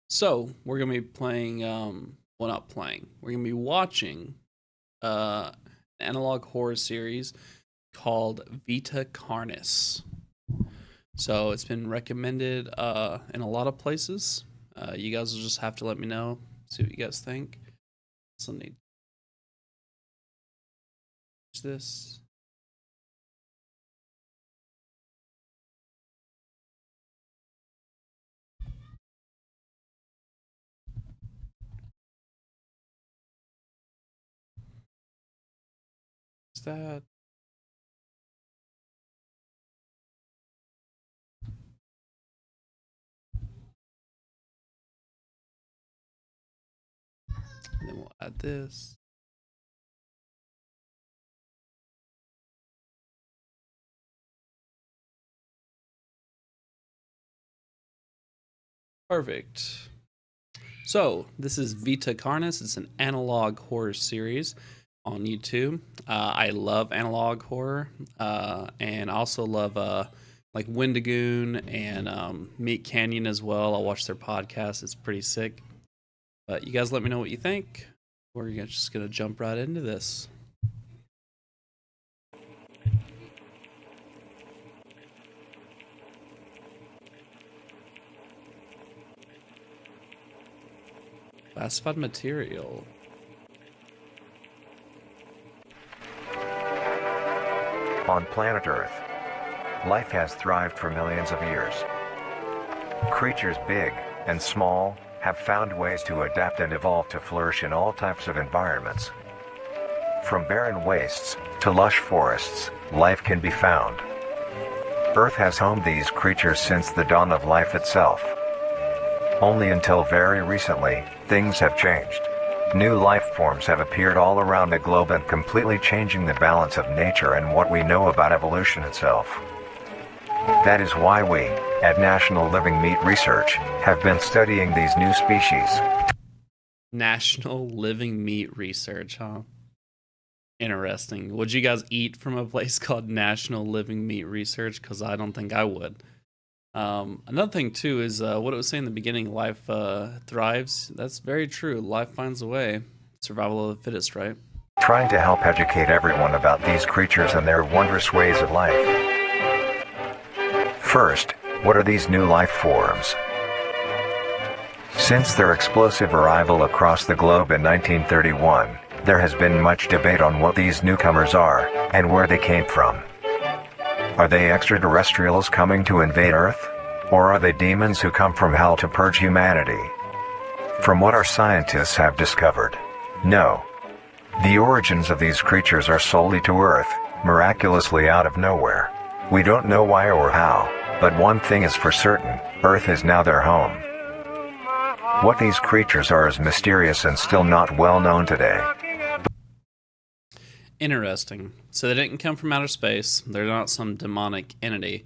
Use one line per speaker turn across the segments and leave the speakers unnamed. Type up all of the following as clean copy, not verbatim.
So we're gonna be playing. Well, not playing. We're gonna be watching an analog horror series called Vita Carnis. So it's been recommended in a lot of places. You guys will just have to let me know. See what you guys think. So need this. Is that? And then we'll add this. Perfect. So this is Vita Carnis. It's an analog horror series on YouTube. I love analog horror, and I also love like Wendigoon and Meat Canyon as well. I'll watch their podcast. It's pretty sick. But you guys let me know what you think. We're just gonna jump right into this. Classified material.
On planet Earth, life has thrived for millions of years. Creatures big and small have found ways to adapt and evolve to flourish in all types of environments. From barren wastes to lush forests, life can be found. Earth has homed these creatures since the dawn of life itself. Only until very recently, things have changed. New life forms have appeared all around the globe and completely changing the balance of nature and what we know about evolution itself. That is why we, at National Living Meat Research, have been studying these new species.
National Living Meat Research, huh? Interesting. Would you guys eat from a place called National Living Meat Research? Because I don't think I would. Another thing too is what it was saying in the beginning. Life thrives. That's very true. Life finds a way. Survival of the fittest, right?
Trying to help educate everyone about these creatures and their wondrous ways of life. First, what are these new life forms? Since their explosive arrival across the globe in 1931, there has been much debate on what these newcomers are and where they came from. Are they extraterrestrials coming to invade Earth? Or are they demons who come from hell to purge humanity? From what our scientists have discovered, no. The origins of these creatures are solely to Earth, miraculously out of nowhere. We don't know why or how, but one thing is for certain, Earth is now their home. What these creatures are is mysterious and still not well known today.
Interesting. So they didn't come from outer space. They're not some demonic entity.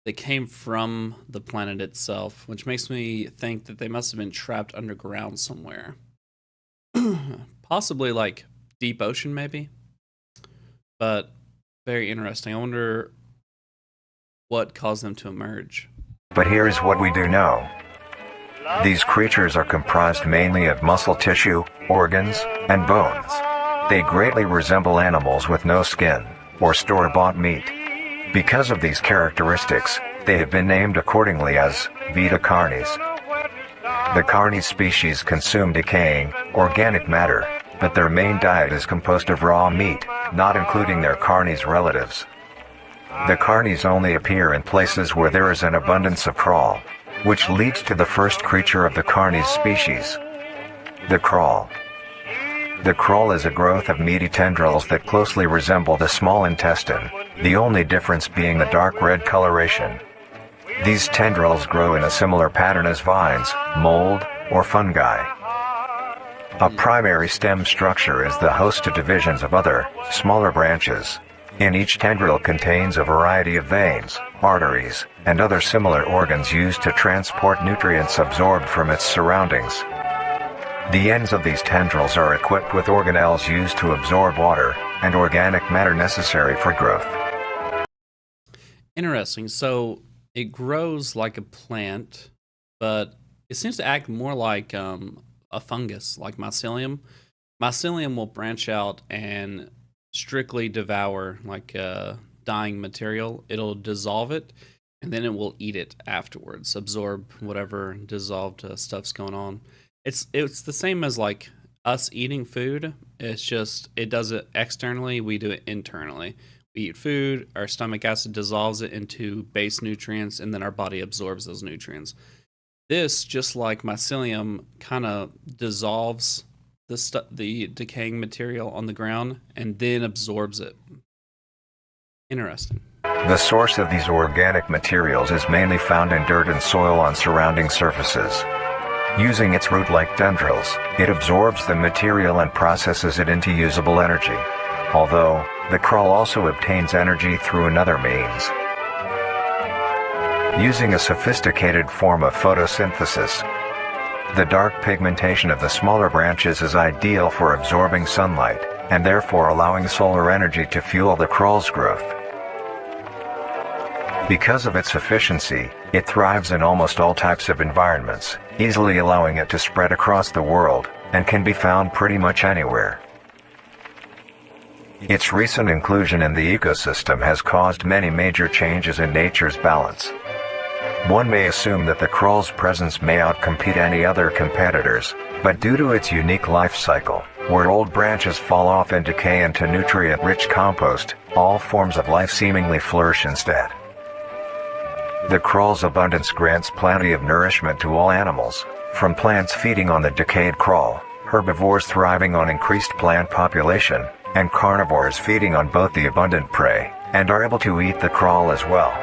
They came from the planet itself, which makes me think that they must have been trapped underground somewhere. Possibly like deep ocean, maybe. But very interesting. I wonder what caused them to emerge.
But here is what we do know. These creatures are comprised mainly of muscle tissue, organs, and bones. They greatly resemble animals with no skin, or store-bought meat. Because of these characteristics, they have been named accordingly as Vita Carnis. The Carnis species consume decaying, organic matter, but their main diet is composed of raw meat, not including their Carnis relatives. The Carnis only appear in places where there is an abundance of crawl, which leads to the first creature of the Carnis species, the crawl. The crawl is a growth of meaty tendrils that closely resemble the small intestine, the only difference being the dark red coloration. These tendrils grow in a similar pattern as vines, mold, or fungi. A primary stem structure is the host to divisions of other, smaller branches. In each tendril contains a variety of veins, arteries, and other similar organs used to transport nutrients absorbed from its surroundings. The ends of these tendrils are equipped with organelles used to absorb water and organic matter necessary for growth.
Interesting. So it grows like a plant, but It seems to act more like a fungus, like mycelium. Mycelium will branch out and strictly devour like dying material. It'll dissolve it, and then it will eat it afterwards, absorb whatever dissolved stuff's going on. It's the same as like us eating food. It's just it does it externally. We do it internally. We eat food. Our stomach acid dissolves it into base nutrients, and then our body absorbs those nutrients. This, just like mycelium, kind of dissolves the decaying material on the ground and then absorbs it. Interesting.
The source of these organic materials is mainly found in dirt and soil on surrounding surfaces. Using its root-like tendrils, it absorbs the material and processes it into usable energy. Although, the crawl also obtains energy through another means. Using a sophisticated form of photosynthesis, the dark pigmentation of the smaller branches is ideal for absorbing sunlight, and therefore allowing solar energy to fuel the crawl's growth. Because of its efficiency, it thrives in almost all types of environments, easily allowing it to spread across the world, and can be found pretty much anywhere. Its recent inclusion in the ecosystem has caused many major changes in nature's balance. One may assume that the crawl's presence may outcompete any other competitors, but due to its unique life cycle, where old branches fall off and decay into nutrient-rich compost, all forms of life seemingly flourish instead. The crawl's abundance grants plenty of nourishment to all animals, from plants feeding on the decayed crawl, herbivores thriving on increased plant population, and carnivores feeding on both the abundant prey, and are able to eat the crawl as well.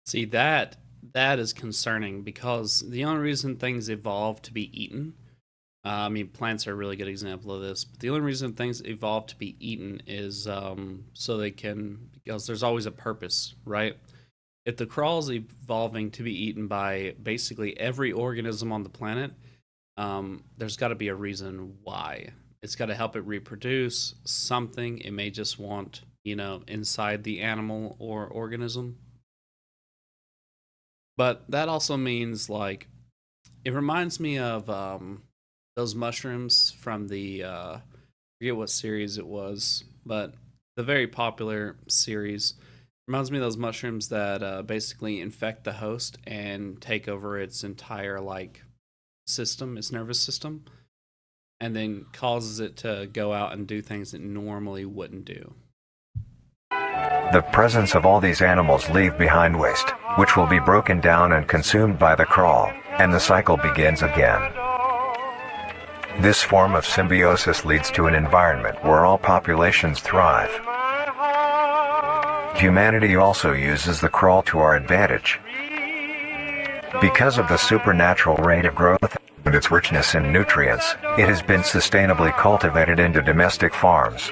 See, that is concerning because the only reason things evolve to be eaten, I mean, plants are a really good example of this, but the only reason things evolve to be eaten is so they can, because there's always a purpose, right? If the crawl is evolving to be eaten by basically every organism on the planet, there's got to be a reason why. It's got to help it reproduce something. It may just want, inside the animal or organism. But that also means, like, it reminds me of those mushrooms from the, I forget what series it was, but the very popular series. Reminds me of those mushrooms that basically infect the host and take over its entire, like, system, its nervous system, and then causes it to go out and do things it normally wouldn't do.
The presence of all these animals leave behind waste, which will be broken down and consumed by the crawl, and the cycle begins again. This form of symbiosis leads to an environment where all populations thrive. Humanity also uses the crawl to our advantage. Because of the supernatural rate of growth and its richness in nutrients, it has been sustainably cultivated into domestic farms.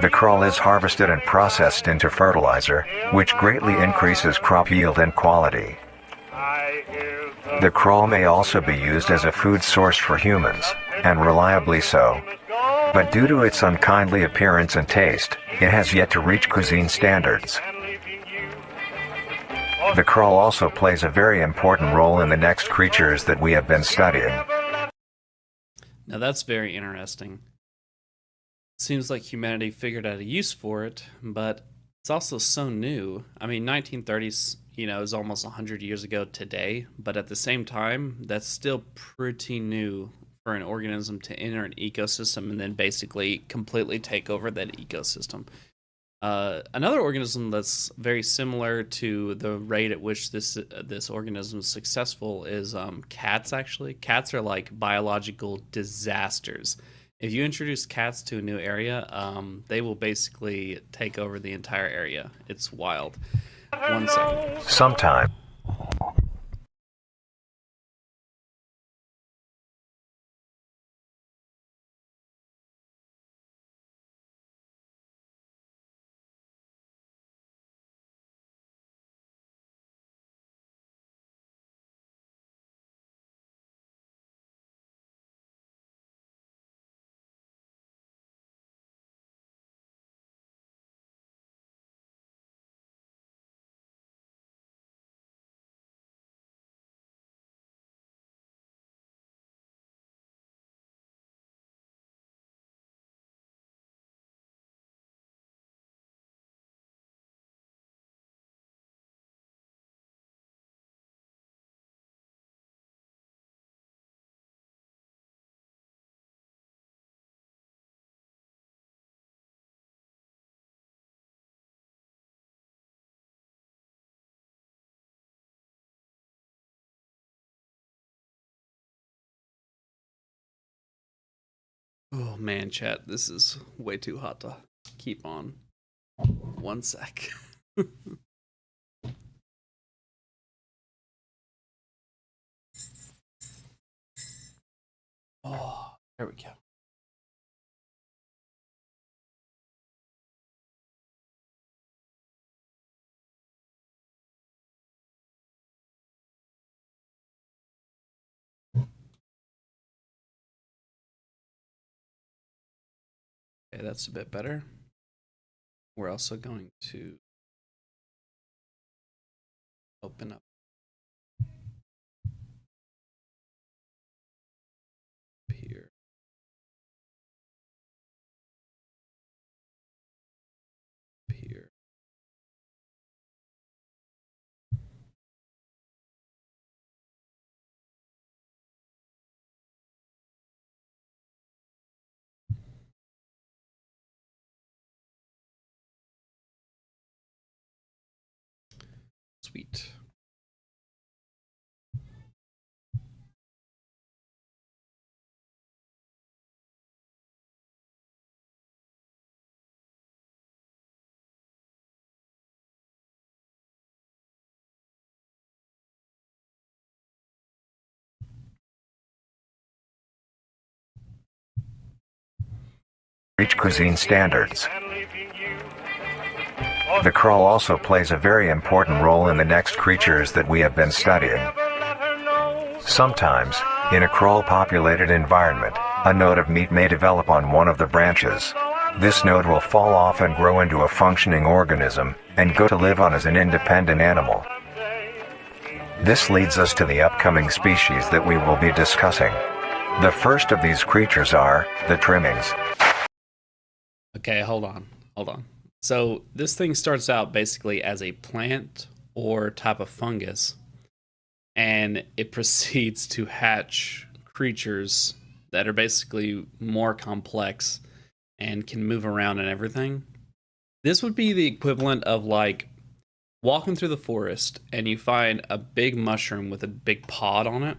The crawl is harvested and processed into fertilizer, which greatly increases crop yield and quality. The crawl may also be used as a food source for humans, and reliably so. But due to its unkindly appearance and taste, it has yet to reach cuisine standards. The crawl also plays a very important role in the next creatures that we have been studying.
Now that's very interesting. Seems like humanity figured out a use for it, but it's also so new. I mean, 1930s, is almost 100 years ago today, but at the same time, that's still pretty new for an organism to enter an ecosystem and then basically completely take over that ecosystem. Another organism that's very similar to the rate at which this organism is successful is cats. Actually, cats are like biological disasters. If you introduce cats to a new area, they will basically take over the entire area. It's wild. 1 second.
Sometime.
Oh man, chat, this is way too hot to keep on. 1 sec. Oh, there we go. Okay, that's a bit better. We're also going to open up here. Here. Sweet.
Reach cuisine standards. The crawl also plays a very important role in the next creatures that we have been studying. Sometimes, in a crawl-populated environment, a node of meat may develop on one of the branches. This node will fall off and grow into a functioning organism, and go to live on as an independent animal. This leads us to the upcoming species that we will be discussing. The first of these creatures are the trimmings.
Okay, hold on. So this thing starts out basically as a plant or type of fungus, and it proceeds to hatch creatures that are basically more complex and can move around and everything. This would be the equivalent of like walking through the forest and you find a big mushroom with a big pod on it,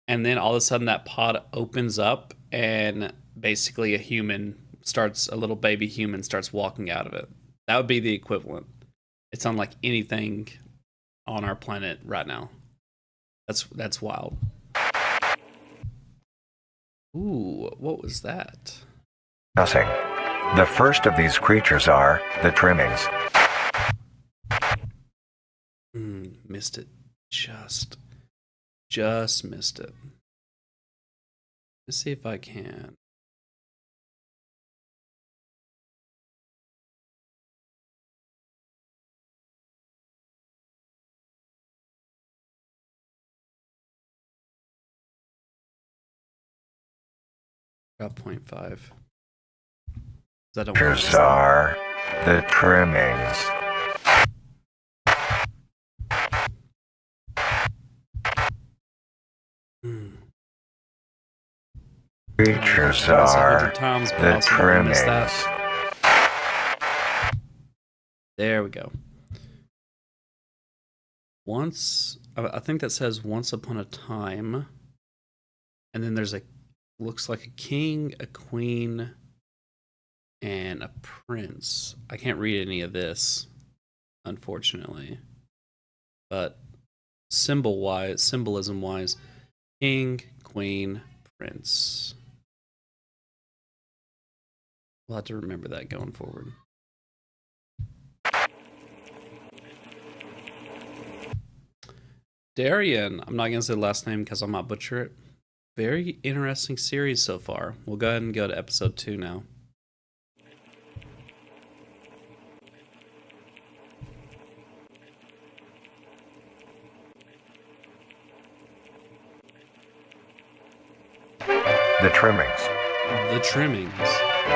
and then all of a sudden that pod opens up and basically a little baby human starts walking out of it. That would be the equivalent. It's unlike anything on our planet right now. That's wild. Ooh, what was that?
The first of these creatures are the trimmings.
Missed it. Just missed it. Let's see if I can. About 0.5.
Creatures are the trimmings. Creatures are the trimmings.
There we go. I think that says once upon a time, and then there's looks like a king, a queen, and a prince. I can't read any of this, unfortunately. But symbolism wise, king, queen, prince. We'll have to remember that going forward. Darian, I'm not going to say the last name because I might butcher it. Very interesting series so far. We'll go ahead and go to episode 2 now.
The trimmings.
The trimmings.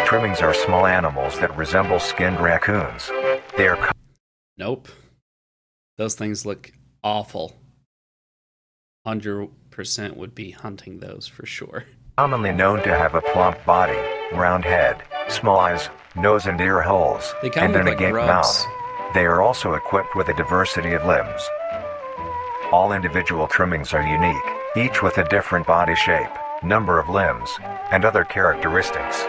Trimmings are small animals that resemble skinned raccoons. They are...
Nope. Those things look awful. 100% would be hunting those for sure.
Commonly known to have a plump body, round head, small eyes, nose and ear holes, and an agape mouth. They are also equipped with a diversity of limbs. All individual trimmings are unique, each with a different body shape, number of limbs, and other characteristics.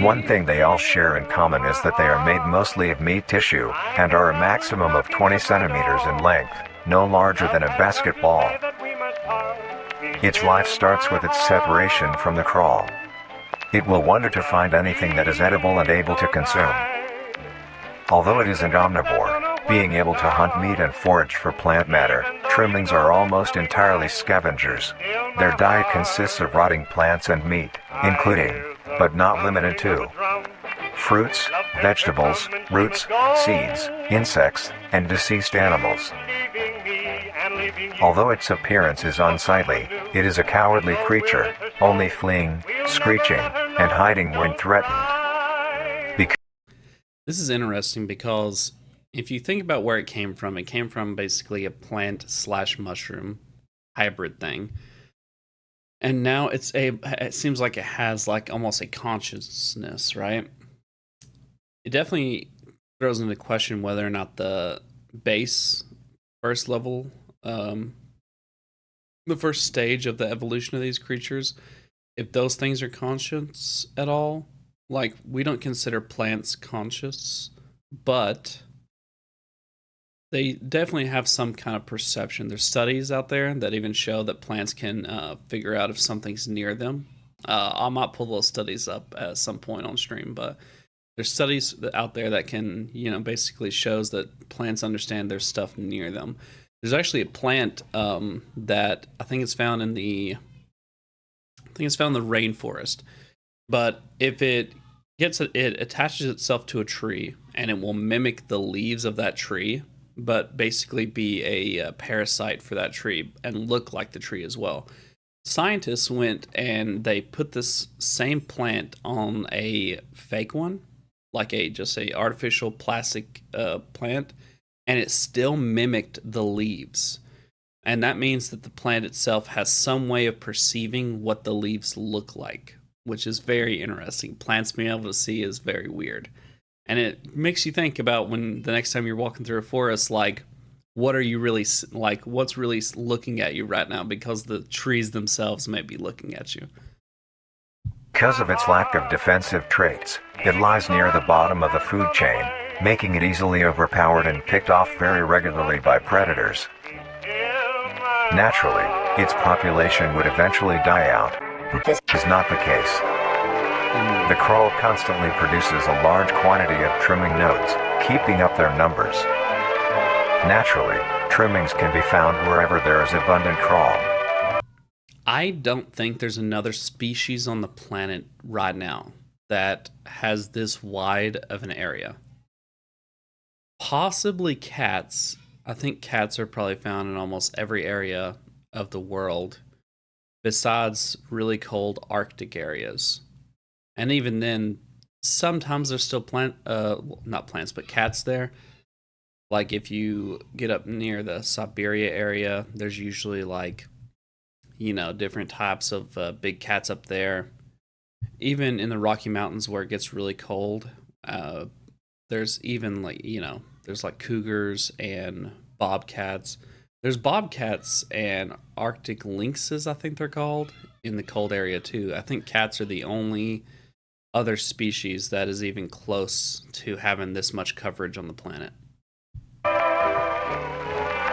One thing they all share in common is that they are made mostly of meat tissue, and are a maximum of 20 centimeters in length, no larger than a basketball. Its life starts with its separation from the crawl. It will wonder to find anything that is edible and able to consume. Although it is an omnivore, being able to hunt meat and forage for plant matter, trimmings are almost entirely scavengers. Their diet consists of rotting plants and meat, including, but not limited to, fruits, vegetables, roots, seeds, insects, and deceased animals. Although its appearance is unsightly, it is a cowardly creature, only fleeing, screeching, and hiding when threatened.
This is interesting because if you think about where it came from basically a plant/mushroom hybrid thing. And now it seems like it has like almost a consciousness, right? It definitely throws into question whether or not the base first level, the first stage of the evolution of these creatures, if those things are conscious at all. Like, we don't consider plants conscious, but they definitely have some kind of perception. There's studies out there that even show that plants can figure out if something's near them. I might pull those studies up at some point on stream, but there's studies out there that can, basically shows that plants understand there's stuff near them. There's actually a plant that I think it's found in the rainforest. But if it attaches itself to a tree, and it will mimic the leaves of that tree, but basically be a parasite for that tree and look like the tree as well. Scientists went and they put this same plant on a fake one, like just a artificial plastic plant, and it still mimicked the leaves. And that means that the plant itself has some way of perceiving what the leaves look like, which is very interesting. Plants being able to see is very weird. And it makes you think about when the next time you're walking through a forest, like, what are you really, like, what's really looking at you right now? Because the trees themselves may be looking at you.
Because of its lack of defensive traits, it lies near the bottom of the food chain, making it easily overpowered and picked off very regularly by predators. Naturally, its population would eventually die out, but this is not the case. The crawl constantly produces a large quantity of trimming nodes, keeping up their numbers. Naturally, trimmings can be found wherever there is abundant crawl.
I don't think there's another species on the planet right now that has this wide of an area. Possibly cats. I think cats are probably found in almost every area of the world, besides really cold Arctic areas. And even then, sometimes there's still not plants, but cats there. Like if you get up near the Siberia area, there's usually like, different types of big cats up there. Even in the Rocky Mountains where it gets really cold, there's even there's like cougars and bobcats. There's bobcats and Arctic lynxes, I think they're called, in the cold area too. I think cats are the only other species that is even close to having this much coverage on the planet.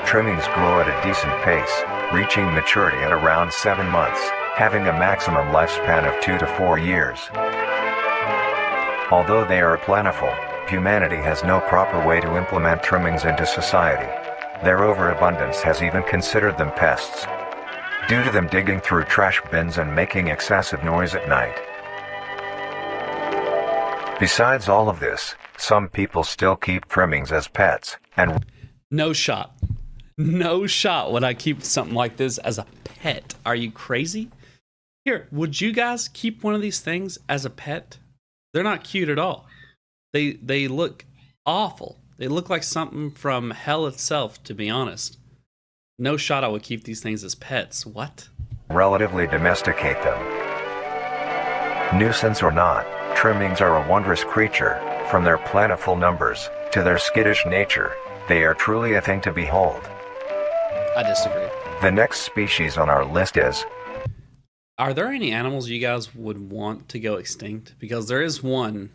Trimmings grow at a decent pace, reaching maturity at around 7 months, having a maximum lifespan of 2 to 4 years. Although they are plentiful, humanity has no proper way to implement trimmings into society. Their overabundance has even considered them pests, due to them digging through trash bins and making excessive noise at night. Besides all of this, some people still keep trimmings as pets, and
No shot would I keep something like this as a pet. Are you crazy? Here, would you guys keep one of these things as a pet? They're not cute at all. They look awful. They look like something from hell itself, to be honest. No shot I would keep these things as pets. What?
relatively domesticate them. Nuisance or not, trimmings are a wondrous creature. From their plentiful numbers to their skittish nature, they are truly a thing to behold.
I disagree.
The next species on our list is
Are there any animals you guys would want to go extinct? Because there is one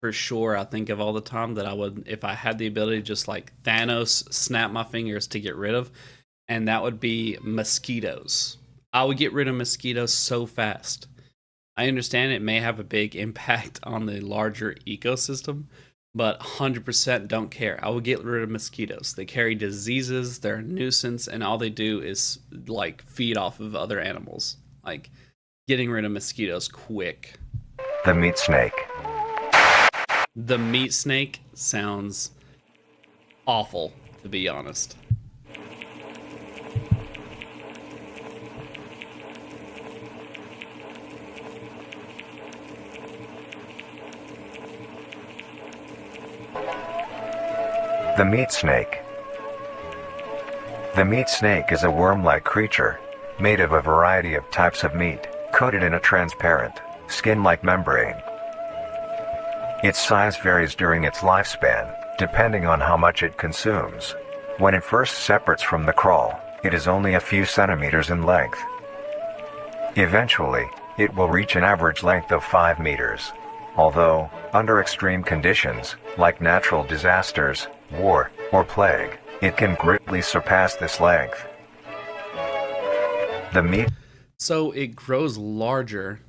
for sure I think of all the time that I would, if I had the ability, just like Thanos, snap my fingers to get rid of, and that would be mosquitoes. I would get rid of mosquitoes so fast. I understand it may have a big impact on the larger ecosystem, but 100% don't care. I would get rid of mosquitoes. They carry diseases, they're a nuisance, and all they do is like feed off of other animals. Like getting rid of mosquitoes quick.
The meat snake.
The meat snake sounds awful, to be honest.
The meat snake. The meat snake is a worm-like creature, made of a variety of types of meat, coated in a transparent, skin-like membrane. Its size varies during its lifespan, depending on how much it consumes. When it first separates from the crawl, it is only a few centimeters in length. Eventually, it will reach an average length of 5 meters. Although, under extreme conditions, like natural disasters, war, or plague, it can greatly surpass this length. The meat.
So it grows larger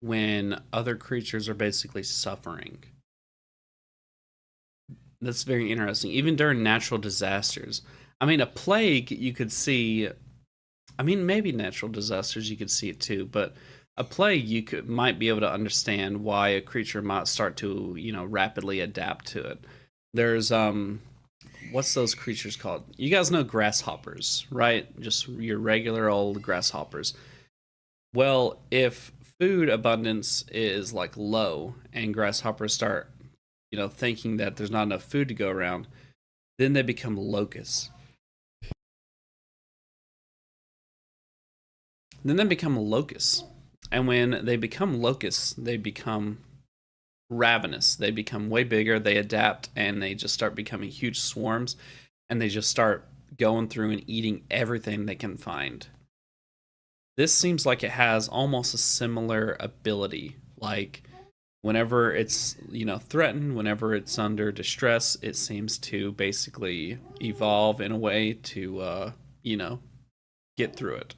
when other creatures are basically suffering. That's very interesting. Even during natural disasters. I mean, a plague you could see. I mean, maybe natural disasters you could see it too, but a plague might be able to understand why a creature might start to, rapidly adapt to it. There's what's those creatures called? You guys know grasshoppers, right? Just your regular old grasshoppers. Well, if food abundance is like low and grasshoppers start, thinking that there's not enough food to go around, then they become locusts. And when they become locusts, they become ravenous. They become way bigger, they adapt, and they just start becoming huge swarms, and they just start going through and eating everything they can find. This seems like it has almost a similar ability. Like, whenever it's, threatened, whenever it's under distress, it seems to basically evolve in a way to, get through it.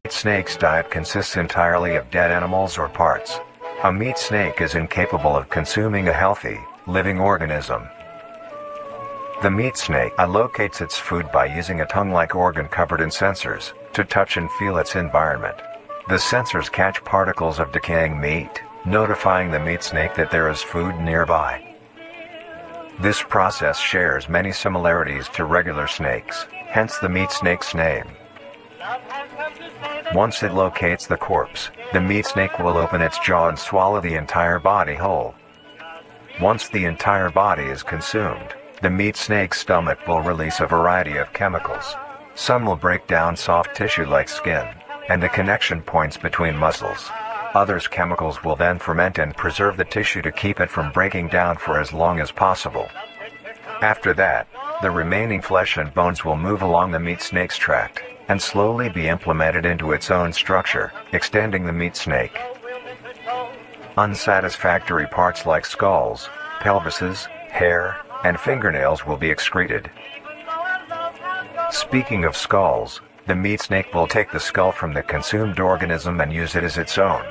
Meat snake's diet consists entirely of dead animals or parts. A meat snake is incapable of consuming a healthy, living organism. The meat snake allocates its food by using a tongue-like organ covered in sensors to touch and feel its environment. The sensors catch particles of decaying meat, notifying the meat snake that there is food nearby. This process shares many similarities to regular snakes, hence the meat snake's name. Once it locates the corpse, the meat snake will open its jaw and swallow the entire body whole. Once the entire body is consumed, the meat snake's stomach will release a variety of chemicals. Some will break down soft tissue like skin, and the connection points between muscles. Others chemicals will then ferment and preserve the tissue to keep it from breaking down for as long as possible. After that, the remaining flesh and bones will move along the meat snake's tract and slowly be implemented into its own structure, extending the meat snake. Unsatisfactory parts like skulls, pelvises, hair, and fingernails will be excreted. Speaking of skulls, the meat snake will take the skull from the consumed organism and use it as its own.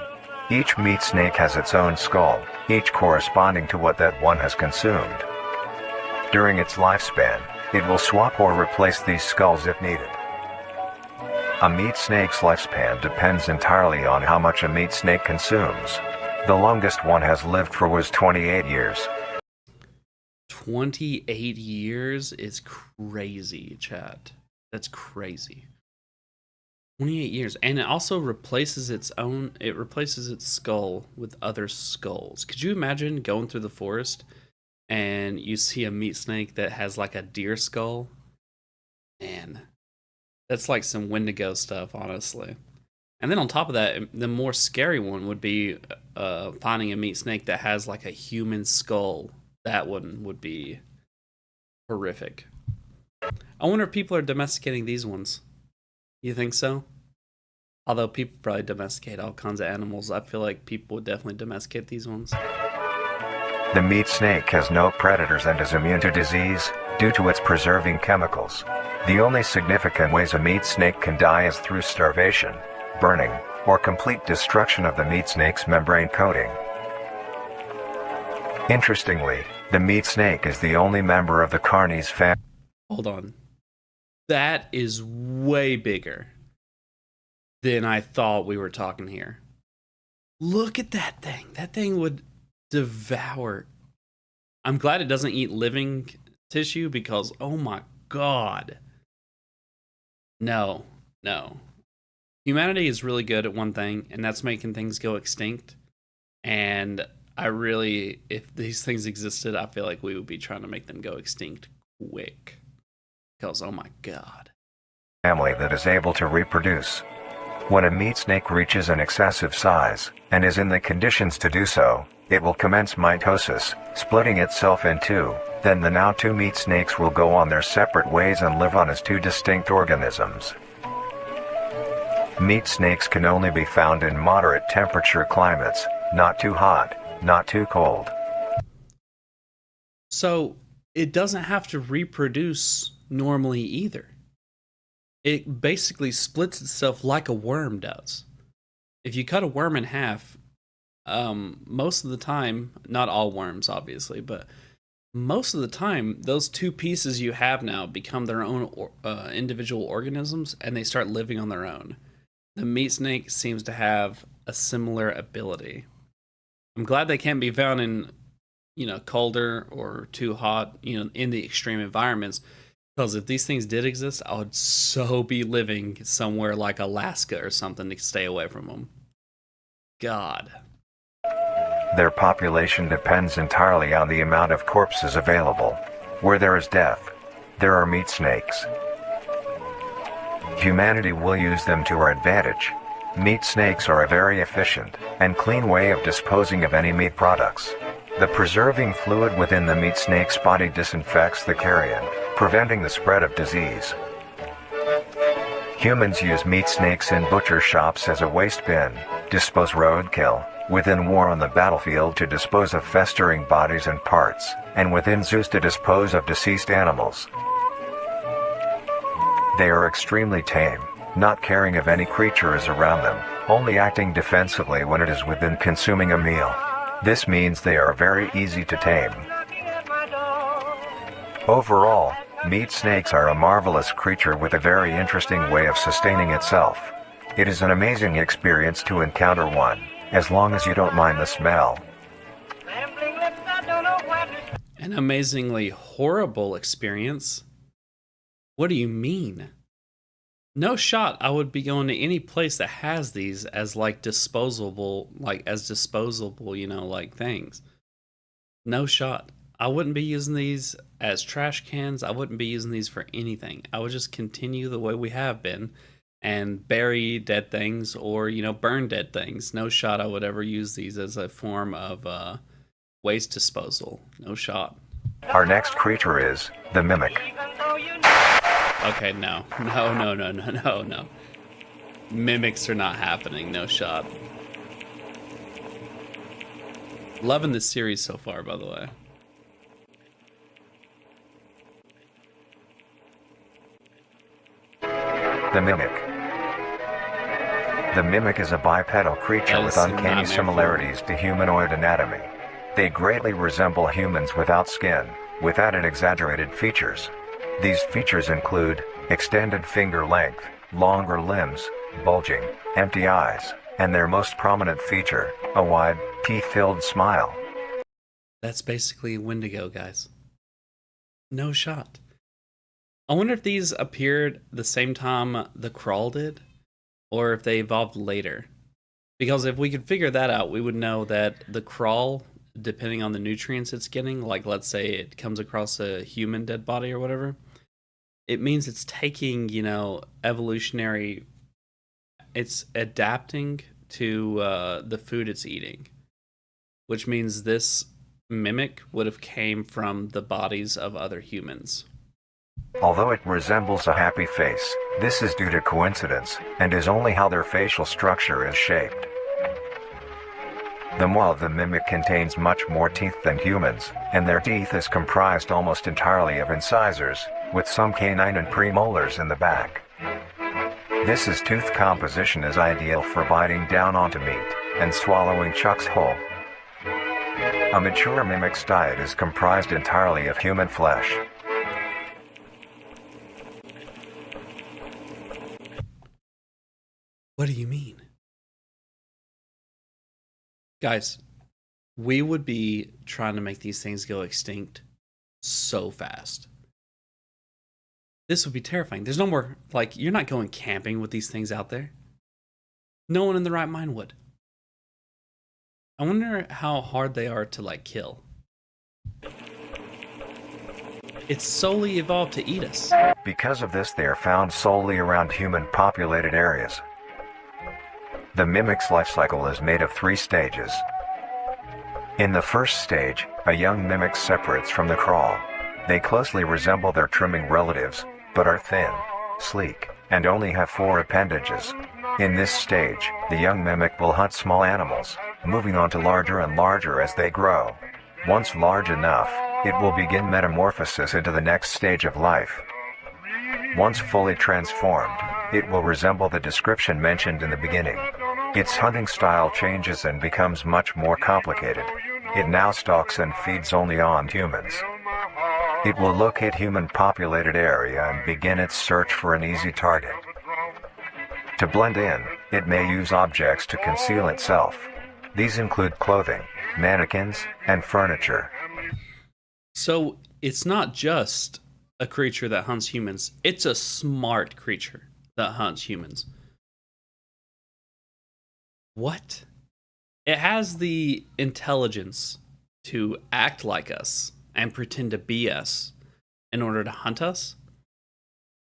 Each meat snake has its own skull, each corresponding to what that one has consumed. During its lifespan, it will swap or replace these skulls if needed. A meat snake's lifespan depends entirely on how much a meat snake consumes. The longest one has lived for was 28 years.
28 years is crazy, chat. That's crazy. 28 years. And it also replaces its skull with other skulls. Could you imagine going through the forest and you see a meat snake that has like a deer skull? Man, that's like some Wendigo stuff, honestly. And then on top of that, the more scary one would be finding a meat snake that has like a human skull. That one would be horrific. I wonder if people are domesticating these ones. You think so? Although people probably domesticate all kinds of animals, I feel like people would definitely domesticate these ones.
The meat snake has no predators and is immune to disease due to its preserving chemicals. The only significant ways a meat snake can die is through starvation, burning, or complete destruction of the meat snake's membrane coating. Interestingly, the meat snake is the only member of the Carnies family.
Hold on. That is way bigger than I thought we were talking here. Look at that thing. That thing would devour. I'm glad it doesn't eat living tissue because, oh my God. No. Humanity is really good at one thing, and that's making things go extinct. And if these things existed, I feel like we would be trying to make them go extinct quick. Because, oh my God.
Family that is able to reproduce. When a meat snake reaches an excessive size, and is in the conditions to do so, it will commence mitosis, splitting itself in two. Then the now two meat snakes will go on their separate ways and live on as two distinct organisms. Meat snakes can only be found in moderate temperature climates, not too hot, not too cold.
So, it doesn't have to reproduce normally either. It basically splits itself like a worm does. If you cut a worm in half, most of the time, not all worms obviously, but most of the time, those two pieces you have now become their own individual organisms, and they start living on their own. The meat snake seems to have a similar ability. I'm glad they can't be found in, colder or too hot, in the extreme environments. Because if these things did exist, I would so be living somewhere like Alaska or something to stay away from them. God.
Their population depends entirely on the amount of corpses available. Where there is death, there are meat snakes. Humanity will use them to our advantage. Meat snakes are a very efficient and clean way of disposing of any meat products. The preserving fluid within the meat snake's body disinfects the carrion, preventing the spread of disease. Humans use meat snakes in butcher shops as a waste bin, dispose roadkill, within war on the battlefield to dispose of festering bodies and parts, and within zoos to dispose of deceased animals. They are extremely tame, not caring if any creature is around them, only acting defensively when it is within consuming a meal. This means they are very easy to tame. Overall, meat snakes are a marvelous creature with a very interesting way of sustaining itself. It is an amazing experience to encounter one, as long as you don't mind the smell.
An amazingly horrible experience? What do you mean? No shot I would be going to any place that has these as disposable things. No shot. I wouldn't be using these as trash cans. I wouldn't be using these for anything. I would just continue the way we have been and bury dead things or, burn dead things. No shot I would ever use these as a form of waste disposal. No shot.
Our next creature is the mimic.
Okay, no. Mimics are not happening. No shot. Loving this series so far, by the way.
The mimic. The mimic is a bipedal creature with uncanny similarities to humanoid anatomy. They greatly resemble humans without skin, with added exaggerated features. These features include extended finger length, longer limbs, bulging, empty eyes, and their most prominent feature, a wide, teeth-filled smile.
That's basically Wendigo, guys. No shot. I wonder if these appeared the same time the crawl did, or if they evolved later. Because if we could figure that out, we would know that the crawl, depending on the nutrients it's getting, like let's say it comes across a human dead body or whatever, it means it's taking, it's adapting to the food it's eating, which means this mimic would have came from the bodies of other humans.
Although it resembles a happy face, This is due to coincidence, and is only how their facial structure is shaped. The maw of the mimic contains much more teeth than humans, and their teeth is comprised almost entirely of incisors, with some canine and premolars in the back. This tooth composition is ideal for biting down onto meat and swallowing chunks whole. A mature mimic's diet is comprised entirely of human flesh.
What do you mean? Guys, we would be trying to make these things go extinct so fast. This would be terrifying. There's no more, like, you're not going camping with these things out there. No one in the right mind would. I wonder how hard they are to, like, kill. It's solely evolved to eat us.
Because of this, they are found solely around human-populated areas. The mimic's life cycle is made of 3 stages. In the first stage, a young mimic separates from the crawl. They closely resemble their trimming relatives, but are thin, sleek, and only have 4 appendages. In this stage, the young mimic will hunt small animals, moving on to larger and larger as they grow. Once large enough, it will begin metamorphosis into the next stage of life. Once fully transformed, it will resemble the description mentioned in the beginning. Its hunting style changes and becomes much more complicated. It now stalks and feeds only on humans. It will locate human-populated area and begin its search for an easy target. To blend in, it may use objects to conceal itself. These include clothing, mannequins, and furniture.
So it's not just a creature that hunts humans. It's a smart creature that hunts humans. What? It has the intelligence to act like us and pretend to be us in order to hunt us?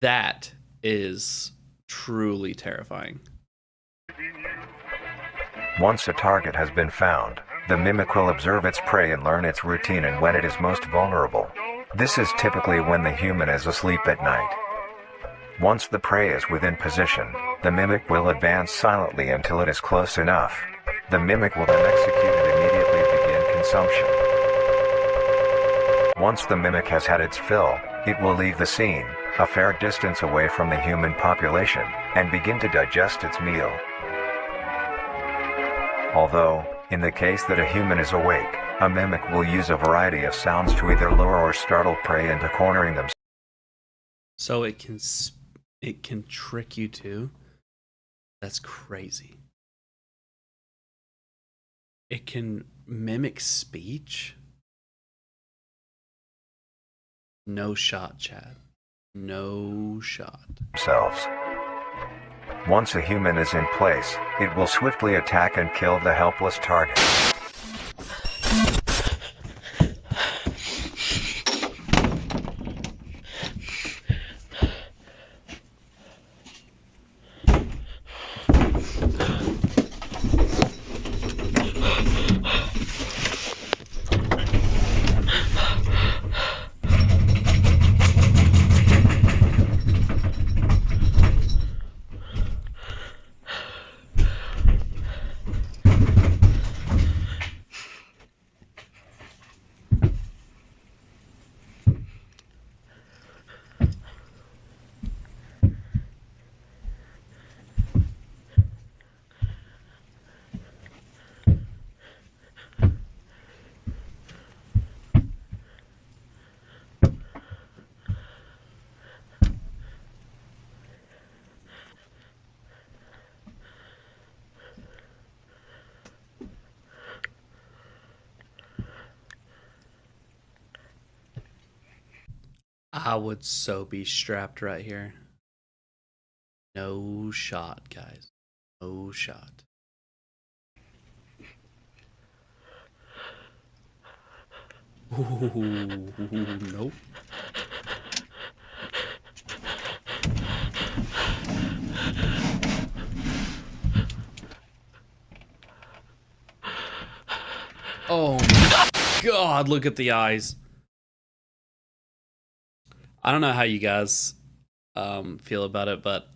That is truly terrifying.
Once a target has been found, the mimic will observe its prey and learn its routine and when it is most vulnerable. This is typically when the human is asleep at night. Once the prey is within position, the mimic will advance silently until it is close enough. The mimic will then execute and immediately begin consumption. Once the mimic has had its fill, it will leave the scene, a fair distance away from the human population, and begin to digest its meal. Although, in the case that a human is awake, a mimic will use a variety of sounds to either lure or startle prey into cornering them.
So it can trick you too? That's crazy. It can mimic speech? No shot, Chad. No shot.
Themselves. Once a human is in place, it will swiftly attack and kill the helpless target.
I would so be strapped right here. No shot, guys. No shot. Ooh, nope. Oh my God, look at the eyes. I don't know how you guys feel about it. But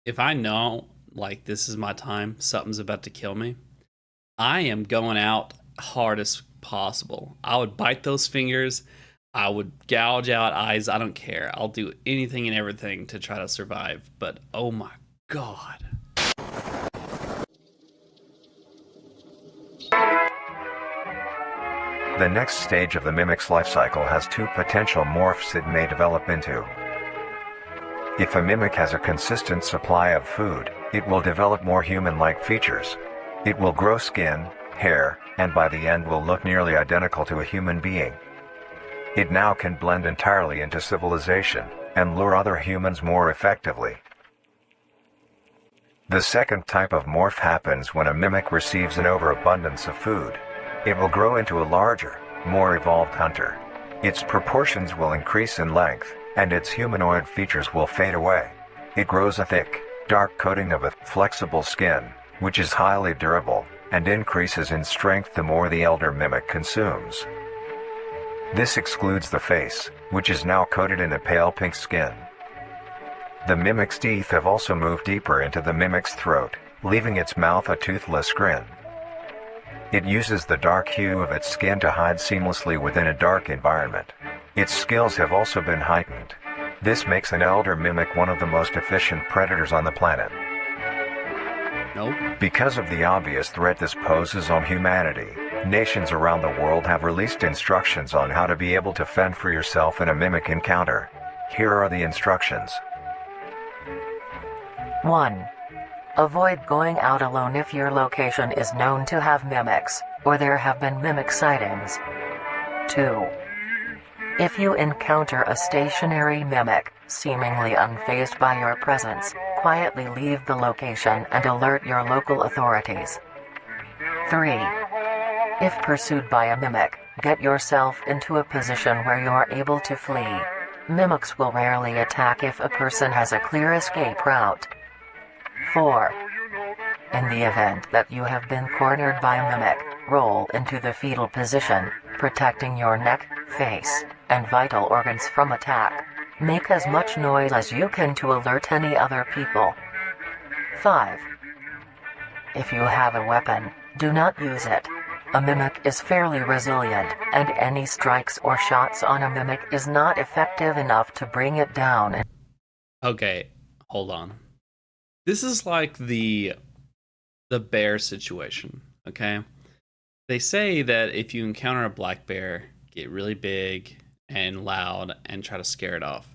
if I know like this is my time, something's about to kill me, I am going out hard as possible. I would bite those fingers. I would gouge out eyes. I don't care. I'll do anything and everything to try to survive. But oh my god.
The next stage of the mimic's life cycle has two potential morphs it may develop into. If a mimic has a consistent supply of food, it will develop more human-like features. It will grow skin, hair, and by the end will look nearly identical to a human being. It now can blend entirely into civilization and lure other humans more effectively. The second type of morph happens when a mimic receives an overabundance of food. It will grow into a larger, more evolved hunter. Its proportions will increase in length, and its humanoid features will fade away. It grows a thick, dark coating of a flexible skin, which is highly durable, and increases in strength the more the elder mimic consumes. This excludes the face, which is now coated in a pale pink skin. The mimic's teeth have also moved deeper into the mimic's throat, leaving its mouth a toothless grin. It uses the dark hue of its skin to hide seamlessly within a dark environment. Its skills have also been heightened. This makes an elder mimic one of the most efficient predators on the planet.
Nope.
Because of the obvious threat this poses on humanity, nations around the world have released instructions on how to be able to fend for yourself in a mimic encounter. Here are the instructions.
1. Avoid going out alone if your location is known to have mimics, or there have been mimic sightings. 2. If you encounter a stationary mimic, seemingly unfazed by your presence, quietly leave the location and alert your local authorities. 3. If pursued by a mimic, get yourself into a position where you are able to flee. Mimics will rarely attack if a person has a clear escape route. 4. In the event that you have been cornered by a mimic, roll into the fetal position, protecting your neck, face, and vital organs from attack. Make as much noise as you can to alert any other people. 5. If you have a weapon, do not use it. A mimic is fairly resilient, and any strikes or shots on a mimic is not effective enough to bring it down.
Okay, hold on. This is like the bear situation, okay? They say that if you encounter a black bear, get really big and loud and try to scare it off.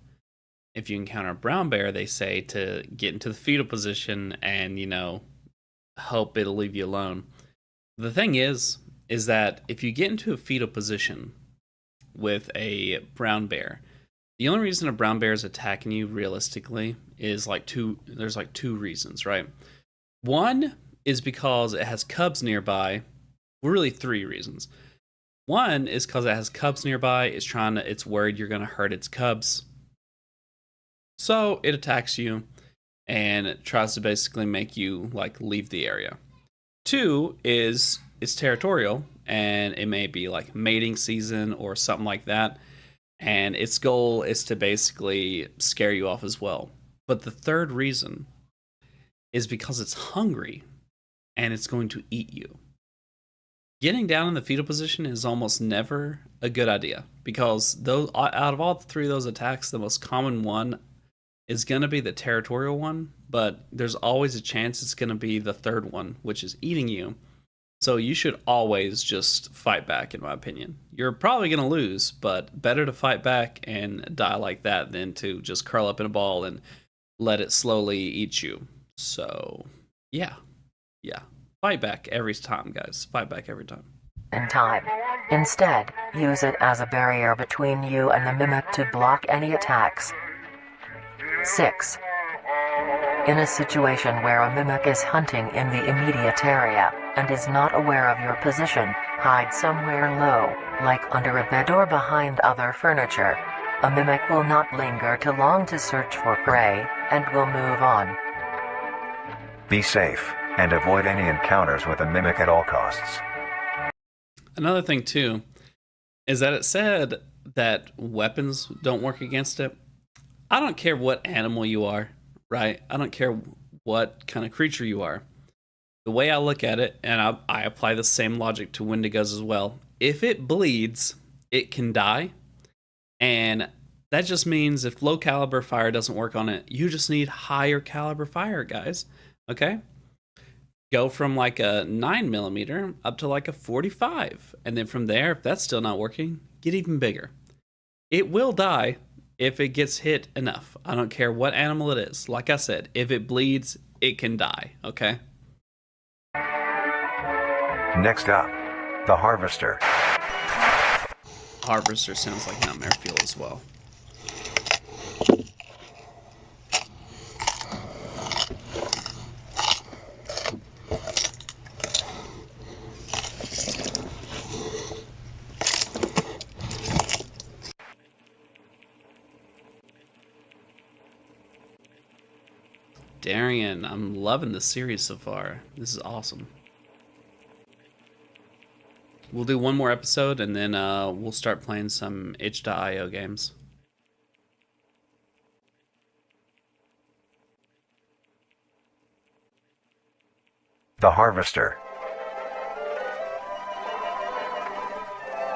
If you encounter a brown bear, they say to get into the fetal position and, hope it'll leave you alone. The thing is that if you get into a fetal position with a brown bear, the only reason a brown bear is attacking you realistically is there's two reasons, right? One is because it has cubs nearby. Well, really 3 reasons. One is because it has cubs nearby. It's worried you're going to hurt its cubs. So it attacks you and it tries to basically make you leave the area. 2 is it's territorial and it may be mating season or something like that. And its goal is to basically scare you off as well. But the 3rd reason is because it's hungry and it's going to eat you. Getting down in the fetal position is almost never a good idea because out of all 3 of those attacks, the most common one is going to be the territorial one, but there's always a chance it's going to be the 3rd one, which is eating you. So you should always just fight back, in my opinion. You're probably going to lose, but better to fight back and die like that than to just curl up in a ball and let it slowly eat you. So, yeah. Fight back every time, guys. Fight back every time.
In time. Instead, use it as a barrier between you and the mimic to block any attacks. 6. In a situation where a mimic is hunting in the immediate area and is not aware of your position, hide somewhere low, like under a bed or behind other furniture. A mimic will not linger too long to search for prey, and will move on.
Be safe, and avoid any encounters with a mimic at all costs.
Another thing, too, is that it said that weapons don't work against it. I don't care what animal you are, right? I don't care what kind of creature you are. The way I look at it, and I apply the same logic to Wendigos as well. If it bleeds, it can die. And that just means if low caliber fire doesn't work on it, you just need higher caliber fire, guys. Okay? Go from like a 9mm up to like a 45. And then from there, if that's still not working, get even bigger. It will die if it gets hit enough. I don't care what animal it is. Like I said, if it bleeds, it can die. Okay?
Next up, the Harvester.
Harvester sounds like Nightmare Fuel as well. Darian, I'm loving the series so far. This is awesome. We'll do one more episode, and then we'll start playing some itch.io games.
The Harvester.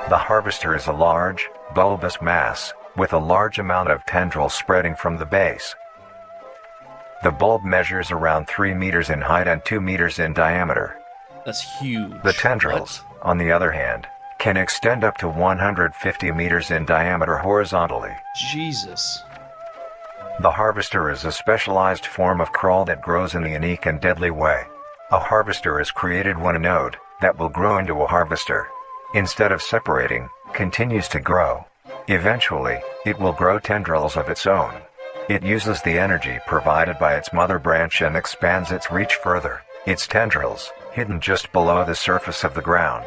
The Harvester is a large, bulbous mass, with a large amount of tendrils spreading from the base. The bulb measures around 3 meters in height and 2 meters in diameter.
That's huge.
The tendrils, on the other hand, can extend up to 150 meters in diameter horizontally.
Jesus.
The Harvester is a specialized form of crawl that grows in a unique and deadly way. A harvester is created when a node, that will grow into a harvester, instead of separating, continues to grow. Eventually, it will grow tendrils of its own. It uses the energy provided by its mother branch and expands its reach further. Its tendrils, hidden just below the surface of the ground.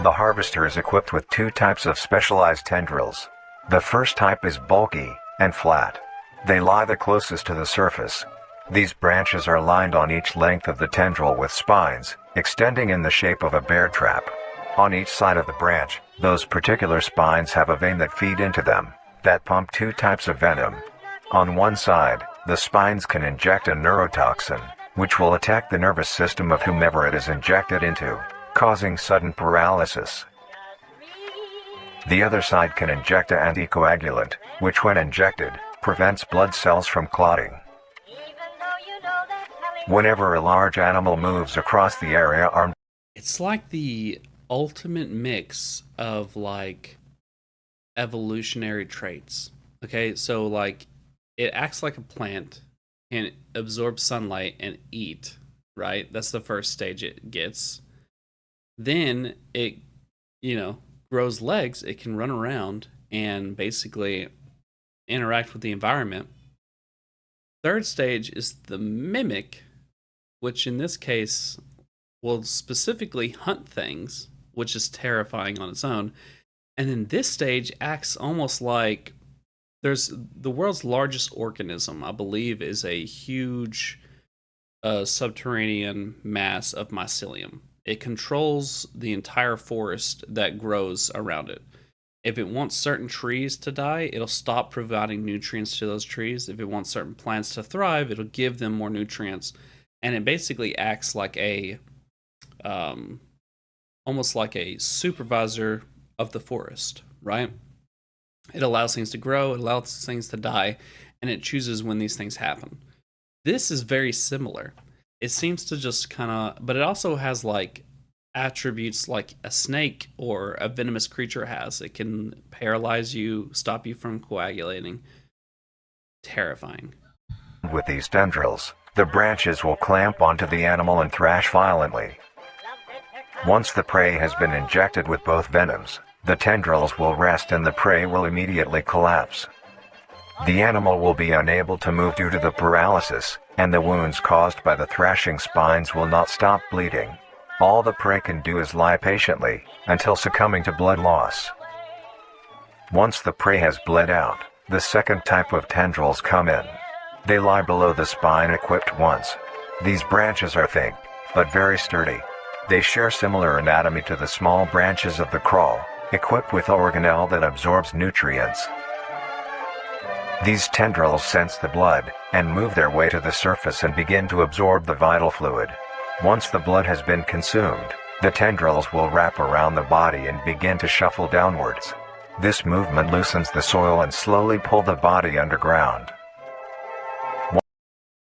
The harvester is equipped with 2 types of specialized tendrils. The first type is bulky and flat. They lie the closest to the surface. These branches are lined on each length of the tendril with spines, extending in the shape of a bear trap. On each side of the branch, those particular spines have a vein that feed into them, that pump 2 types of venom. On one side, the spines can inject a neurotoxin, which will attack the nervous system of whomever it is injected into, causing sudden paralysis. The other side can inject an anticoagulant, which when injected, prevents blood cells from clotting. Whenever a large animal moves across the area armed...
It's like the ultimate mix of like evolutionary traits. Okay, so like it acts like a plant and absorb sunlight and eat, right? That's the first stage it gets. Then it, grows legs. It can run around and basically interact with the environment. Third stage is the mimic, which in this case will specifically hunt things, which is terrifying on its own. And then this stage acts almost like there's the world's largest organism, I believe, is a huge subterranean mass of mycelium. It controls the entire forest that grows around it. If it wants certain trees to die, it'll stop providing nutrients to those trees. If it wants certain plants to thrive, it'll give them more nutrients. And it basically acts like a, almost like a supervisor of the forest, right? It allows things to grow, it allows things to die, and it chooses when these things happen. This is very similar. It seems to just kind of, but it also has like attributes like a snake or a venomous creature has. It can paralyze you, stop you from coagulating. Terrifying.
With these tendrils, the branches will clamp onto the animal and thrash violently. Once the prey has been injected with both venoms, the tendrils will rest and the prey will immediately collapse. The animal will be unable to move due to the paralysis, and the wounds caused by the thrashing spines will not stop bleeding. All the prey can do is lie patiently, until succumbing to blood loss. Once the prey has bled out, the second type of tendrils come in. They lie below the spine equipped once. These branches are thick, but very sturdy. They share similar anatomy to the small branches of the crawl, equipped with organelle that absorbs nutrients. These tendrils sense the blood and move their way to the surface and begin to absorb the vital fluid. Once the blood has been consumed, the tendrils will wrap around the body and begin to shuffle downwards. This movement loosens the soil and slowly pull the body underground.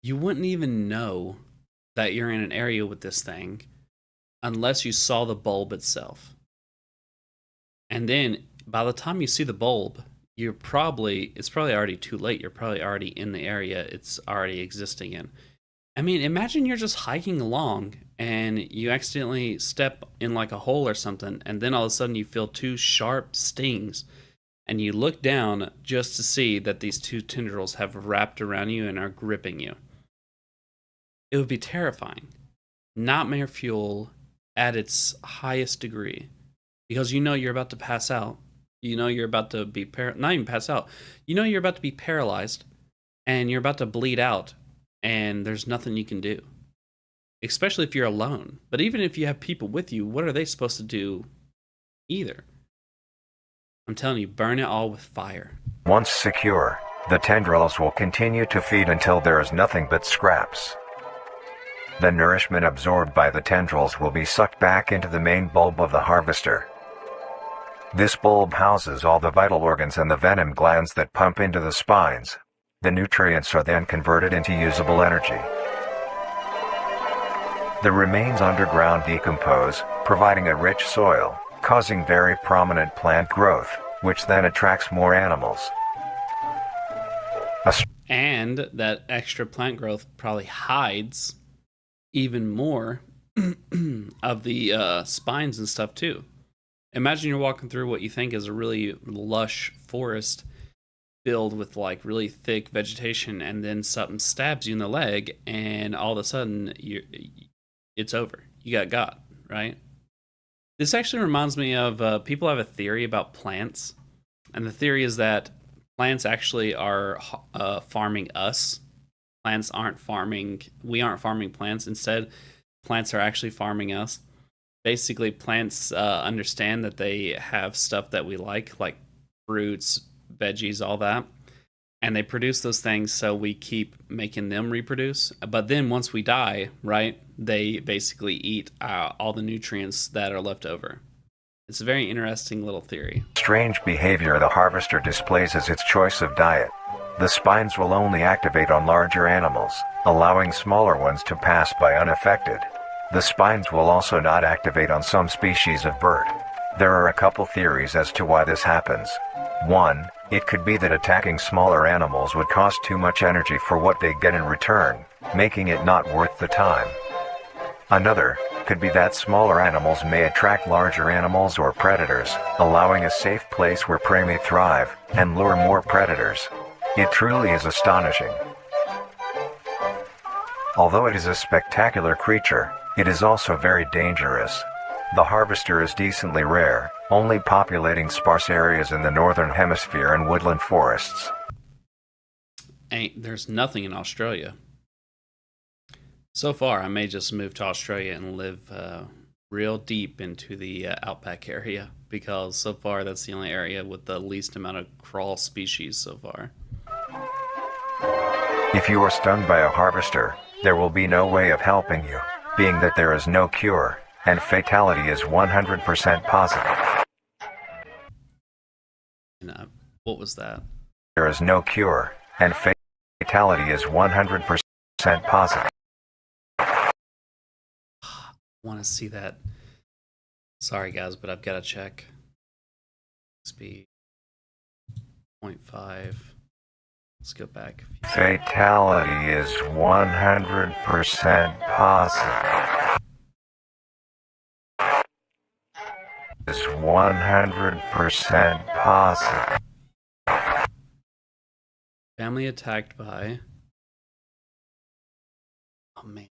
You wouldn't even know that you're in an area with this thing unless you saw the bulb itself. And then by the time you see the bulb, it's probably already too late. You're probably already in the area it's already existing in. I mean, imagine you're just hiking along and you accidentally step in like a hole or something, and then all of a sudden you feel two sharp stings, and you look down just to see that these two tendrils have wrapped around you and are gripping you. It would be terrifying. Nightmare fuel at its highest degree, because you know you're about to pass out. You know you're about to be not even pass out. You know you're about to be paralyzed, and you're about to bleed out, and there's nothing you can do. Especially if you're alone. But even if you have people with you, what are they supposed to do either? I'm telling you, burn it all with fire.
Once secure, the tendrils will continue to feed until there is nothing but scraps. The nourishment absorbed by the tendrils will be sucked back into the main bulb of the harvester. This bulb houses all the vital organs and the venom glands that pump into the spines. The nutrients are then converted into usable energy. The remains underground decompose, providing a rich soil, causing very prominent plant growth, which then attracts more animals.
And that extra plant growth probably hides even more of the spines and stuff too. Imagine you're walking through what you think is a really lush forest filled with like really thick vegetation, and then something stabs you in the leg, and all of a sudden it's over. You got, right? This actually reminds me of people have a theory about plants, and the theory is that plants actually are farming us. Plants aren't farming, we aren't farming plants. Instead, plants are actually farming us. Basically, plants understand that they have stuff that we like fruits, veggies, all that. And they produce those things so we keep making them reproduce. But then once we die, right, they basically eat all the nutrients that are left over. It's a very interesting little theory.
Strange behavior the harvester displays as its choice of diet. The spines will only activate on larger animals, allowing smaller ones to pass by unaffected. The spines will also not activate on some species of bird. There are a couple theories as to why this happens. One, it could be that attacking smaller animals would cost too much energy for what they get in return, making it not worth the time. Another could be that smaller animals may attract larger animals or predators, allowing a safe place where prey may thrive and lure more predators. It truly is astonishing. Although it is a spectacular creature, it is also very dangerous. The harvester is decently rare, only populating sparse areas in the northern hemisphere and woodland forests.
There's nothing in Australia. So far, I may just move to Australia and live real deep into the outback area, because so far that's the only area with the least amount of crawl species so far.
If you are stung by a harvester, there will be no way of helping you, being that there is no cure, and fatality is 100% positive.
And, what was that?
There is no cure, and fatality is 100% positive.
I want to see that. Sorry guys, but I've got to check. Speed 0.5. Let's go back.
Fatality is 100% positive. Is 100% positive.
Family attacked by... Oh man.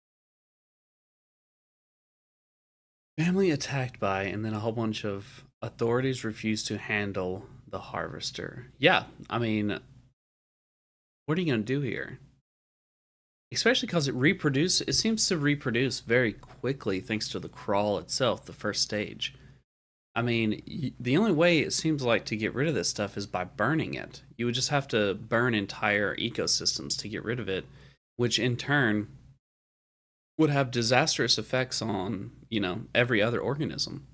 Family attacked by, and then a whole bunch of authorities refuse to handle the harvester. Yeah, I mean, what are you going to do here? Especially because it seems to reproduce very quickly thanks to the crawl itself, the first stage. I mean, the only way it seems like to get rid of this stuff is by burning it. You would just have to burn entire ecosystems to get rid of it, which in turn would have disastrous effects on, every other organism.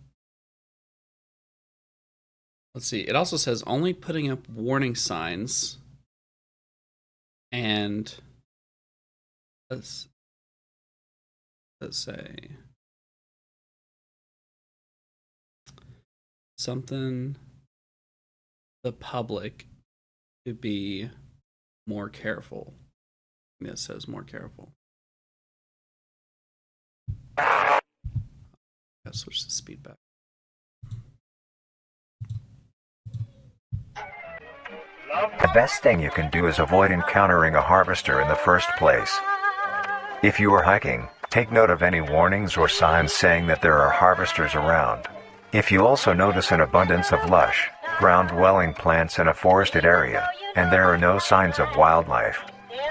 Let's see. It also says only putting up warning signs and let's say something the public to be more careful. It says more careful. Gotta switch the speed back.
The best thing you can do is avoid encountering a harvester in the first place. If you are hiking, take note of any warnings or signs saying that there are harvesters around. If you also notice an abundance of lush, ground-dwelling plants in a forested area, and there are no signs of wildlife,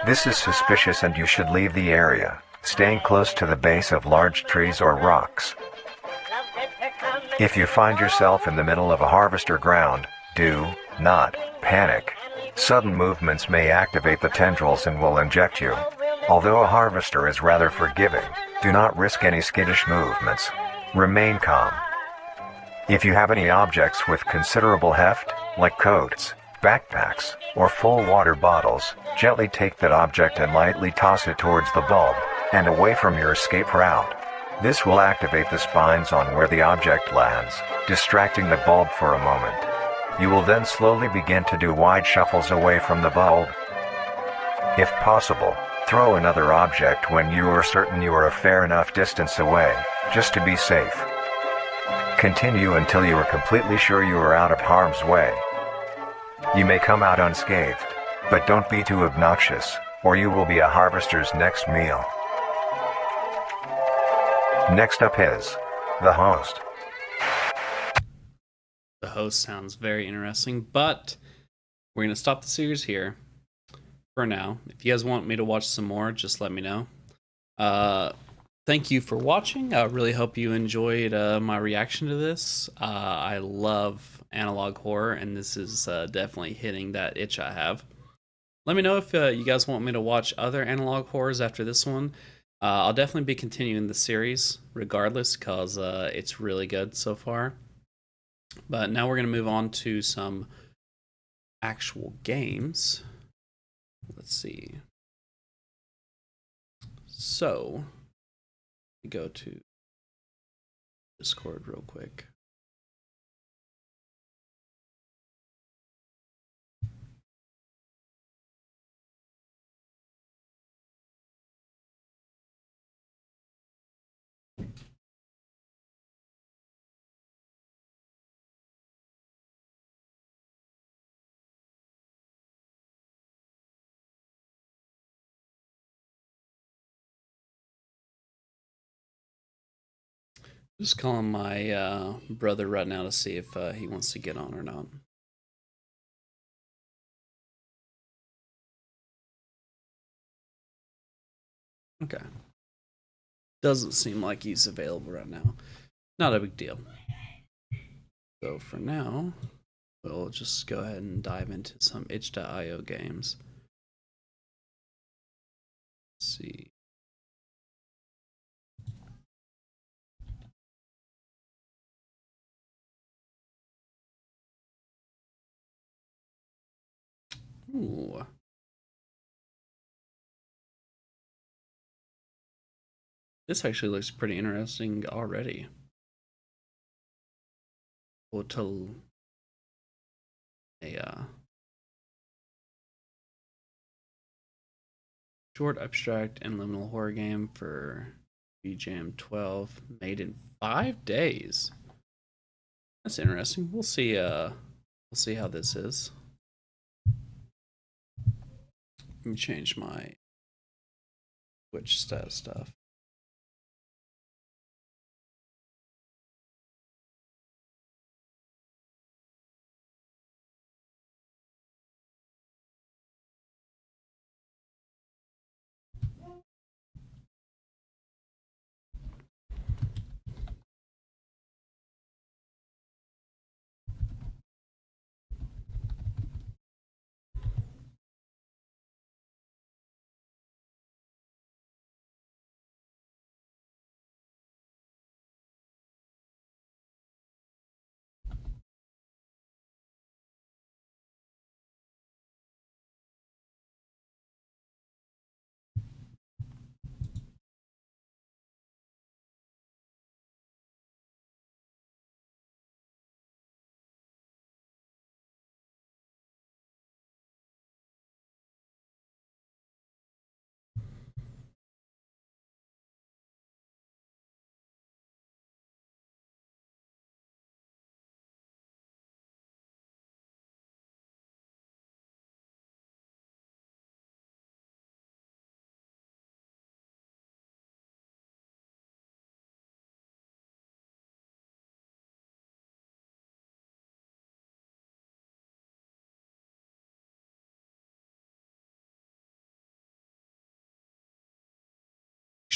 this is suspicious and you should leave the area, staying close to the base of large trees or rocks. If you find yourself in the middle of a harvester ground, do not panic. Sudden movements may activate the tendrils and will inject you. Although a harvester is rather forgiving, do not risk any skittish movements. Remain calm. If you have any objects with considerable heft, like coats, backpacks, or full water bottles, gently take that object and lightly toss it towards the bulb, and away from your escape route. This will activate the spines on where the object lands, distracting the bulb for a moment. You will then slowly begin to do wide shuffles away from the bulb. If possible, throw another object when you are certain you are a fair enough distance away, just to be safe. Continue until you are completely sure you are out of harm's way. You may come out unscathed, but don't be too obnoxious, or you will be a harvester's next meal. Next up is the host.
The host sounds very interesting, but we're going to stop the series here for now. If you guys want me to watch some more, just let me know. Thank you for watching. I really hope you enjoyed my reaction to this. I love analog horror, and this is definitely hitting that itch I have. Let me know if you guys want me to watch other analog horrors after this one. I'll definitely be continuing the series regardless, because it's really good so far. But now we're going to move on to some actual games. Let's see. So, go to Discord real quick. Just calling my brother right now to see if he wants to get on or not. Okay. Doesn't seem like he's available right now. Not a big deal. So for now, we'll just go ahead and dive into some itch.io games. Let's see. Ooh. This actually looks pretty interesting already. Hotel. A short, abstract, and liminal horror game for BJM 12, made in 5 days. That's interesting. We'll see how this is. Let me change my Twitch stat stuff.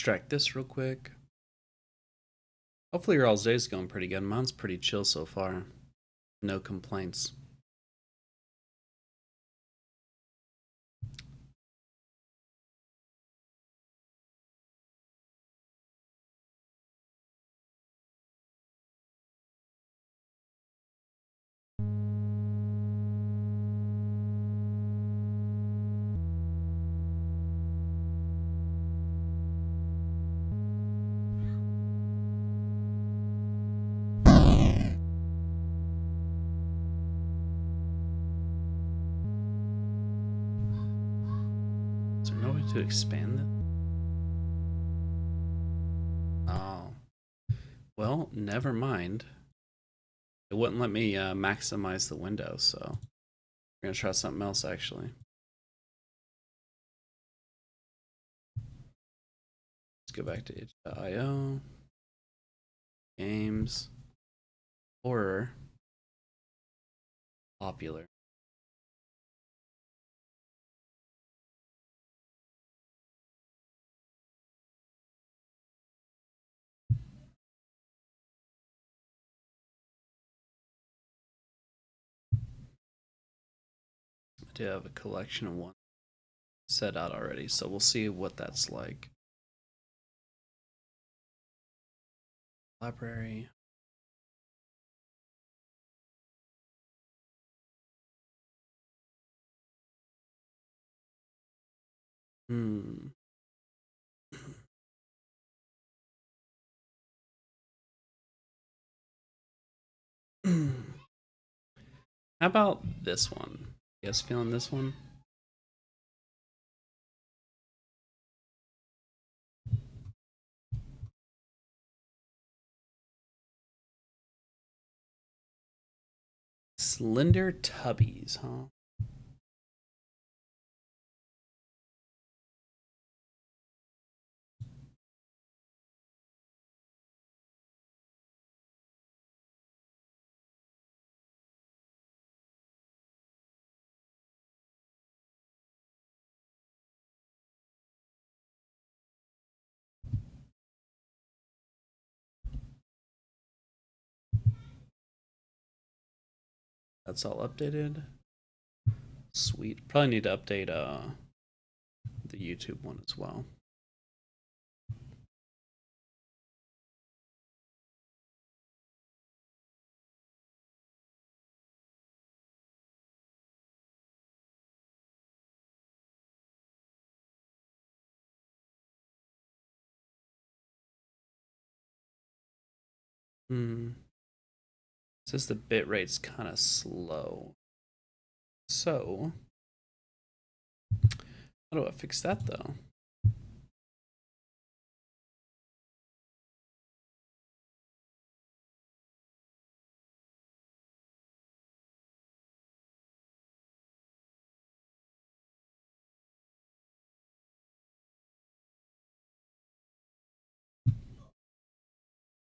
extract this real quick. Hopefully your all's day's going pretty good. Mine's pretty chill so far. No complaints. Is there no way to expand this? Oh. Well, never mind. It wouldn't let me maximize the window, so we're going to try something else actually. Let's go back to itch.io. Games. Horror. Popular. I do have a collection of one set out already, so we'll see what that's like. Library. How about this one? You guys feeling this one? Slender Tubbies, huh? That's all updated. Sweet. Probably need to update the YouTube one as well. Says the bit rate's kind of slow. So, how do I fix that though?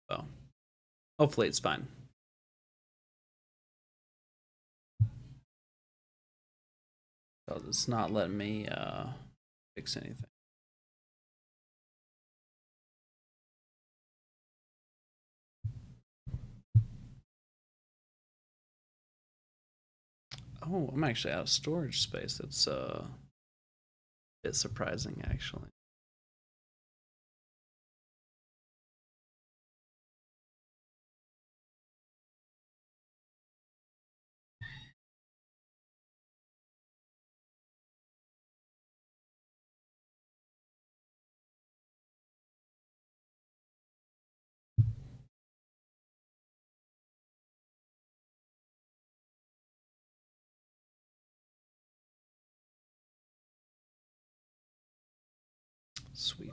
Oh, hopefully it's fine. So it's not letting me fix anything. Oh, I'm actually out of storage space. That's a bit surprising, actually. Sweet.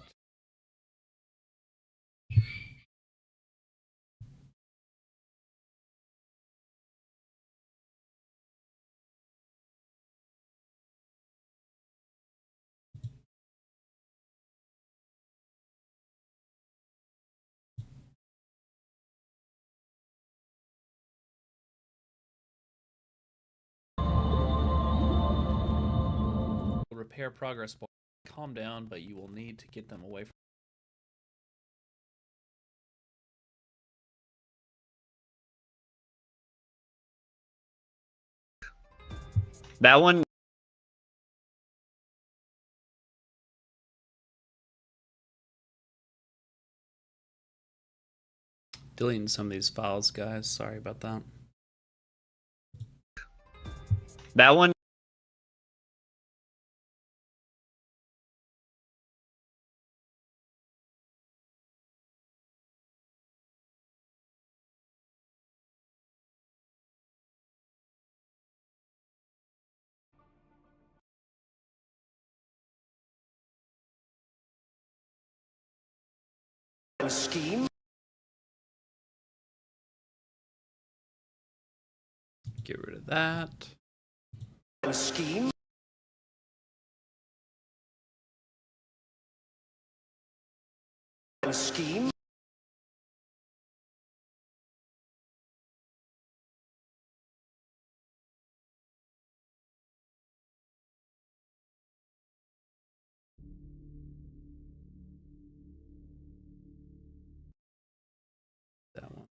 Repair progress bar. Calm down, but you will need to get them away from
That one.
Deleting some of these files, guys. Sorry about that.
That one.
Scheme.
Get rid of that.
Scheme. Scheme.
That one.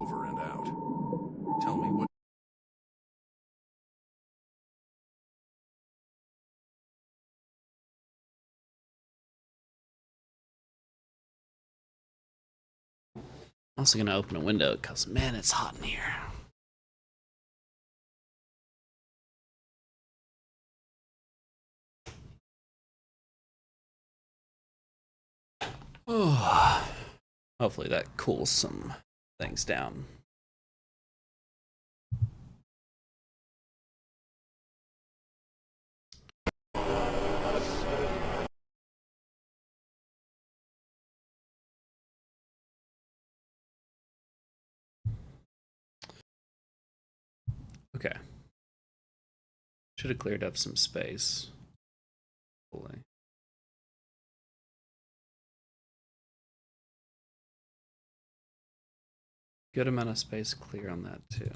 Over and out. Tell me what.
I'm also gonna open a window because man, it's hot in here. Oh, hopefully that cools some things down. Okay. Should have cleared up some space. Hopefully. Good amount of space clear on that too.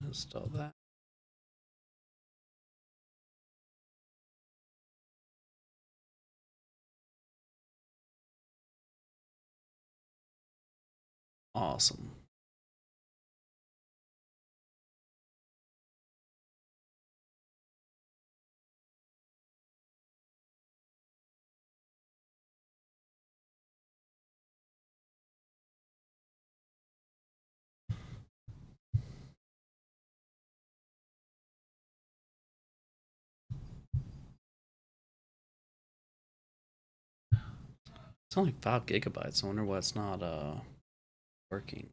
Install that. Awesome. It's only 5 gigabytes. I wonder why it's not working.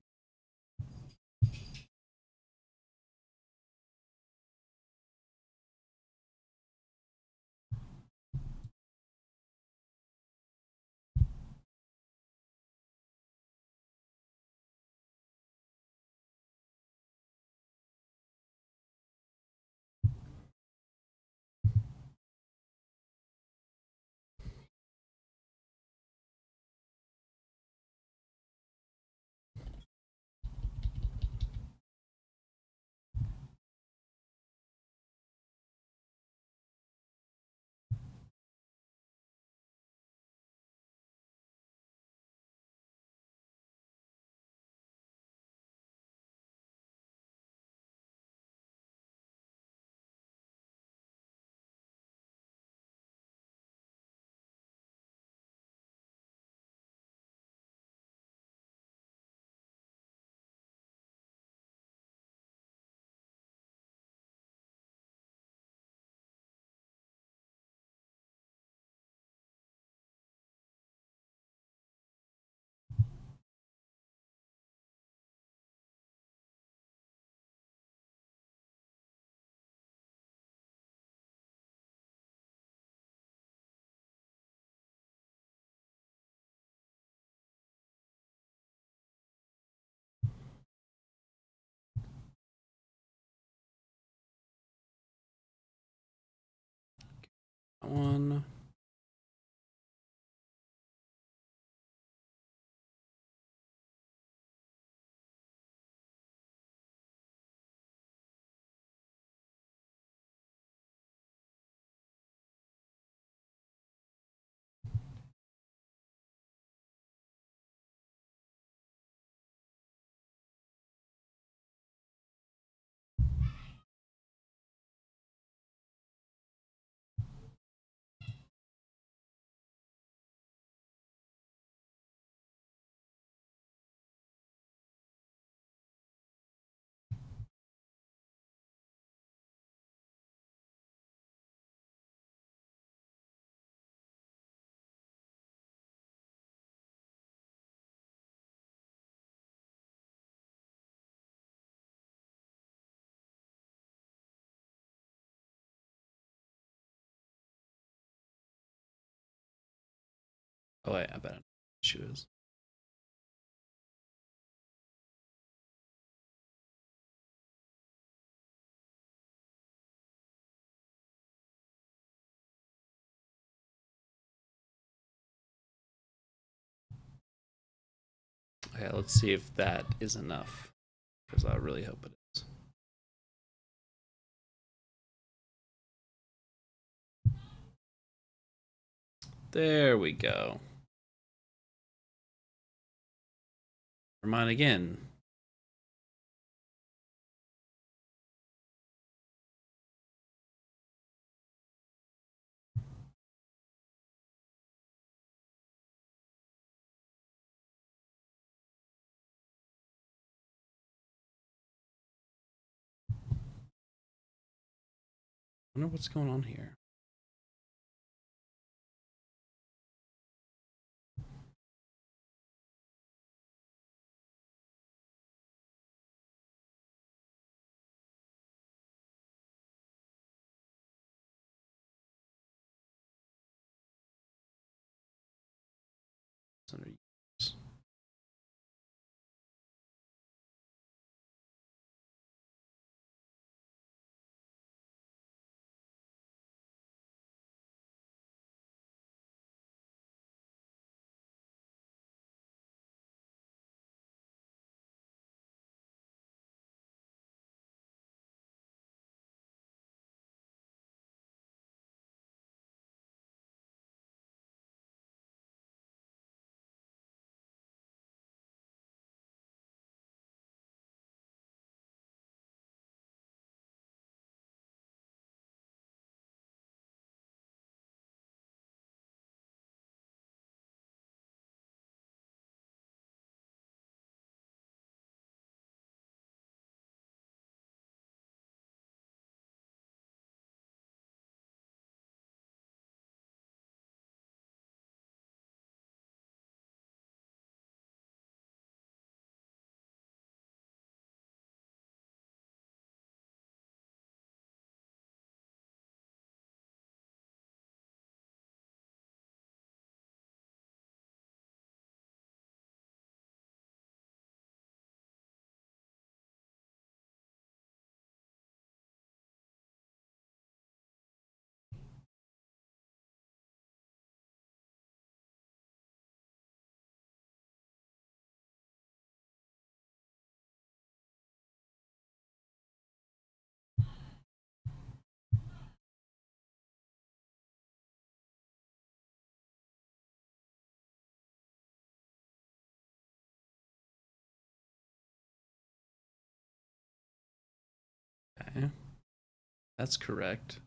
That one. Oh wait, I bet I know what she is. Okay, let's see if that is enough. Because I really hope it is. There we go. For mine again. I wonder what's going on here. It's under use. Okay. That's correct.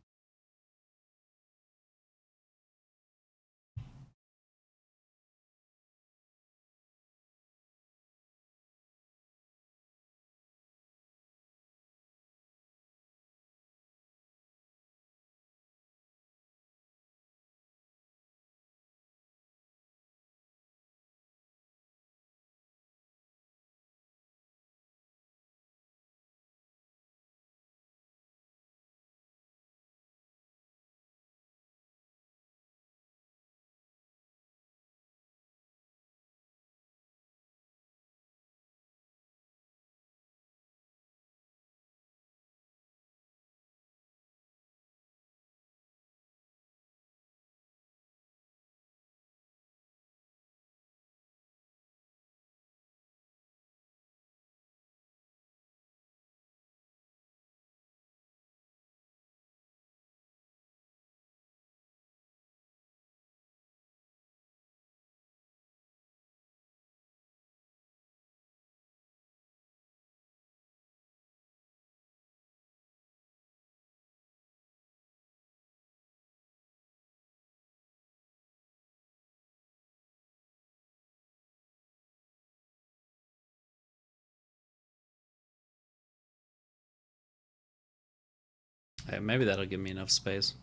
Hey, maybe that'll give me enough space.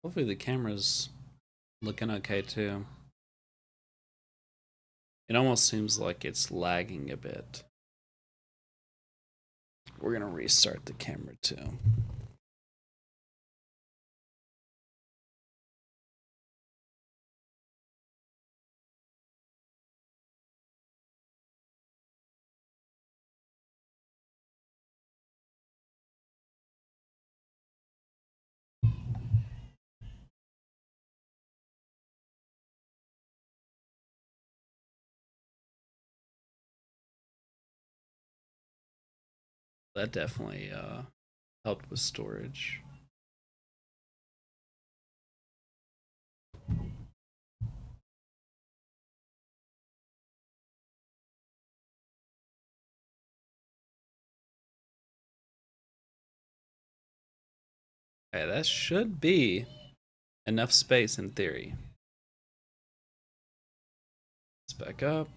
Hopefully the camera's looking okay too. It almost seems like it's lagging a bit. We're gonna restart the camera too. That definitely helped with storage. Okay, that should be enough space in theory. Let's back up.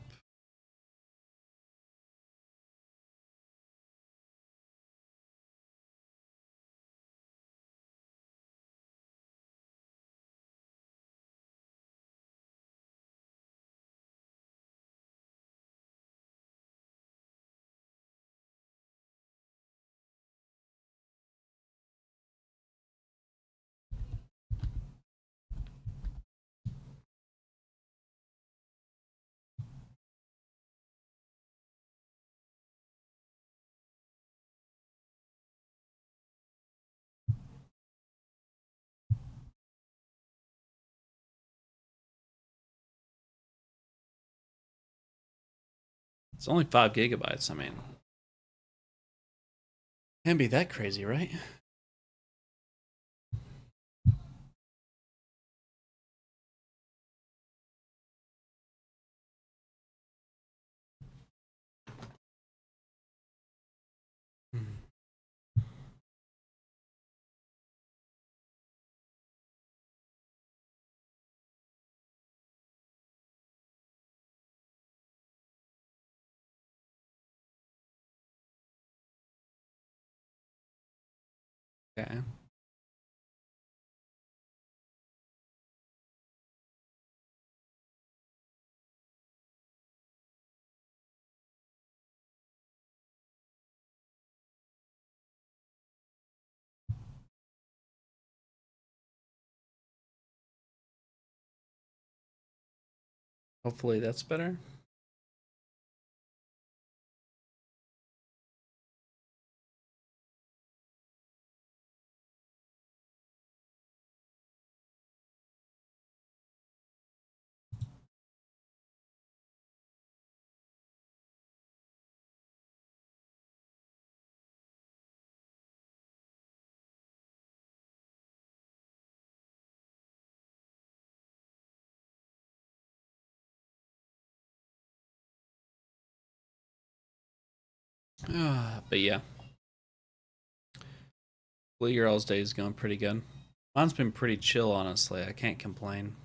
It's only 5 gigabytes. I mean, can't be that crazy, right? Okay. Hopefully that's better. But yeah, well, your all's day is going pretty good. Mine's been pretty chill, honestly. I can't complain.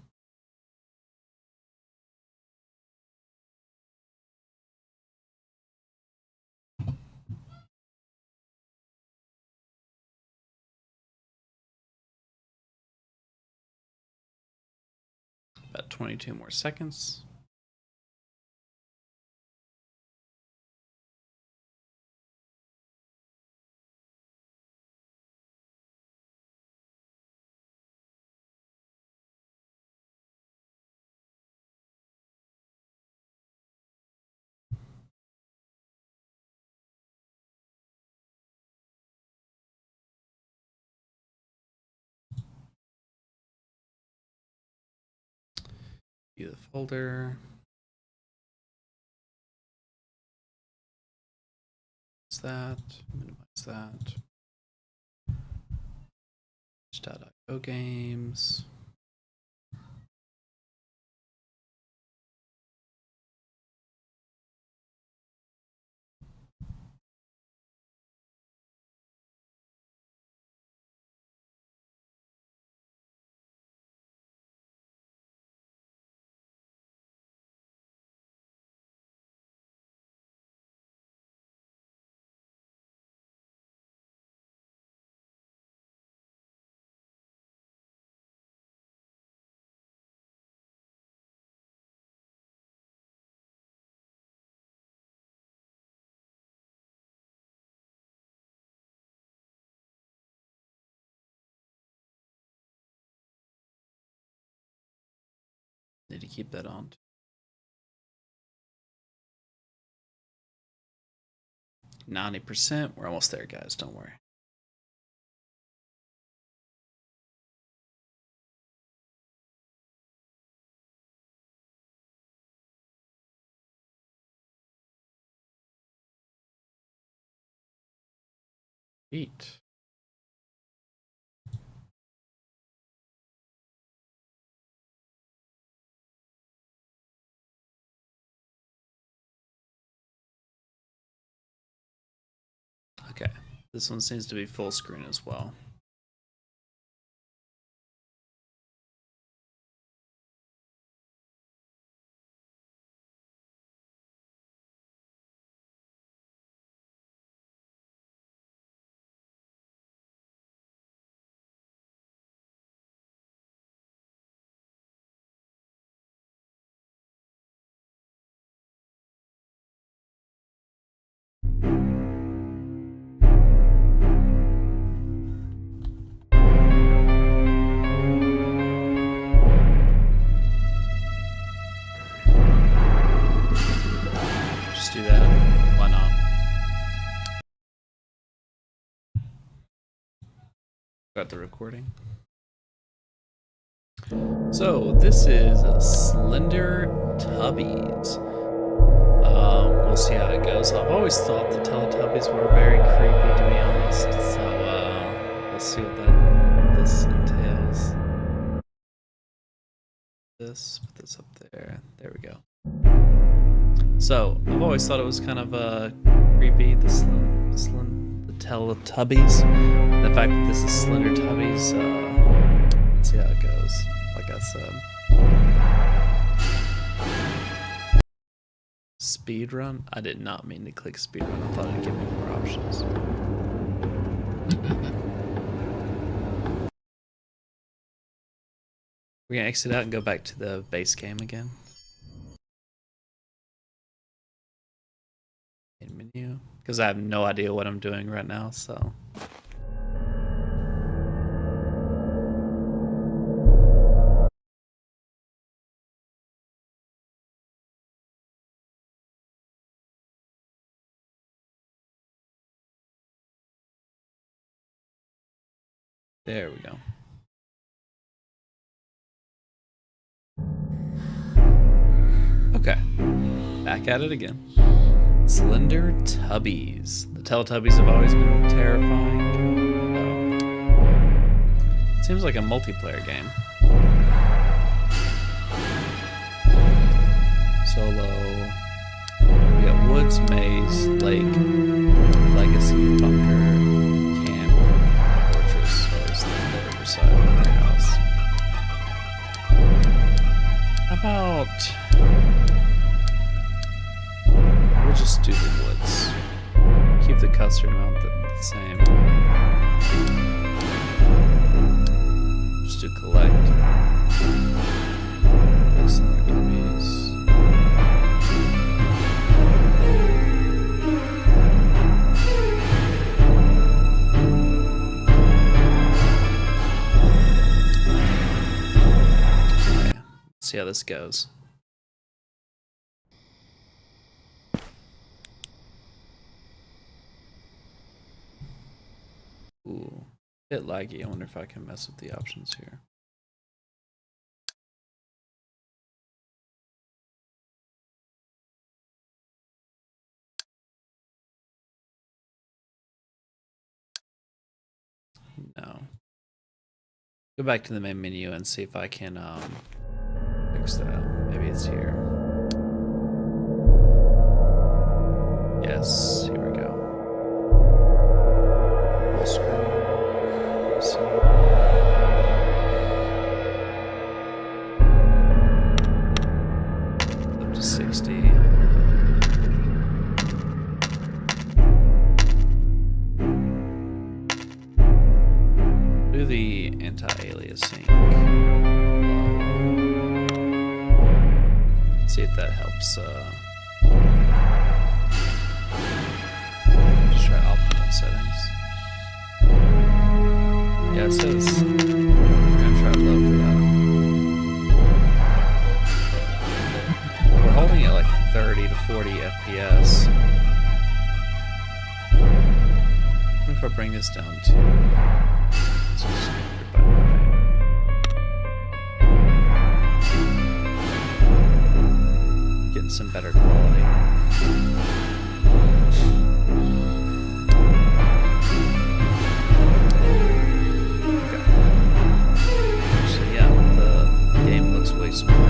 About 22 more seconds. View the folder. What's that? Minimize that. Go games. Need to keep that on. 90%. We're almost there, guys. Don't worry. Eat. Okay, this one seems to be full screen as well. Just do that. Why not? Got the recording. So this is Slender Tubbies. We'll see how it goes. I've always thought the Teletubbies were very creepy, to be honest. So we'll see what this entails. Put this up there. There we go. So I've always thought it was kind of creepy. The Teletubbies. The fact that this is Slender Tubbies. Let's see how it goes. Like I said. Speedrun? I did not mean to click speedrun. I thought it'd give me more options. We're gonna exit out and go back to the base game again. In menu. Because I have no idea what I'm doing right now, so. There we go. Okay, back at it again. Slender Tubbies. The Teletubbies have always been terrifying. Seems like a multiplayer game. Solo. We got Woods, Maze, Lake, Legacy, Bunker, Camp, Fortress, Forest, the Riverside, and House. How about we'll just do the Woods. Keep the custard amount the same. Just do collect. Excellent dummies. Okay, let's see how this goes. Ooh, a bit laggy. I wonder if I can mess with the options here. No. Go back to the main menu and see if I can fix that. Maybe it's here. Yes, here we go. Full screen. Let's see. Up to 60. Do the anti-aliasing. See if that helps. Just try optimal settings. Yeah, it says we're gonna try low for that. bring this down to 600 by 9. Getting some better quality. Okay. So yeah, the game looks way smoother.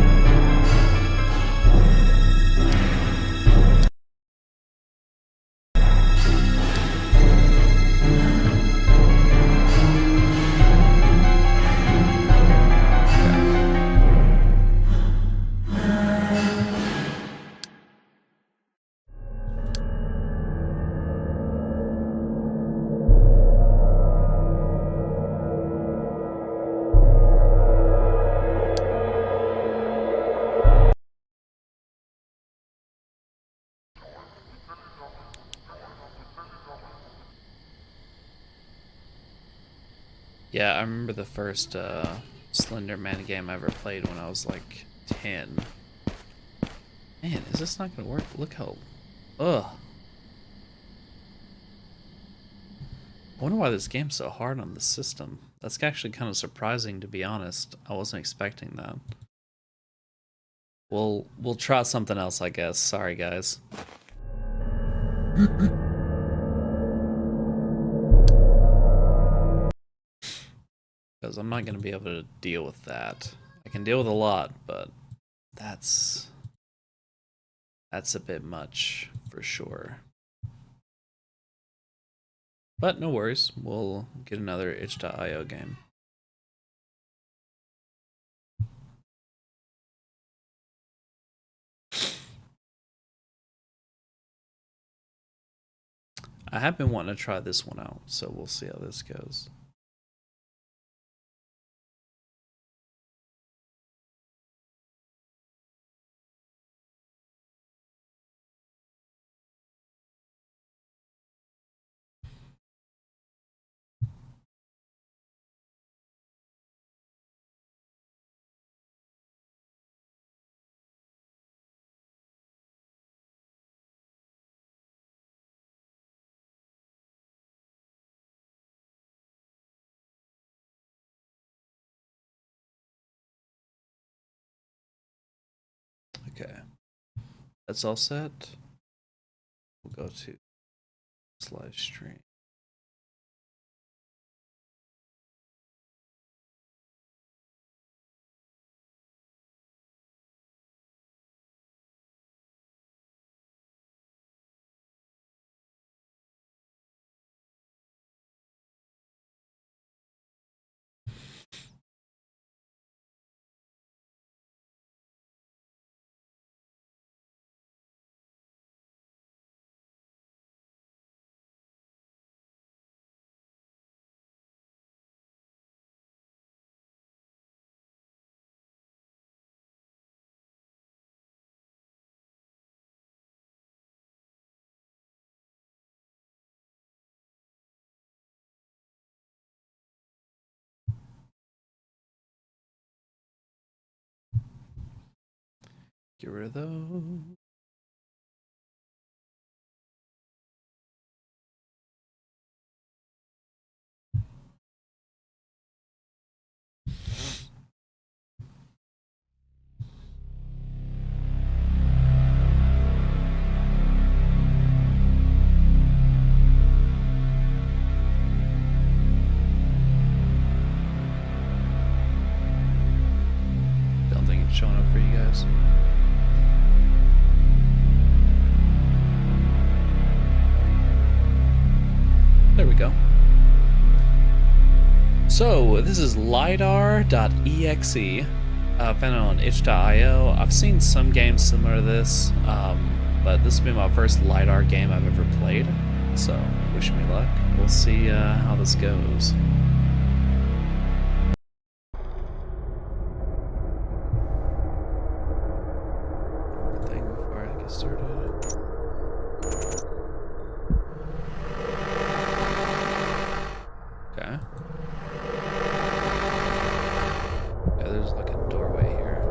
Yeah, I remember the first Slender Man game I ever played when I was like 10. Man, is this not gonna work? Look how... Ugh. I wonder why this game's so hard on the system. That's actually kind of surprising, to be honest. I wasn't expecting that. We'll try something else, I guess. Sorry, guys. Because I'm not going to be able to deal with that. I can deal with a lot, but that's a bit much for sure. But no worries, we'll get another itch.io game. I have been wanting to try this one out, so we'll see how this goes. Okay, that's all set. We'll go to this live stream. Get rid of those. Don't think it's showing up for you guys. There we go. So this is lidar.exe, found on itch.io. I've seen some games similar to this, but this will be my first lidar game I've ever played. So wish me luck. We'll see how this goes. Thing before I get started. Okay. Yeah, there's like a doorway here.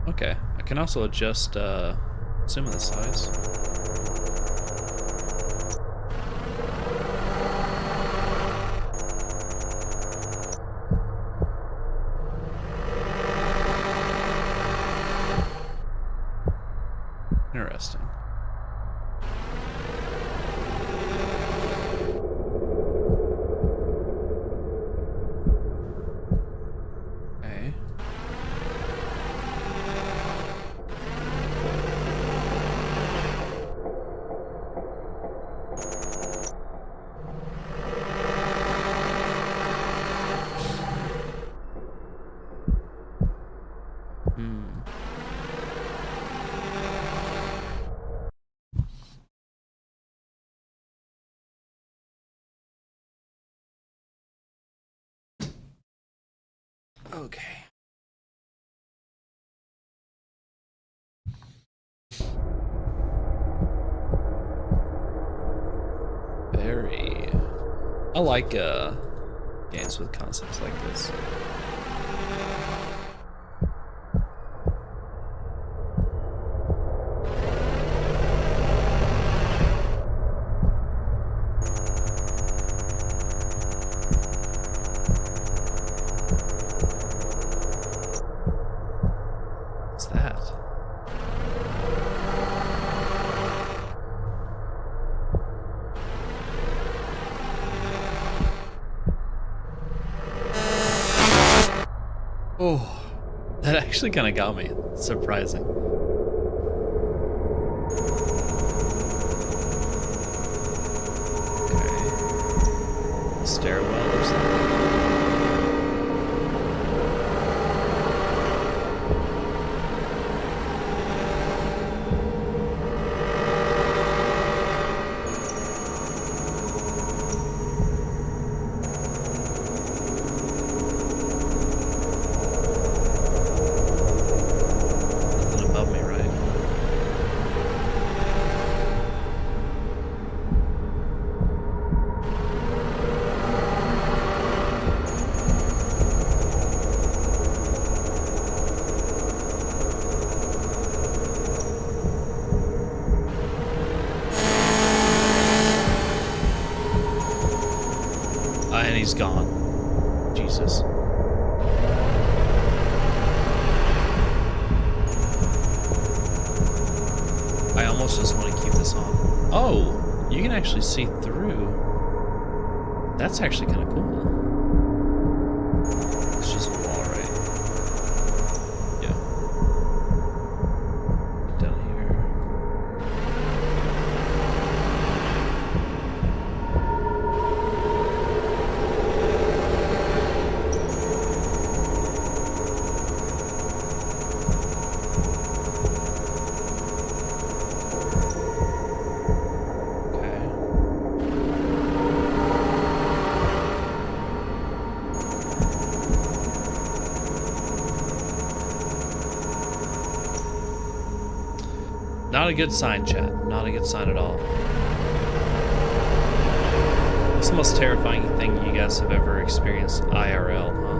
Okay, I can also adjust Assuming the size. Interesting. Okay. Okay. Very. I like games with concepts like this. What's that? Oh, that actually kind of got me. Surprising. Okay. Stairwell or something. Nothing above me, right? And he's gone. Jesus. I almost just want to keep this on. Oh, you can actually see through. That's actually kind of cool. It's just a wall, right? Yeah. Down here. Okay. Not a good sign, chat. Not a good sign at all. It's the most terrifying thing you guys have ever experienced IRL, huh?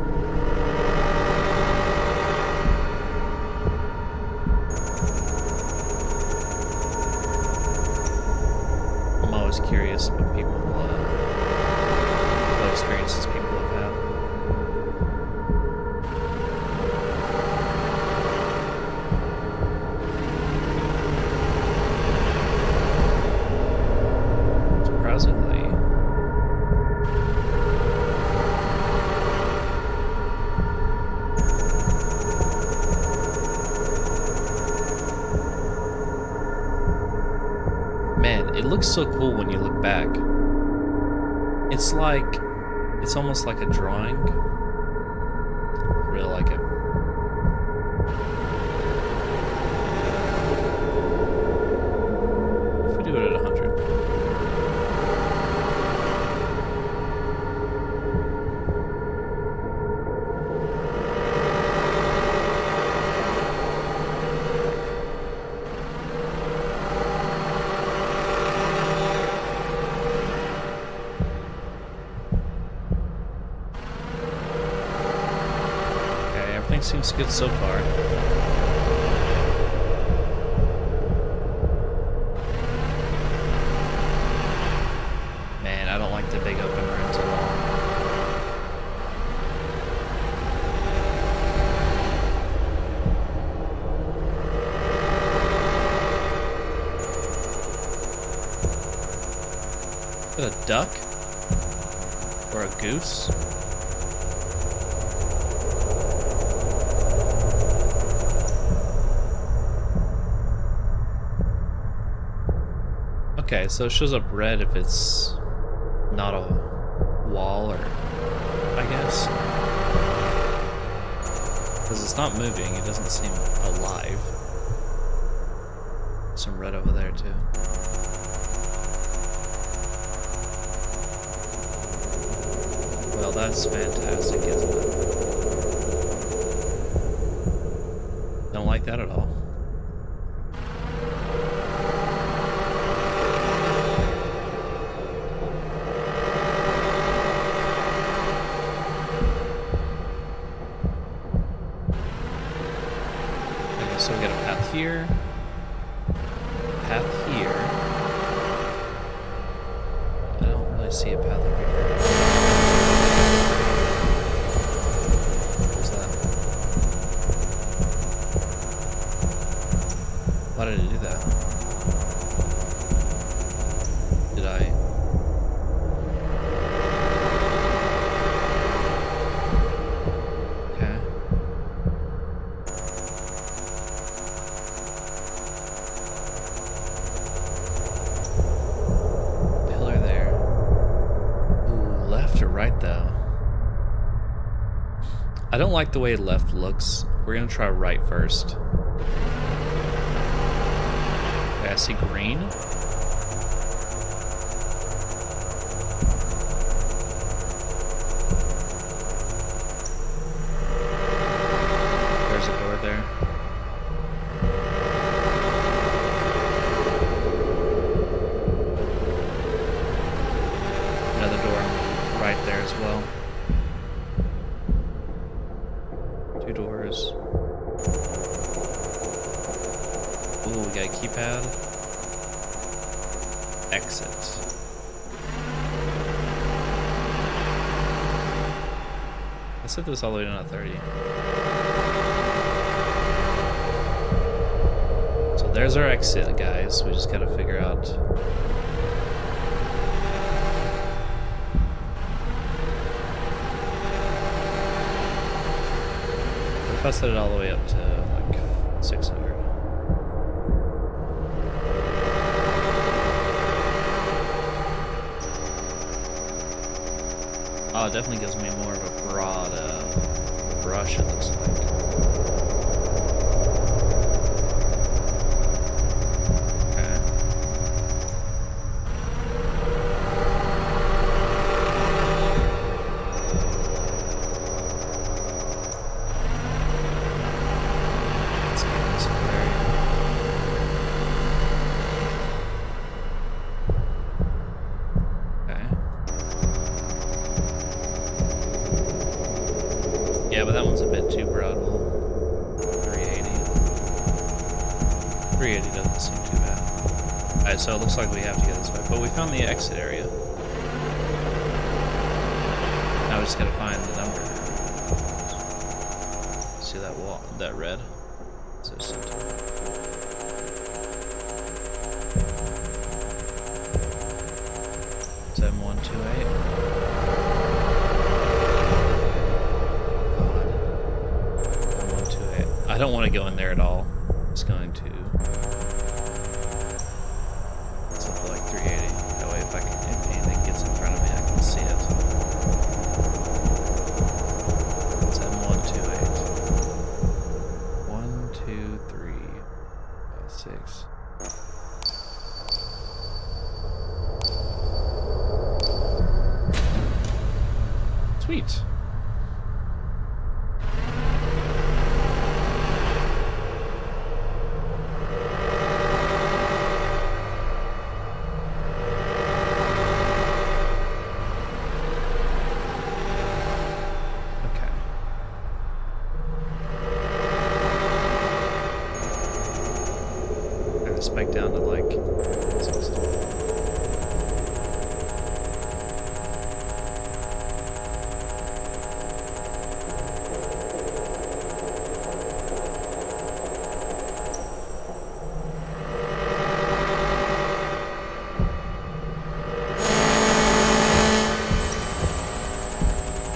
I'm always curious what people, what experiences people have had. Surprisingly. Man, it looks so cool when you look back. It's almost like a drawing. I really like it. If we do it at 100. Okay, everything seems good so far. duck? Or a goose? Okay, so it shows up red if it's not a wall, or I guess. Because it's not moving, it doesn't seem alive. Some red over there too. Well, that's fantastic, isn't it? Don't like that at all. Okay, so we got a path here. Path here. I don't really see a path over here. What's that? Why did it do that? Did I? Okay. Pillar there. Ooh, left or right though? I don't like the way left looks. We're gonna try right first. Okay, I see green. There's a door there. Another door right there as well. Two doors. Ooh, we got a keypad. Exit. I set this all the way down to 30. So there's our exit, guys. We just gotta figure out. What if I set it all the way up to like 600? Oh, it definitely gives me more of a broad brush, it looks like. Okay. Let's get this area. Okay. Yeah, but that one's a bit too broad. Well, 380. 380 doesn't seem too bad. Alright, so it looks like we have to go this way. But we found the exit area. Now we just gotta find the number. See that wall, that red? So center. 7128. I don't want to go in there at all. It's going to. Let's look for like 380. That way, if anything gets in front of me, I can see it. 7128. 1, 2, 3, 5, 6. Sweet. Spike down to like 60.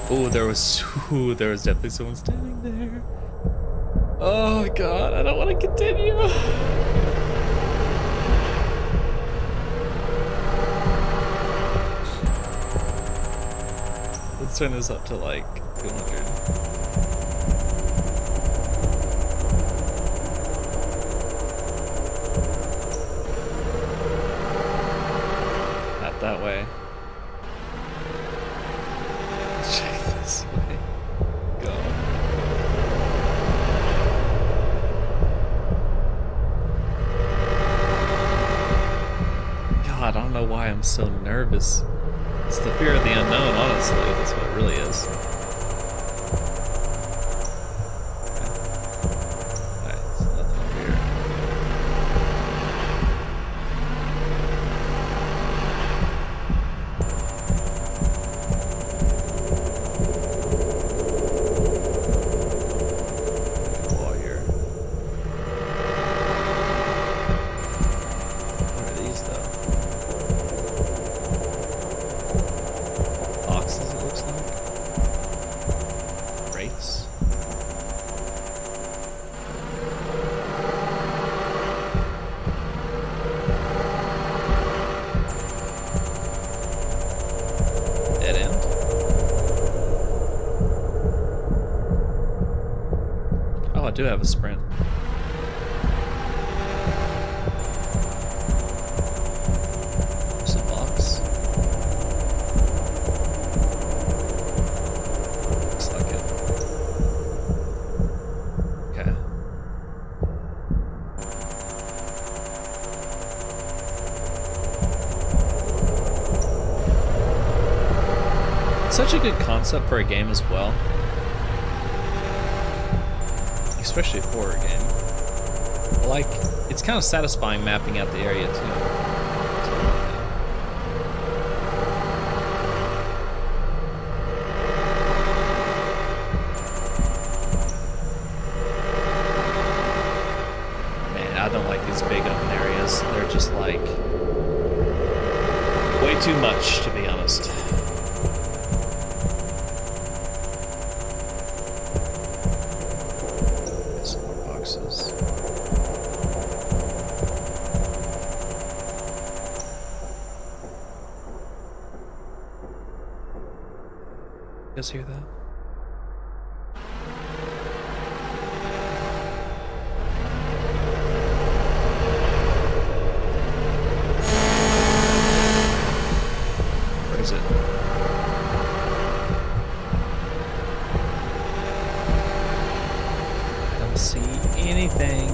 Oh, there was definitely someone standing there. Oh god, I don't want to continue. Let's turn this up to like 200. Not that way. Check this way. Go. God, I don't know why I'm so nervous. It's the fear of the unknown, honestly. That's what it really is. Okay. Alright, so nothing over here. Wall here. What are these, though? Boxes, it looks like. Crates. Dead end. Oh, I do have a sprint. There's a box. Looks like it. Okay. Such a good concept for a game as well. Especially a horror game. Like, it's kind of satisfying mapping out the area too. Man, I don't like these big open areas. They're just like way too much, to be honest. Some more boxes. You guys hear that? Where is it? I don't see anything.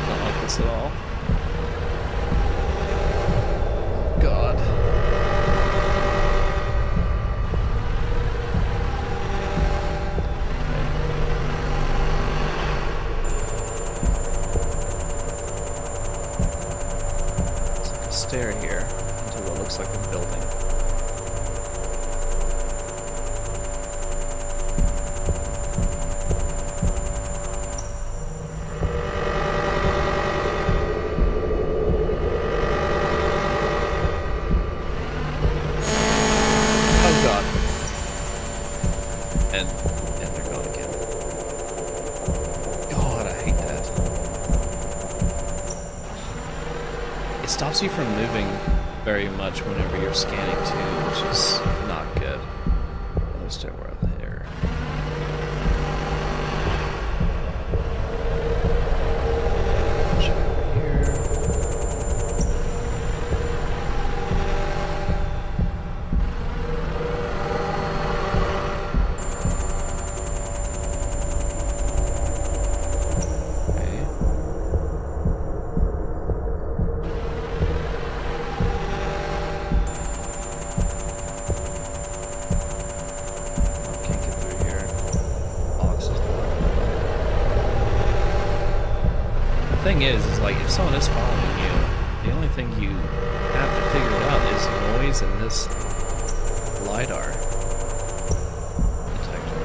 Don't like this at all. God. It's like a stair here into what looks like a building. Oh god. And they're gone again. God, I hate that. It stops you from moving very much whenever you're scanning too, which is not good. Another stairwell there. Check over here. Okay. Can't get through here. Boxes. The thing is like if someone is following you, the only thing you have to figure out is noise and this LiDAR detector.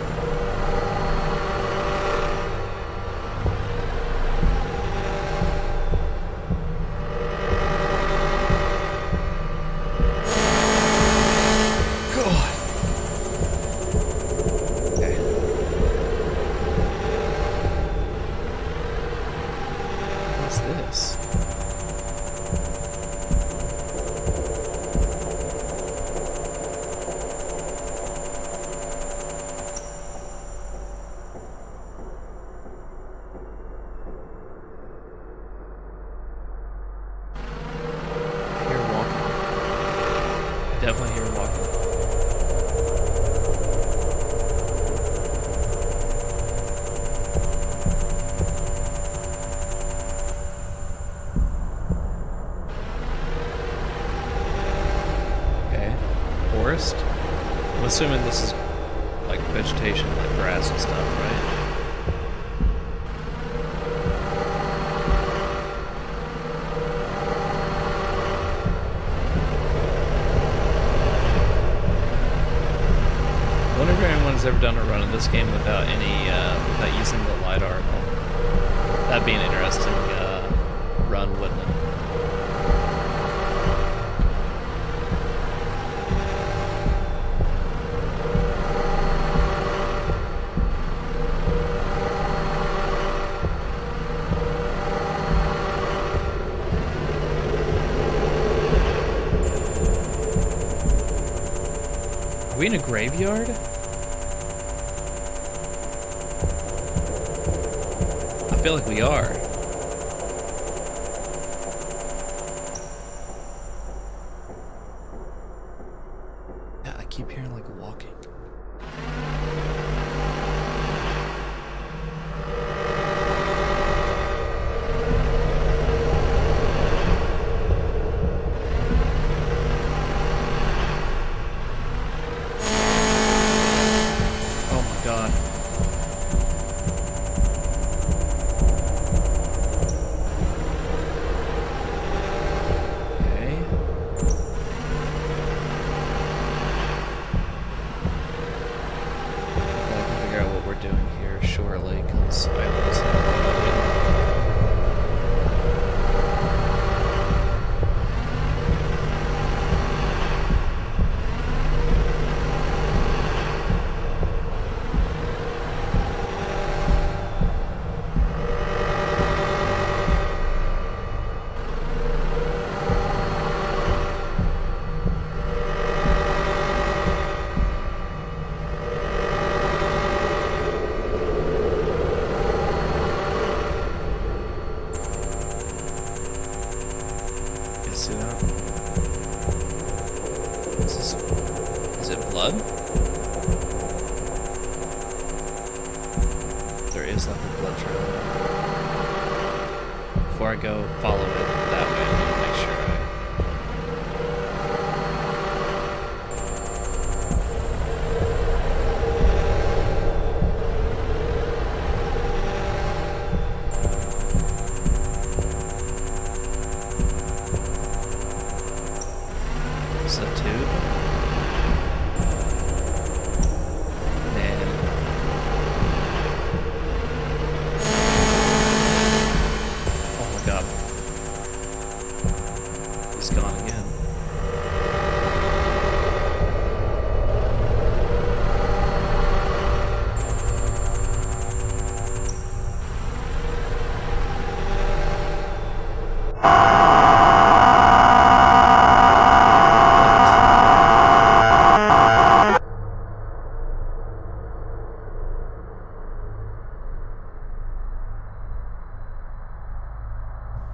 this? I hear walking. Definitely hear walking. Forest. I'm assuming this is like vegetation, like grass and stuff, right? I wonder if anyone's ever done a run of this game without without using the LiDAR at all. That'd be an interesting run, wouldn't it? Are we in a graveyard? I feel like we are. Yeah, I keep hearing like walking. God. Okay. I can figure out what we're doing here shortly, because I always have see that? Is it blood? There is like a blood trail. Before I go follow it that way, I need to make sure Is that tube? Man. Oh my god. He's gone again.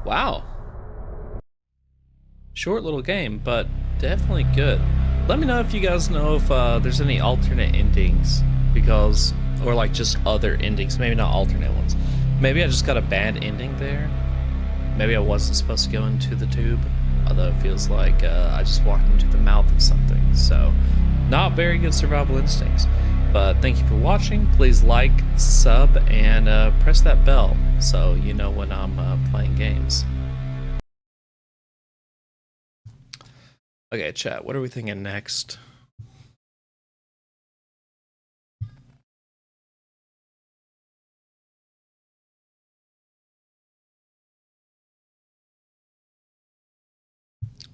Wow. Short little game, but definitely good. Let me know if you guys know if there's any alternate endings, because, or like just other endings, maybe not alternate ones. Maybe I just got a bad ending there. Maybe I wasn't supposed to go into the tube, although it feels like I just walked into the mouth of something. So, not very good survival instincts. But thank you for watching. Please like, sub, and press that bell so you know when I'm playing games. Okay, chat, what are we thinking next?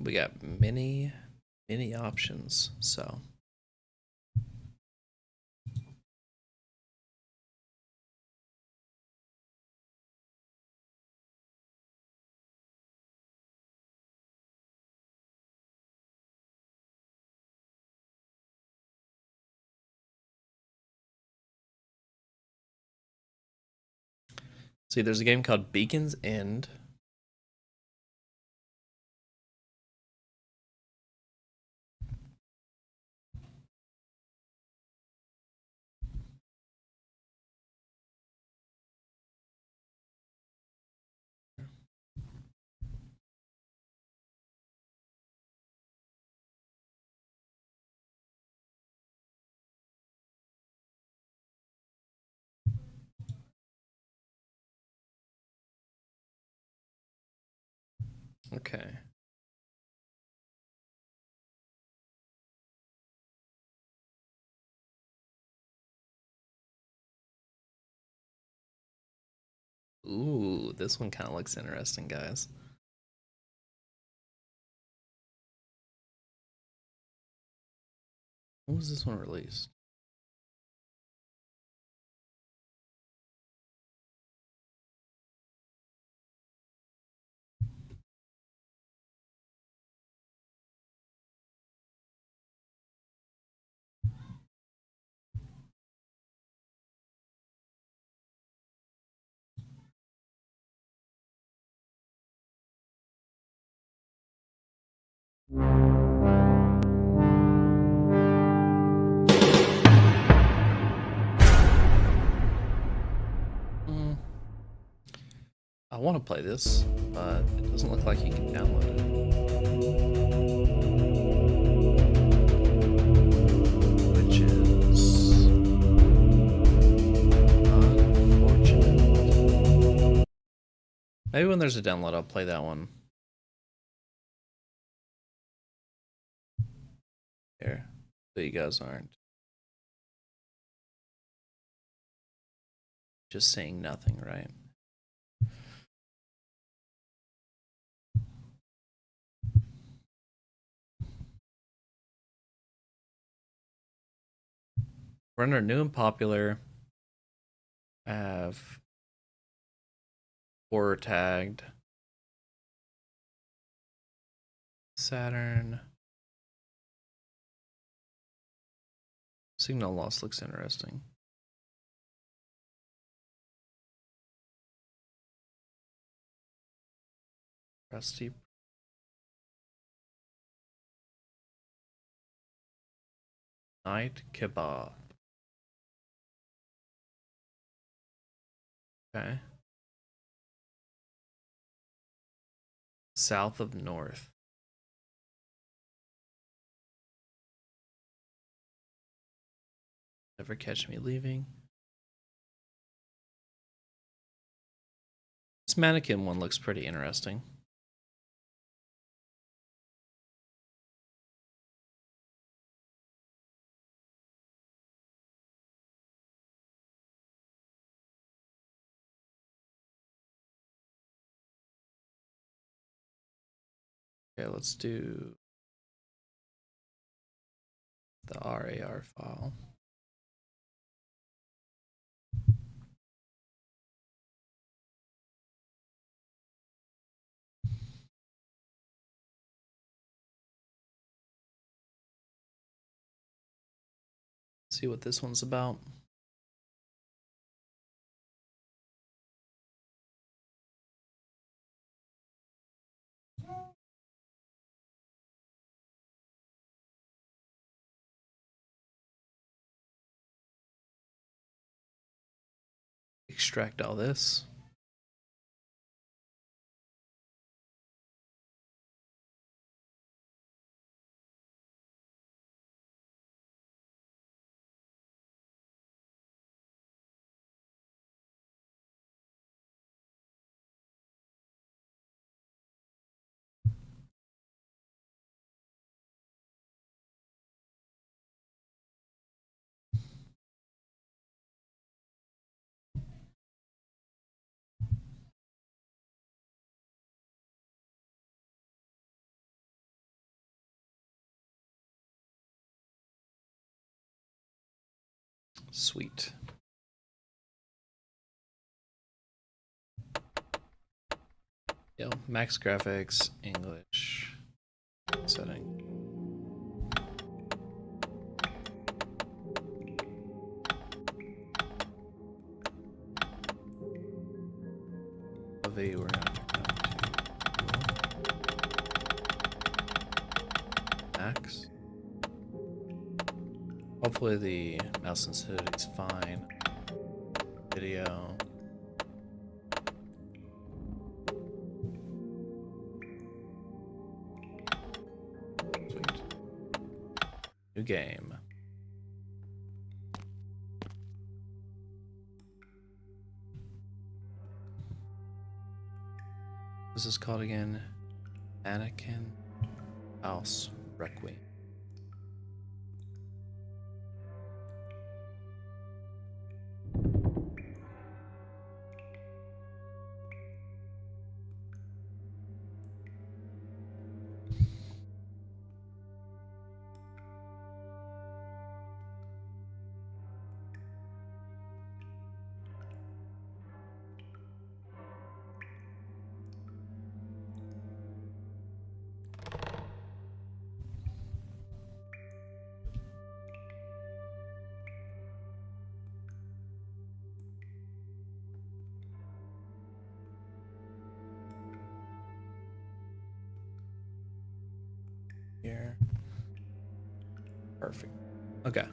We got many options, so...
See, there's a game called Beacon's End. Okay. Ooh, this one kind of looks interesting, guys. When was this one released? I want to play this, but it doesn't look like you can download it. Which is unfortunate. Maybe when there's a download, I'll play that one. Here, so you guys aren't just saying nothing, right? We're under new and popular. I have horror tagged. Saturn. Signal loss looks interesting. Rusty. Night kebab. Okay. South of North. Never catch me leaving. This mannequin one looks pretty interesting. Okay, let's do the RAR file. See what this one's about. Extract all this. Sweet. Yo, max graphics, English setting. Lovey, we're gonna Max. Hopefully the mouse sensitivity is fine. Video. Sweet. New game. This is called again Mannequin House Requiem. Here. Perfect. Okay.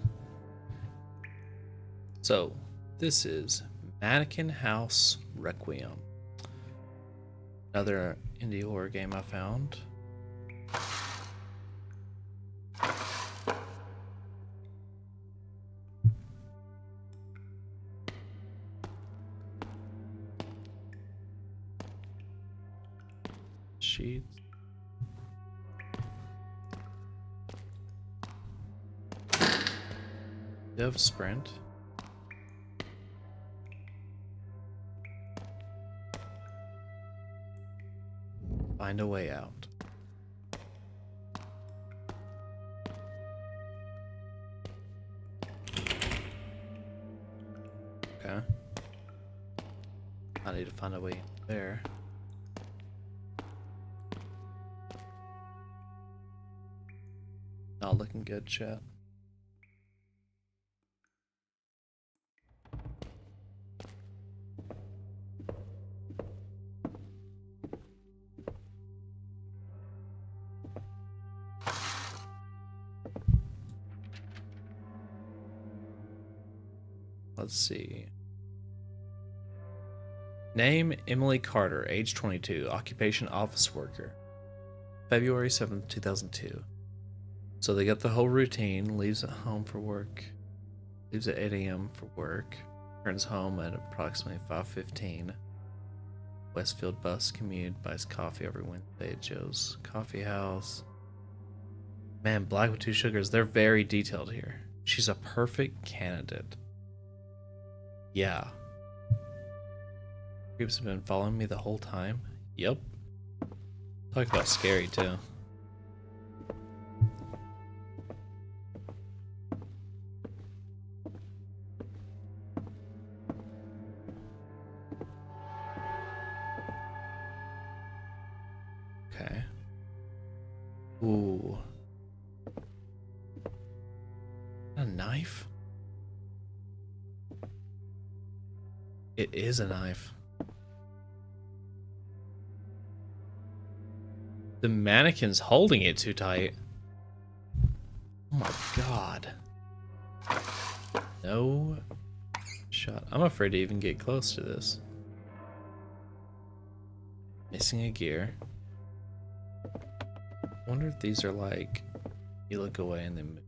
So, this is Mannequin House Requiem. Another indie horror game I found. Sheets. Dev sprint. Find a way out. Okay. I need to find a way there. Not looking good, chat. Let's see. Name Emily Carter, age 22, occupation office worker. February 7th, 2002. So they got the whole routine, leaves at home for work, leaves at 8 a.m. for work, returns home at approximately 5:15. Westfield bus commute, buys coffee every Wednesday at Joe's Coffee House. Man, black with 2 sugars, they're very detailed here. She's a perfect candidate. Yeah. Creeps have been following me the whole time. Yep. Talk about scary too. Okay. Ooh. A knife? It is a knife. The mannequin's holding it too tight. Oh my god. No shot. I'm afraid to even get close to this. Missing a gear. Wonder if these are like, you look away and then move.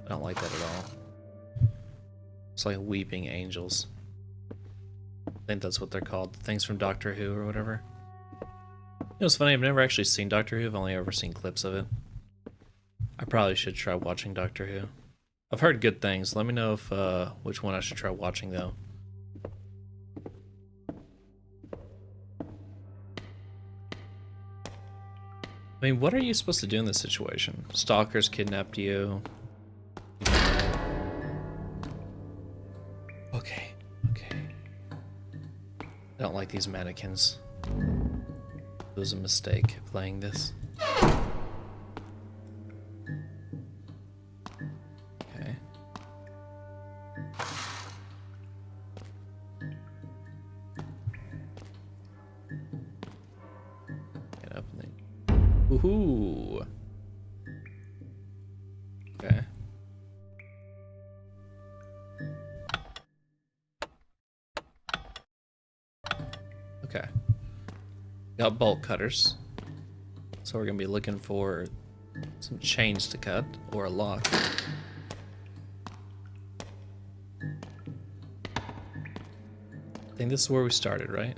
I don't like that at all. It's like weeping angels. I think that's what they're called. Things from Doctor Who or whatever. You know, it's funny, I've never actually seen Doctor Who. I've only ever seen clips of it. I probably should try watching Doctor Who. I've heard good things. Let me know if which one I should try watching though. I mean, what are you supposed to do in this situation? Stalkers kidnapped you. Okay, okay. I don't like these mannequins. It was a mistake playing this. Okay. Ooh. Okay. Okay. Got bolt cutters. So we're gonna be looking for some chains to cut or a lock. I think this is where we started, right?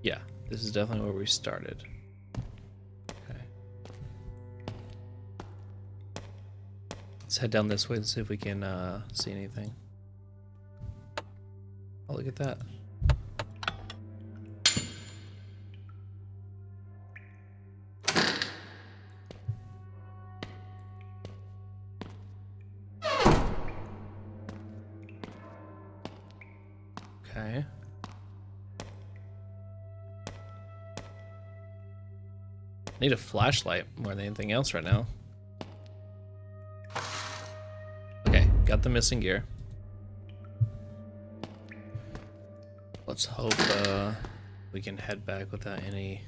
Yeah, this is definitely where we started. Okay. Let's head down this way and see if we can see anything. Oh, look at that. Okay. Need a flashlight more than anything else right now. Okay, got the missing gear. Let's hope we can head back without any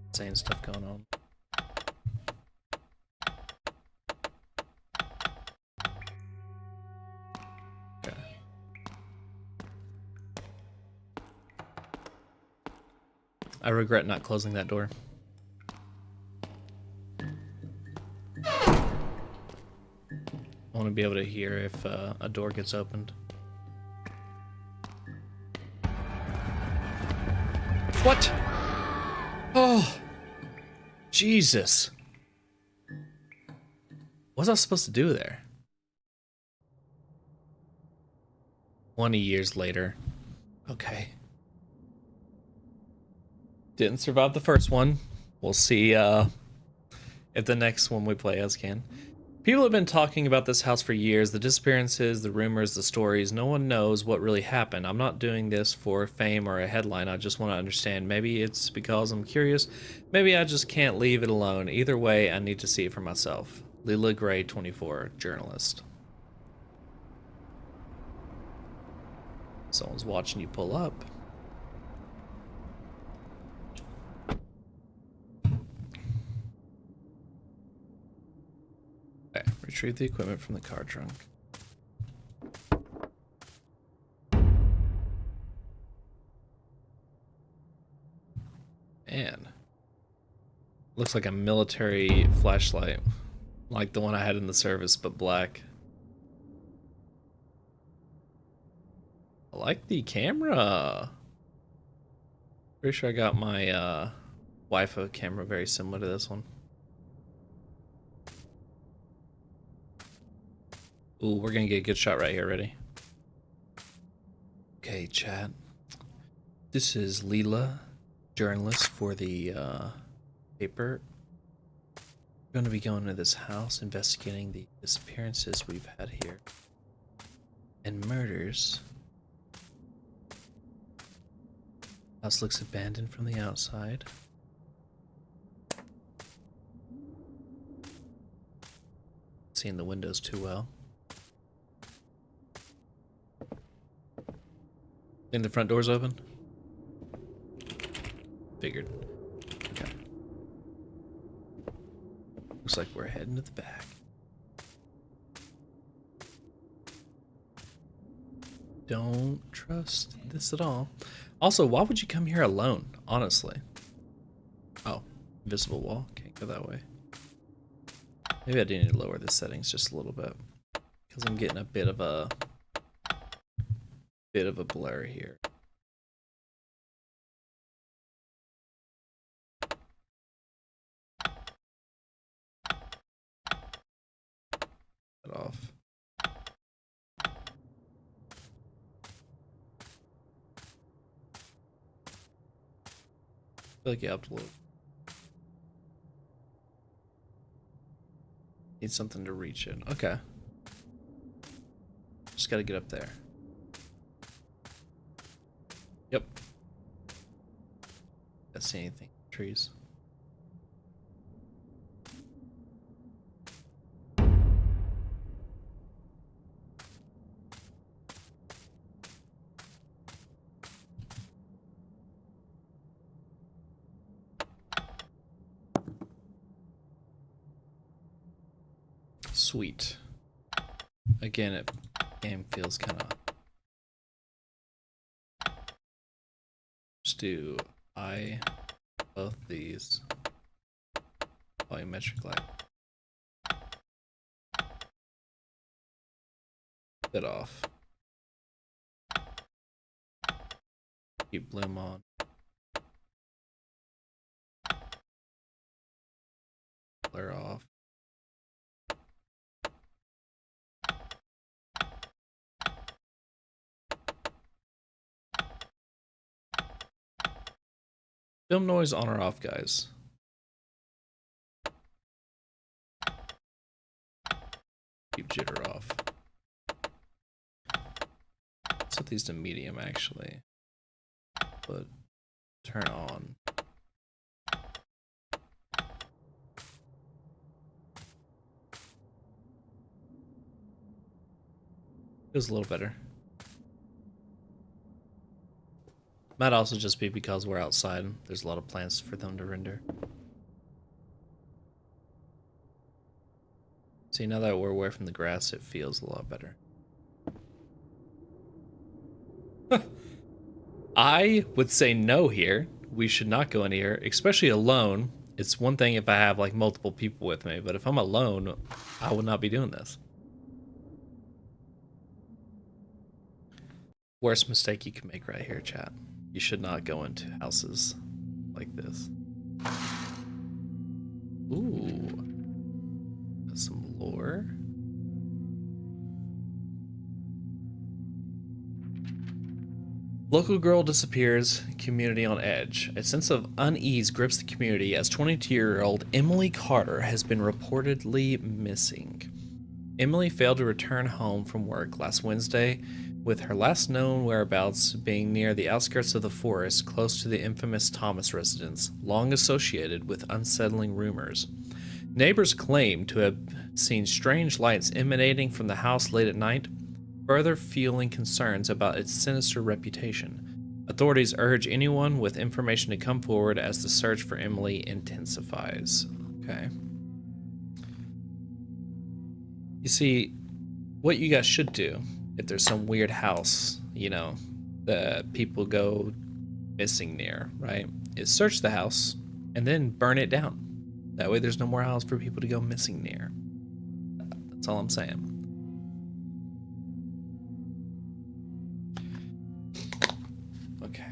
insane stuff going on. Okay. I regret not closing that door. I want to be able to hear if a door gets opened. What? Oh, Jesus. What was I supposed to do there? 20 years later. Okay. Didn't survive the first one. We'll see if the next one we play as can. People have been talking about this house for years. The disappearances, the rumors, the stories. No one knows what really happened. I'm not doing this for fame or a headline. I just want to understand. Maybe it's because I'm curious. Maybe I just can't leave it alone. Either way, I need to see it for myself. Lila Gray, 24, journalist. Someone's watching you pull up. Okay, retrieve the equipment from the car trunk. Man. Looks like a military flashlight. Like the one I had in the service, but black. I like the camera. Pretty sure I got my wife a camera very similar to this one. Ooh, we're gonna get a good shot right here. Ready? Okay, chat. This is Leela, journalist for the paper. We're gonna be going to this house, investigating the disappearances we've had here and murders. House looks abandoned from the outside. Seeing the windows too well. Think the front door's open? Figured. Okay. Looks like we're heading to the back. Don't trust this at all. Also, why would you come here alone, honestly? Oh, invisible wall. Can't go that way. Maybe I do need to lower the settings just a little bit, because I'm getting a bit of a blur here. Cut off. I feel like you have to look. Need something to reach it. Okay. Just gotta get up there. Yep. Don't see anything. Trees. Sweet. Again, game feels kind of. Just do both these volumetric light. Bit off. Keep bloom on. Blur off. Film noise on or off, guys? Keep jitter off. Set these to medium actually. But turn on. Feels a little better. Might also just be because we're outside. There's a lot of plants for them to render. See, now that we're away from the grass, it feels a lot better. I would say no here. We should not go in here, especially alone. It's one thing if I have like multiple people with me, but if I'm alone, I would not be doing this. Worst mistake you can make right here, chat. You should not go into houses like this. Ooh. Got some lore. Local girl disappears, community on edge. A sense of unease grips the community as 22-year-old Emily Carter has been reportedly missing. Emily failed to return home from work last Wednesday, with her last known whereabouts being near the outskirts of the forest close to the infamous Thomas residence, long associated with unsettling rumors. Neighbors claim to have seen strange lights emanating from the house late at night, further fueling concerns about its sinister reputation. Authorities urge anyone with information to come forward as the search for Emily intensifies. Okay. You see, what you guys should do, if there's some weird house, you know, that people go missing near, right, is search the house and then burn it down. That way there's no more house for people to go missing near. That's all I'm saying. Okay.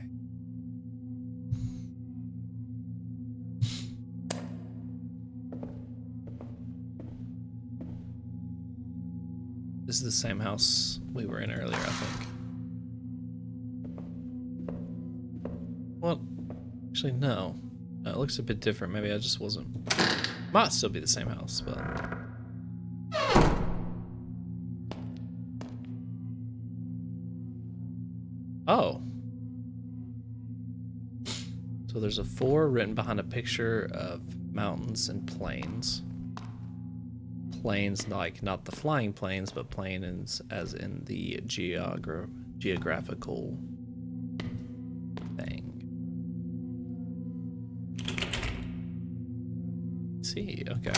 This is the same house we were in earlier, I think. Well, actually, no. It looks a bit different. Maybe I just wasn't. Might still be the same house, but. Oh. So there's a 4 written behind a picture of mountains and plains. Planes, like not the flying planes, but planes as in the geographical thing. Let's see, okay.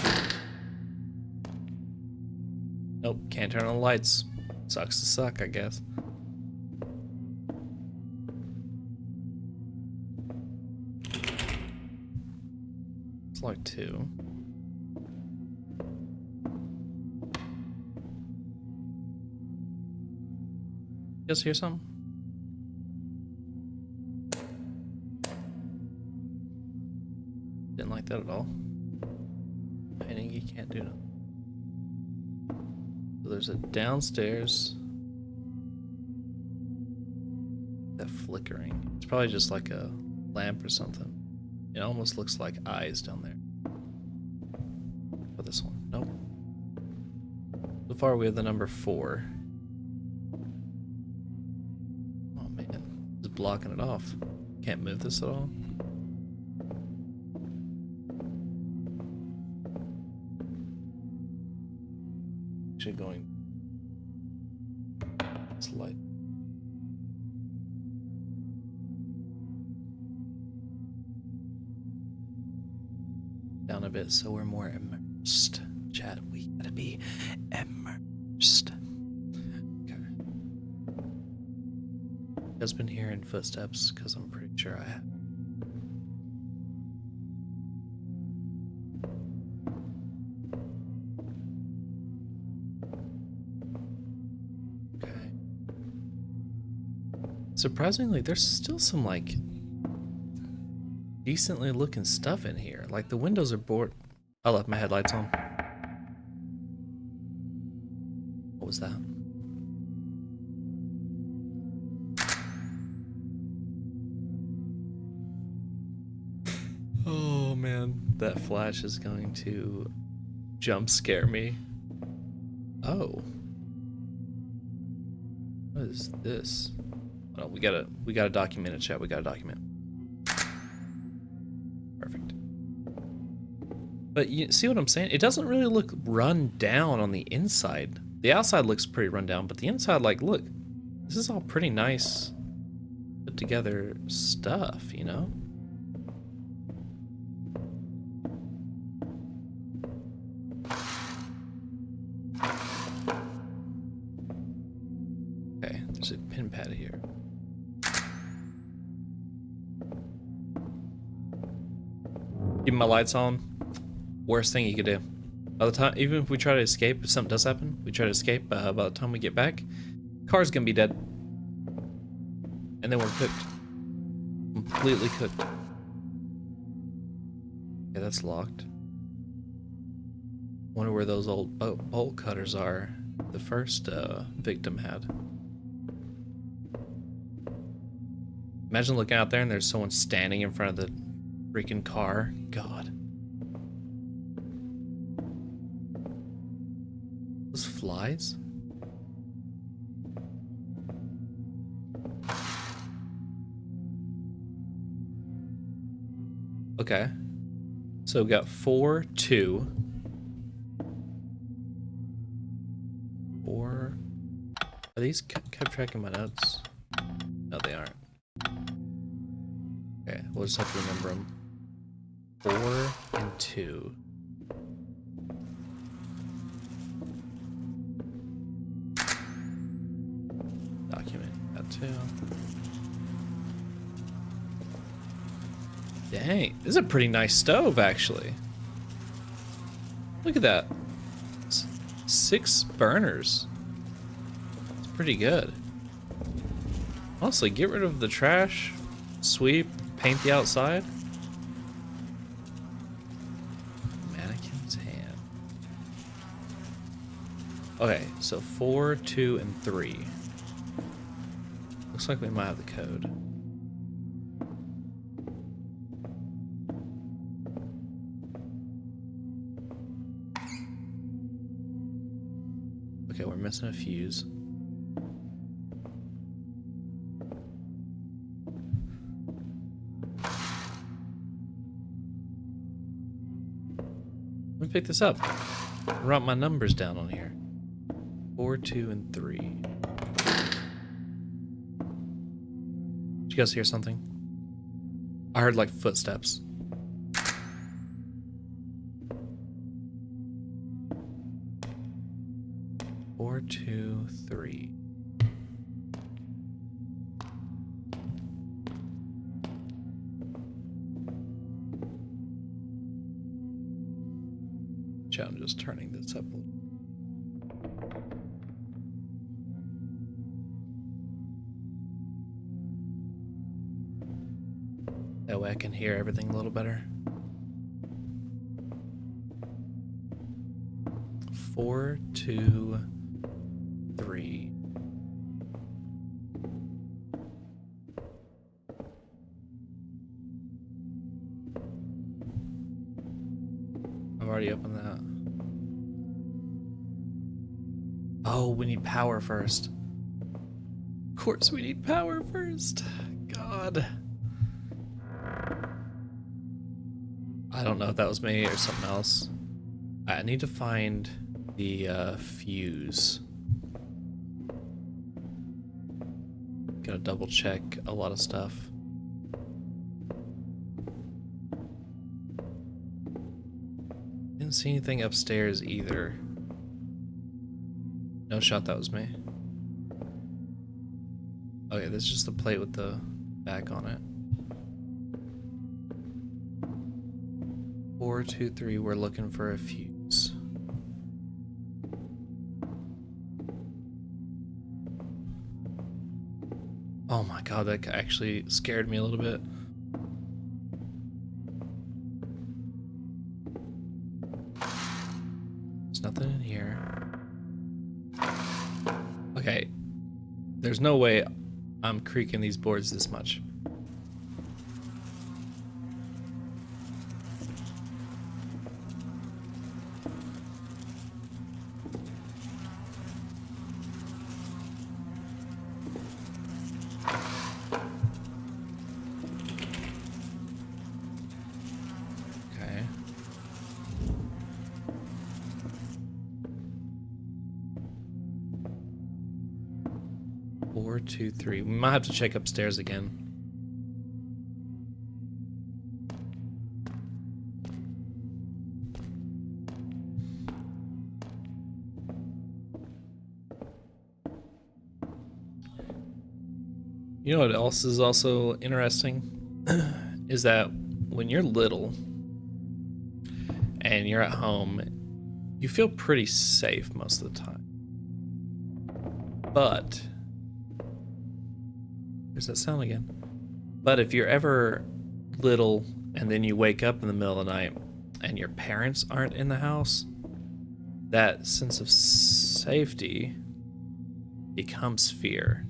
Nope, can't turn on the lights. Sucks to suck, I guess. It's like 2. You guys hear something? Didn't like that at all. Painting, you can't do that. So there's a downstairs. That flickering. It's probably just like a lamp or something. It almost looks like eyes down there. For this one. Nope. So far we have the number 4. Blocking it off. Can't move this at all. Actually going. It's light. Down a bit so we're more immersed. Chat, we gotta be immersed. Okay. Just been hearing footsteps because I'm pretty sure I have. Okay. Surprisingly, there's still some like decently looking stuff in here. Like the windows are bored. I left my headlights on. What was that? Oh man, that flash is going to jump scare me. Oh. What is this? Oh, we gotta document it, chat. We gotta document. Perfect. But you see what I'm saying? It doesn't really look run down on the inside. The outside looks pretty run down, but the inside, like, look, this is all pretty nice, put together stuff, you know? Okay, there's a pin pad here. Keeping my lights on, worst thing you could do. By the time, even if we try to escape, if something does happen, we try to escape, by the time we get back, car's gonna be dead. And then we're cooked. Completely cooked. Okay, that's locked. Wonder where those old bolt cutters are the first victim had. Imagine looking out there and there's someone standing in front of the freaking car. God. Those flies? Okay. So we got 4, 2. 4. Are these kept tracking my notes? No, they aren't. Okay, we'll just have to remember them. 4 and 2. Document that too. Dang, this is a pretty nice stove, actually. Look at that. 6 burners. It's pretty good. Honestly, get rid of the trash, sweep, paint the outside. Mannequin's hand. Okay, so 4, 2, and 3. Looks like we might have the code. Okay, we're missing a fuse. Let me pick this up. Write my numbers down on here. 4, 2, and 3. Did you guys hear something? I heard like footsteps. Four, 2, 3. I'm just turning this up a little. That way I can hear everything a little better. 4, 2, 3. I've already opened that. Oh, we need power first. Of course we need power first. God. I don't know if that was me or something else. I need to find the fuse. Gotta double check a lot of stuff. Didn't see anything upstairs either. No shot, that was me. Okay, this is just a plate with the back on it. 423, we're looking for a fuse. Oh my god, that actually scared me a little bit. There's nothing in here. Okay, there's no way I'm creaking these boards this much. Okay. Four, two, three. We might have to check upstairs again. You know what else is also interesting? Is that when you're little and you're at home, you feel pretty safe most of the time. But there's that sound again. But if you're ever little and then you wake up in the middle of the night and your parents aren't in the house, that sense of safety becomes fear.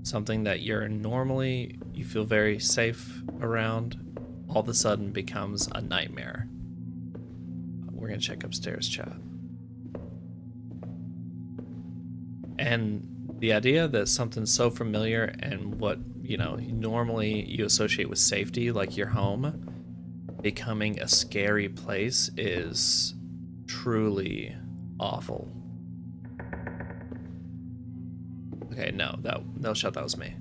Something that you're normally, you feel very safe around, all of a sudden becomes a nightmare. We're gonna check upstairs, chat. And the idea that something so familiar and what, you know, normally you associate with safety, like your home, becoming a scary place is truly awful. Okay, no shot, that was me.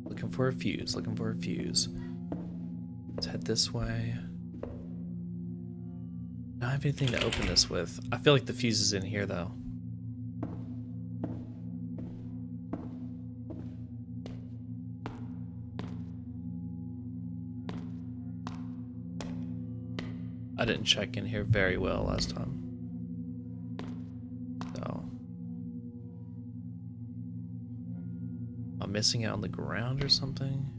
Looking for a fuse, looking for a fuse. Let's head this way. I don't have anything to open this with. I feel like the fuse is in here, though. I didn't check in here very well last time. So. Am I missing out on the ground or something?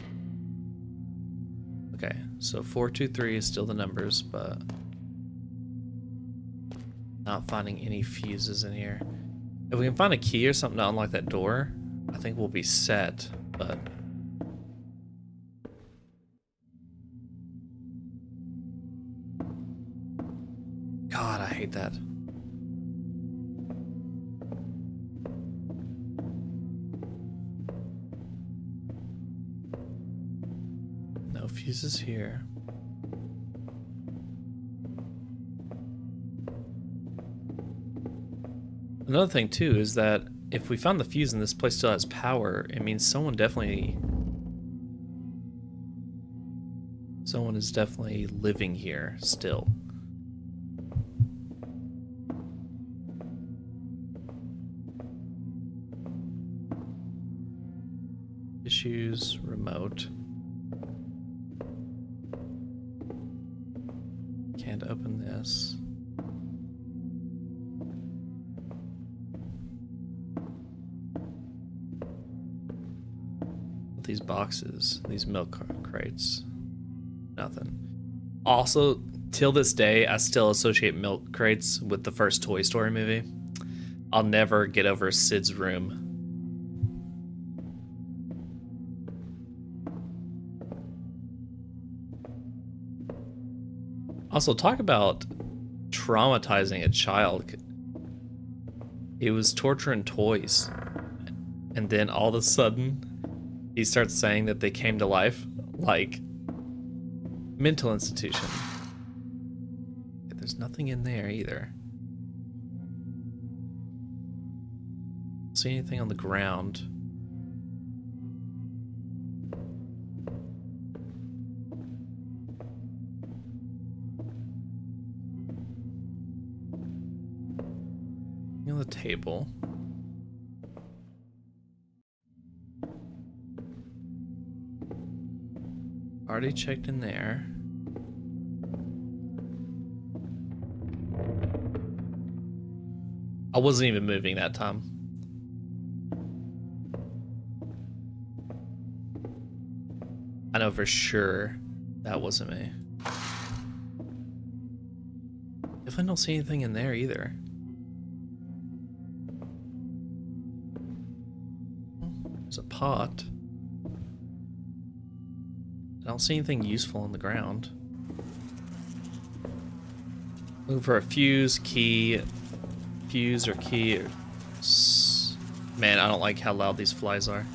Okay, so 423 is still the numbers, but not finding any fuses in here. If we can find a key or something to unlock that door, I think we'll be set, but God, I hate that. No fuses here. Another thing too is that if we found the fuse and this place still has power, it means someone is definitely living here still. Issues, remote. Can't open this. These boxes, these milk crates, nothing. Also, till this day, I still associate milk crates with the first Toy Story movie. I'll never get over Sid's room. Also, talk about traumatizing a child. He was torturing toys, and then all of a sudden he starts saying that they came to life. Like, mental institution. There's nothing in there either. See anything on the ground? the table. Already checked in there. I wasn't even moving that time. I know for sure that wasn't me. Definitely don't see anything in there either. There's a pot. I don't see anything useful on the ground. Looking for a fuse, key, fuse or key. Man, I don't like how loud these flies are.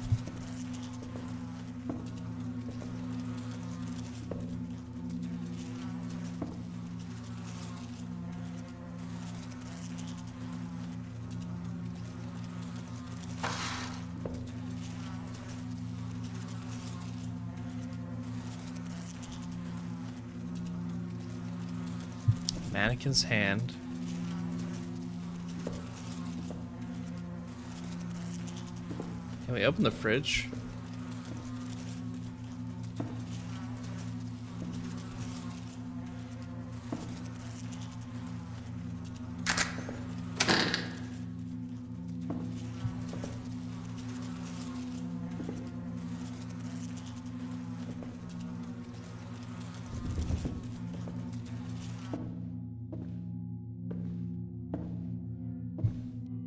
Mannequin's hand. Can we open the fridge?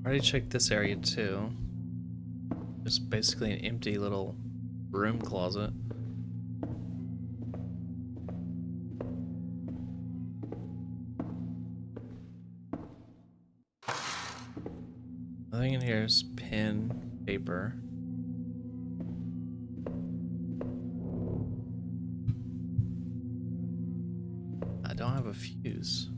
Already checked this area too. Just basically an empty little broom closet. Nothing in here is pen, paper. I don't have a fuse.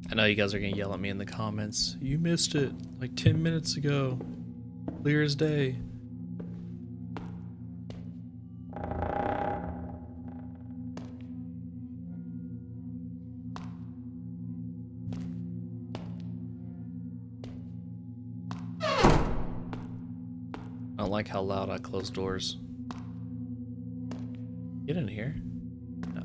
I know you guys are gonna yell at me in the comments. You missed it like 10 minutes ago. Clear as day. I don't like how loud I close doors. Get in here. No.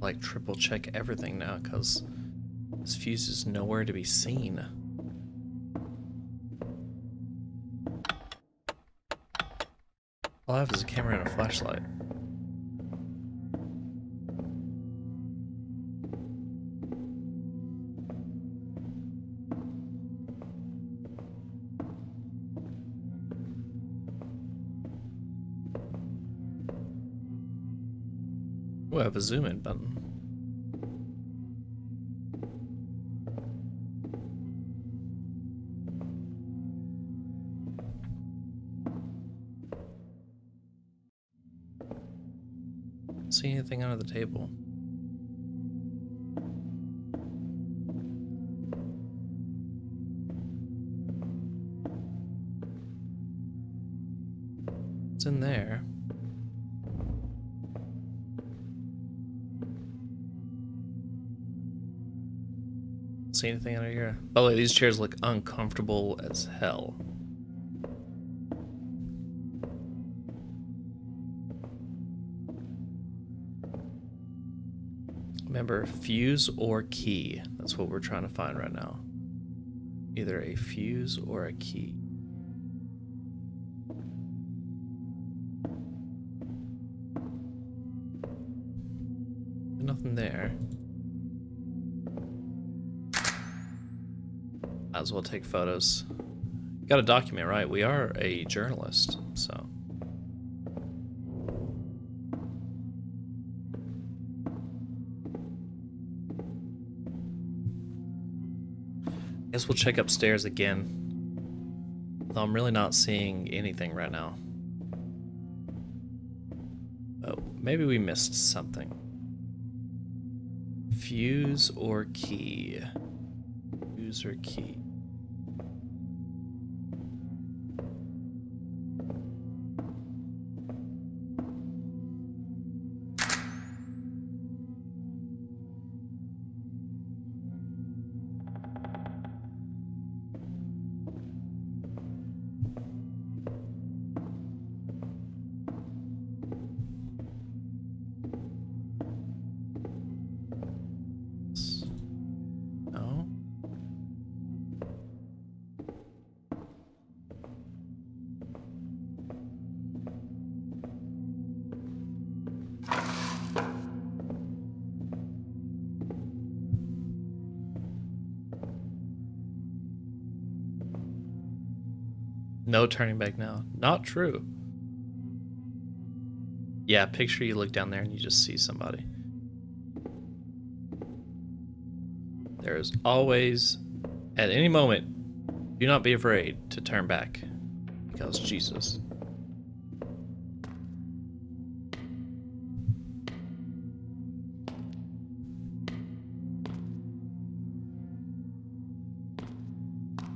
Like triple check everything now because this fuse is nowhere to be seen. All I have is a camera and a flashlight. Oh, I have a zoom in button. See anything under the table? It's in there. See anything under here? By the way, these chairs look uncomfortable as hell. Remember, fuse or key. That's what we're trying to find right now. Either a fuse or a key. Nothing there. Might as well take photos. Got a document, right? We are a journalist, so. Guess we'll check upstairs again. Though I'm really not seeing anything right now. Oh, maybe we missed something. Fuse or key? Fuse or key? No. No turning back now. Not true. Yeah, picture you look down there and you just see somebody. There is always, at any moment, do not be afraid to turn back, because Jesus.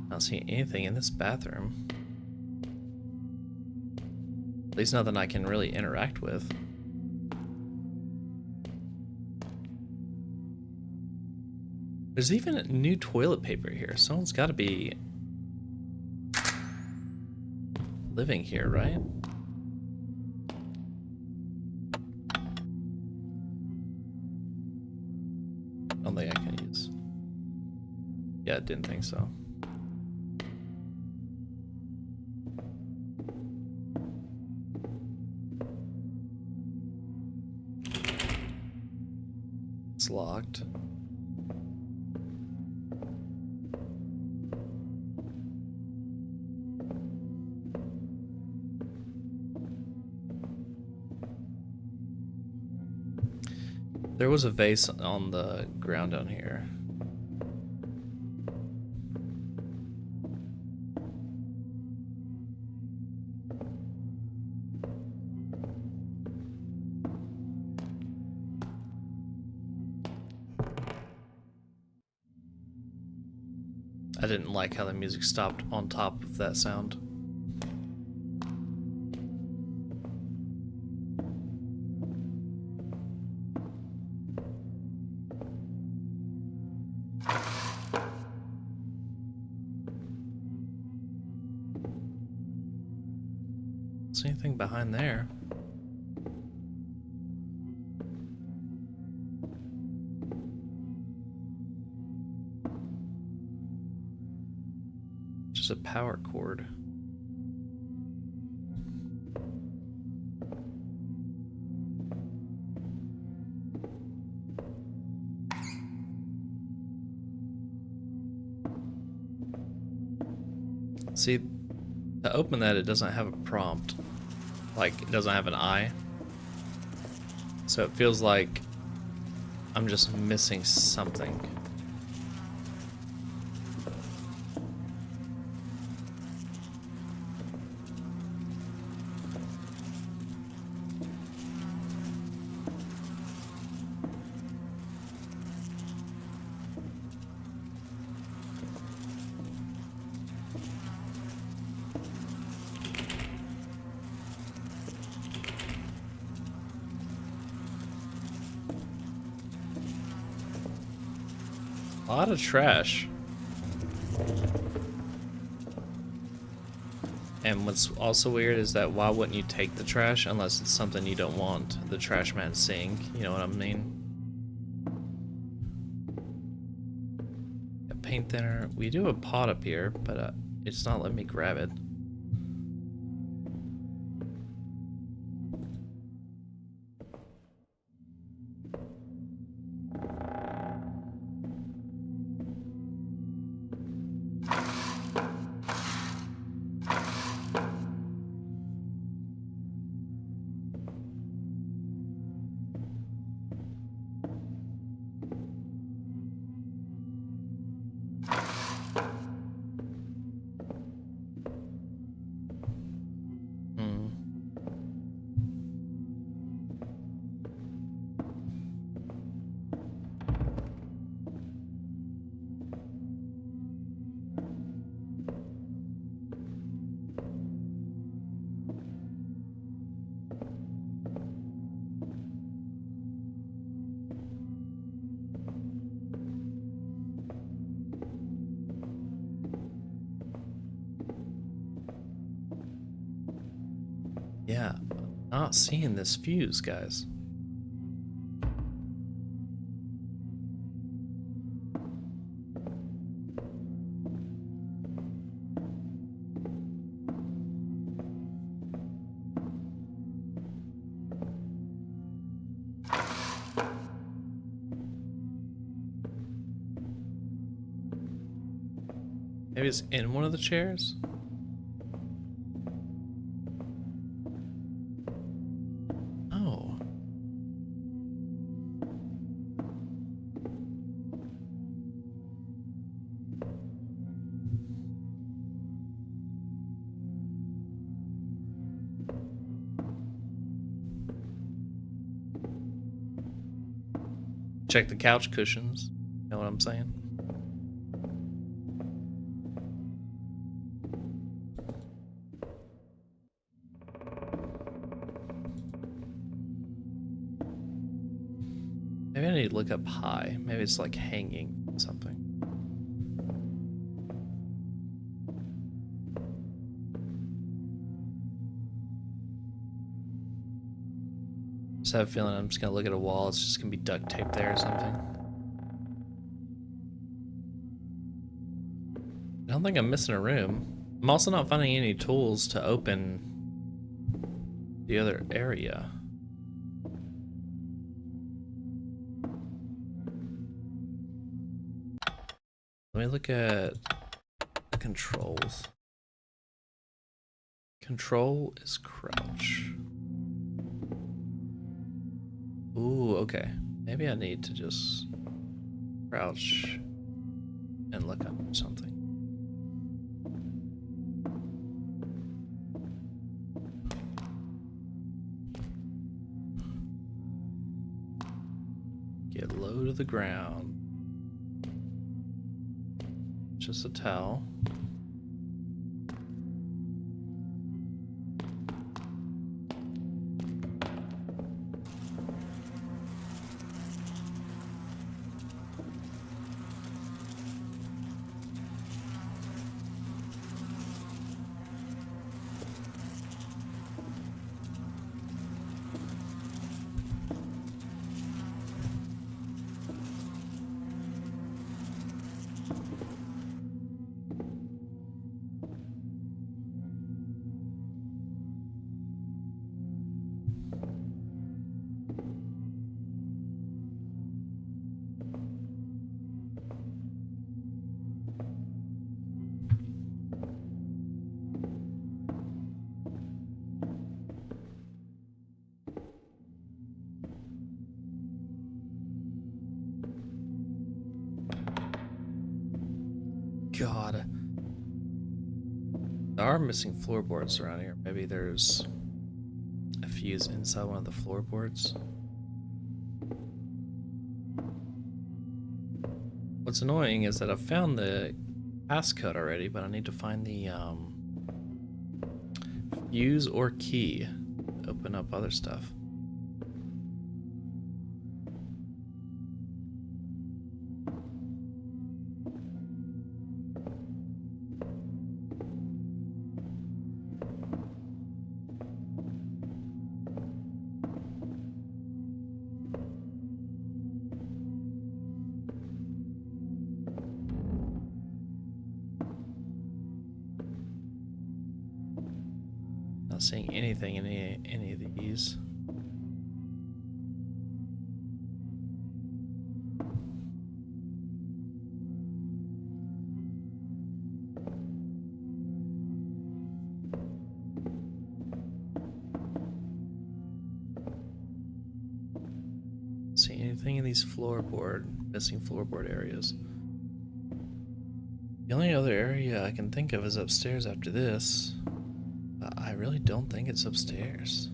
Not seeing anything in this bathroom. At least nothing I can really interact with. There's even new toilet paper here. Someone's got to be living here, right? I don't think I can use. Yeah, I didn't think so. It's locked. There was a vase on the ground down here. I didn't like how the music stopped on top of that sound. Is anything behind there? Just a power cord. See, to open that, it doesn't have a prompt. Like, it doesn't have an eye. So it feels like I'm just missing something. A lot of trash. And what's also weird is that why wouldn't you take the trash unless it's something you don't want the trash man seeing? You know what I mean? A paint thinner. We do have a pot up here, but it's not letting me grab it. Yeah, not seeing this fuse, guys. Maybe it's in one of the chairs? Oh. Check the couch cushions. Know what I'm saying? Maybe I need to look up high. Maybe it's like hanging from something. Just have a feeling I'm just gonna look at a wall. It's just gonna be duct tape there or something. I don't think I'm missing a room. I'm also not finding any tools to open the other area. Let me look at the controls. Control is crouch. Ooh, okay. Maybe I need to just crouch and look up something. Get low to the ground. Just a towel. God. There are missing floorboards around here. Maybe there's a fuse inside one of the floorboards. What's annoying is that I've found the passcode already, but I need to find the fuse or key to open up other stuff. Not seeing anything in any of these. See anything in these missing floorboard areas. The only other area I can think of is upstairs after this. But I really don't think it's upstairs.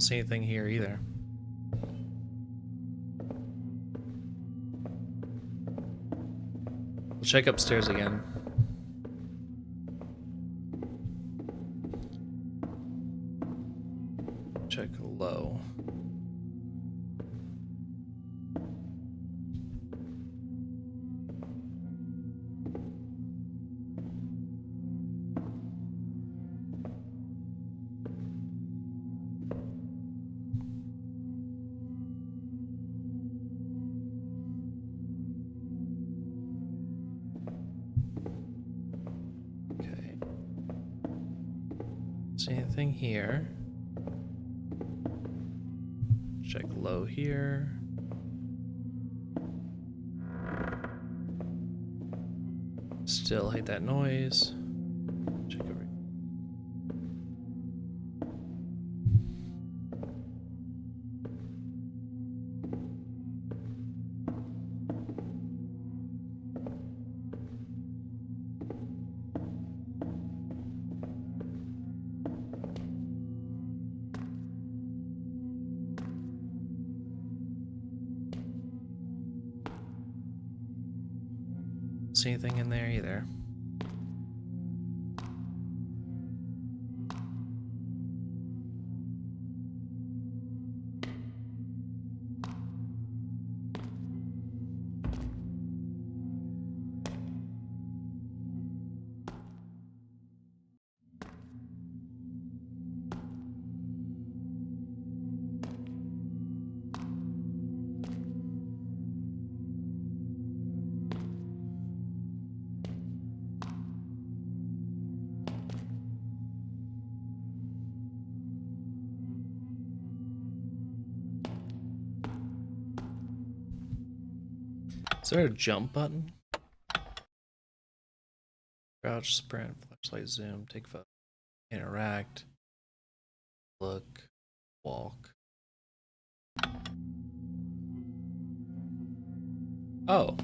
don't see anything here either. We'll check upstairs again. Check low. Okay. See anything here? Check low here. Still hate that noise. Check over. See anything in there either. Is there a jump button? Crouch, sprint, flashlight, zoom, take photo, interact, look, walk. Oh.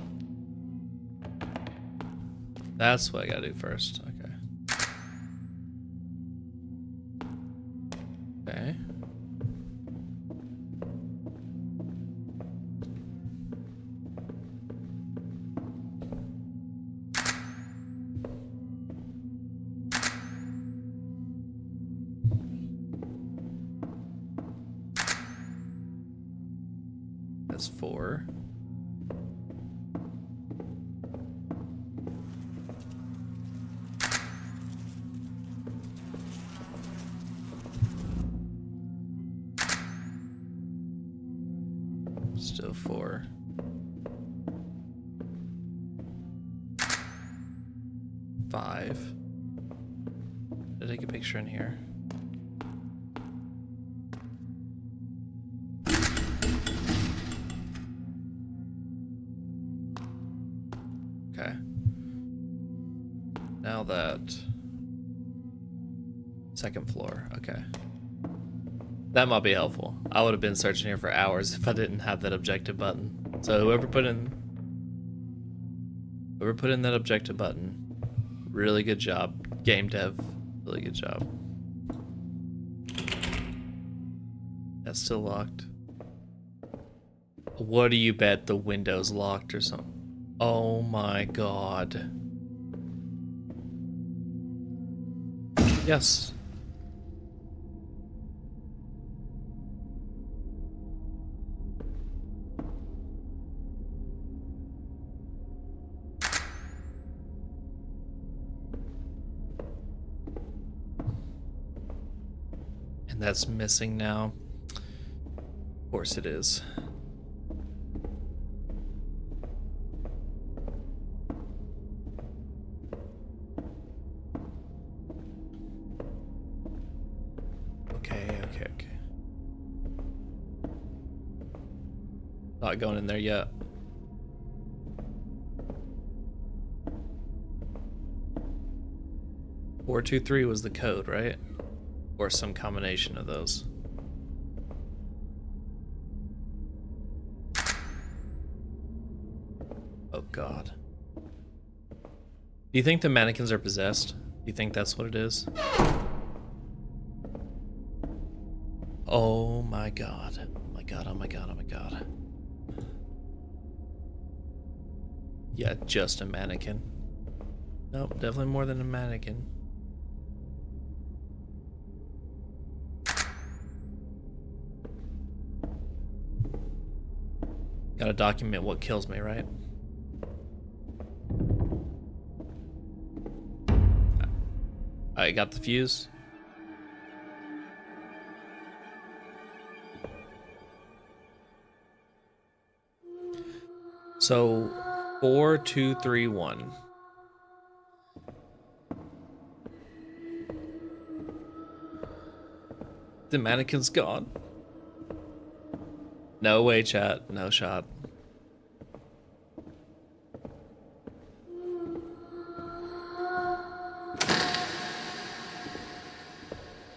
That's what I gotta do first. Okay. Okay. That's 4. Still 4. 5. Did I take a picture in here? Okay. Now that second floor. Okay. That might be helpful. I would have been searching here for hours if I didn't have that objective button. So whoever put in that objective button, really good job. Game dev, really good job. That's still locked. What do you bet the window's locked or something? Oh my god. Yes. And that's missing now. Of course it is. Okay. Not going in there yet. Four, 2, 3 was the code, right? Or some combination of those. Oh god. Do you think the mannequins are possessed? Do you think that's what it is? Oh god. Oh my god, oh my god, oh my god. Yeah, just a mannequin. Nope, definitely more than a mannequin. Gotta document what kills me, right? I got the fuse. So 4, 2, 3, 1. The mannequin's gone. No way, chat. No shot.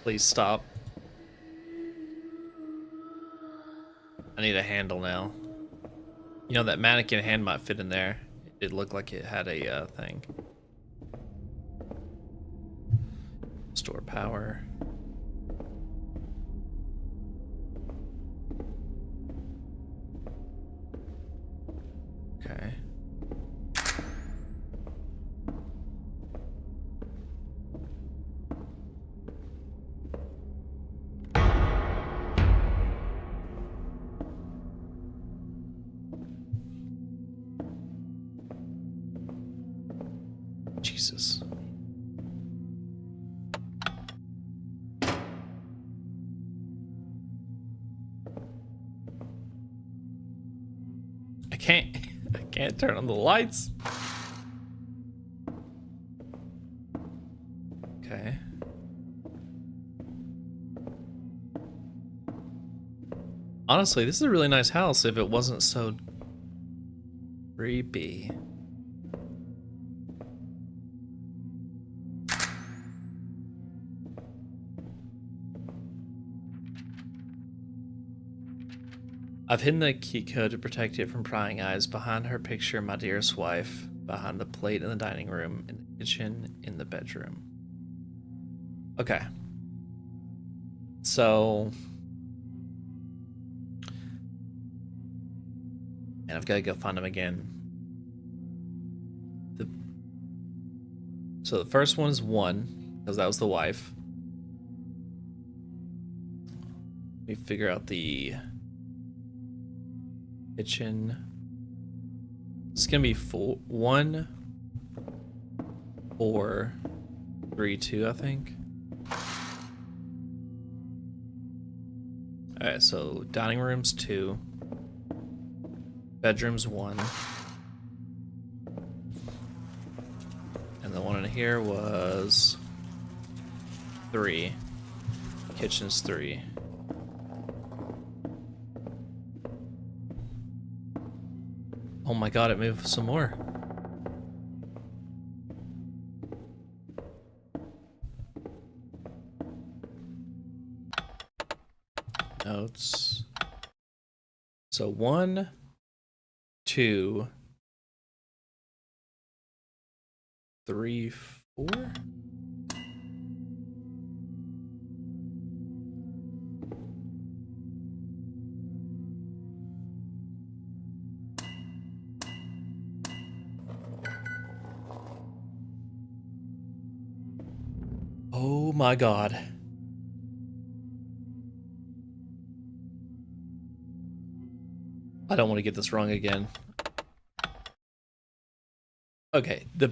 Please stop. I need a handle now. You know, that mannequin hand might fit in there. It looked like it had a thing. Store power. Okay. Jesus. I can't turn on the lights. Okay. Honestly, this is a really nice house if it wasn't so creepy. I've hidden the key code to protect it from prying eyes. Behind her picture, my dearest wife. Behind the plate in the dining room, in the kitchen, in the bedroom. Okay. So... and I've got to go find him again. So the first one's 1, because that was the wife. Let me figure out the... kitchen. It's gonna be 1, 4, 3, 2, I think. Alright, so dining room's 2. Bedroom's 1. And the one in here was 3. Kitchen's 3. Oh my god, it moved some more. Notes. So 1, 2, 3, 4. Oh my god. I don't want to get this wrong again. Okay, the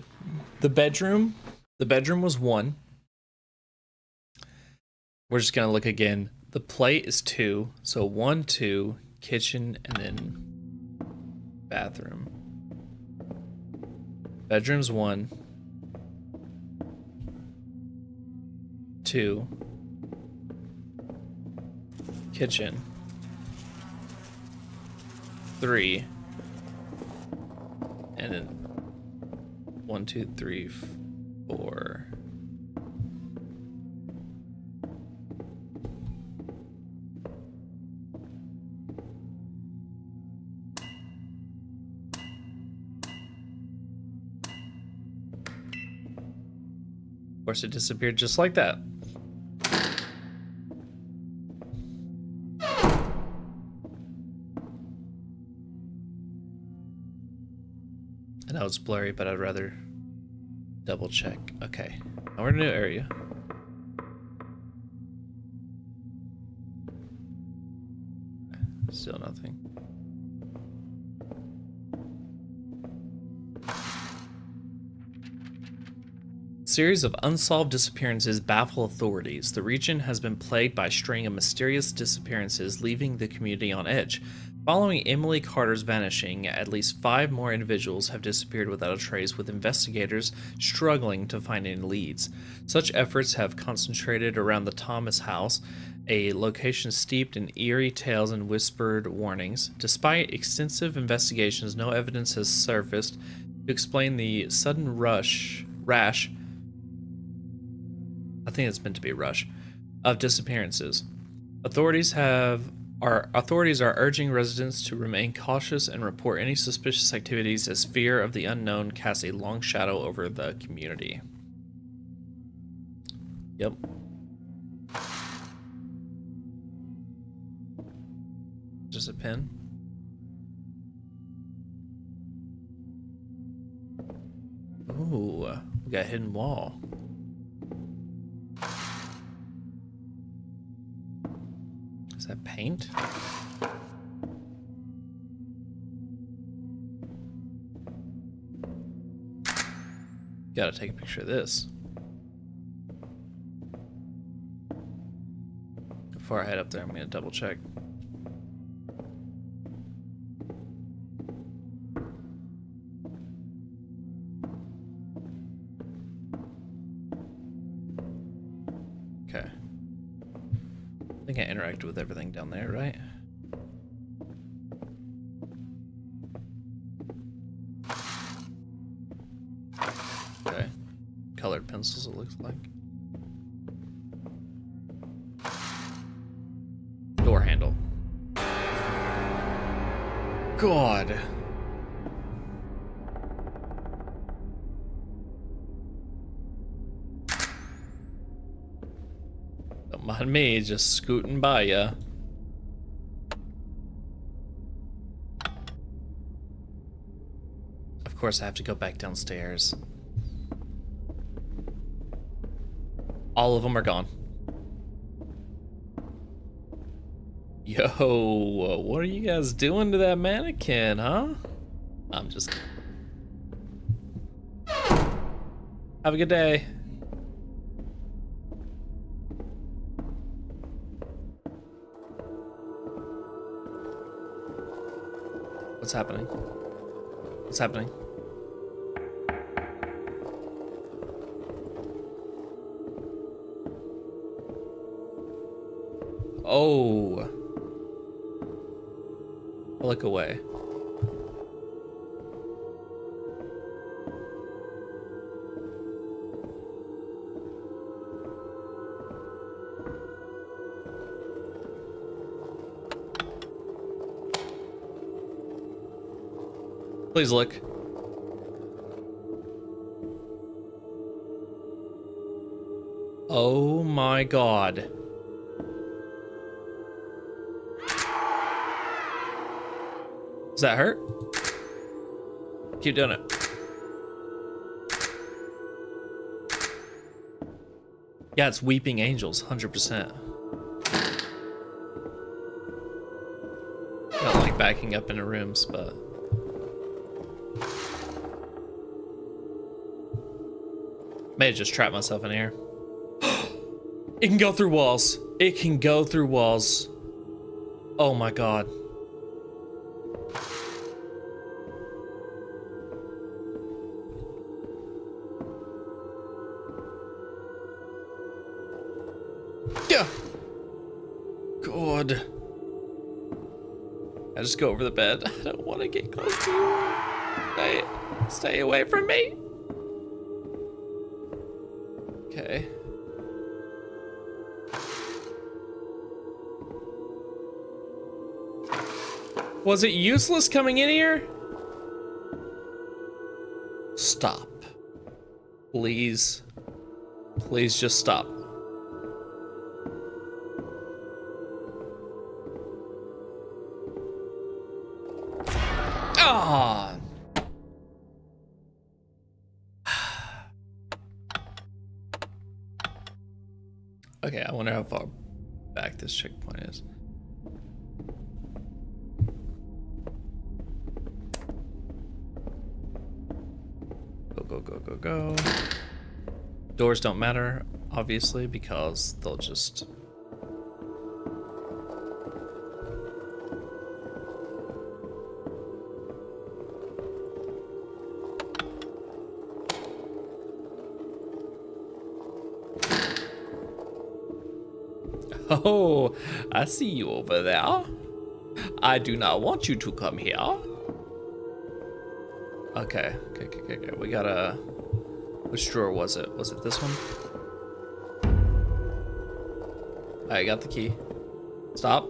bedroom was 1. We're just gonna look again. The plate is 2, so 1, 2, kitchen, and then bathroom. Bedroom's 1, 2, kitchen, 3, and then 1, 2, 3, 4. Of course, it disappeared just like that. I know it's blurry, but I'd rather double check. Okay, now we're in a new area. Still nothing. Series of unsolved disappearances baffle authorities. The region has been plagued by a string of mysterious disappearances, leaving the community on edge. Following Emily Carter's vanishing, at least 5 more individuals have disappeared without a trace, with investigators struggling to find any leads. Such efforts have concentrated around the Thomas house, a location steeped in eerie tales and whispered warnings. Despite extensive investigations, no evidence has surfaced to explain the sudden rash, I think it's meant to be rush, of disappearances. Authorities are urging residents to remain cautious and report any suspicious activities, as fear of the unknown casts a long shadow over the community. Yep. Just a pin. Ooh, we got a hidden wall. Is that paint? Gotta take a picture of this. Before I head up there, I'm gonna double check. Okay. I think I interacted with everything down there, right? Okay. Colored pencils, it looks like. Door handle. God. Don't mind me, just scooting by ya. Of course I have to go back downstairs. All of them are gone. Yo, what are you guys doing to that mannequin, huh? I'm just... Have a good day. What's happening? What's happening? Oh. I'll look away. Please look. Oh my God. Does that hurt? Keep doing it. Yeah, it's Weeping Angels, 100%. I don't like backing up into rooms, but... May have just trapped myself in here. It can go through walls. It can go through walls. Oh my God. Yeah. God. I just go over the bed. I don't want to get close to you. Stay away from me. Okay. Was it useless coming in here? Stop. Please. Please just stop. Ah. Okay, I wonder how far back this checkpoint is. Go, go, go, go, go. Doors don't matter, obviously, because they'll just... Oh, I see you over there. I do not want you to come here. Okay. We gotta... Which drawer was it? Was it this one? I got the key. Stop.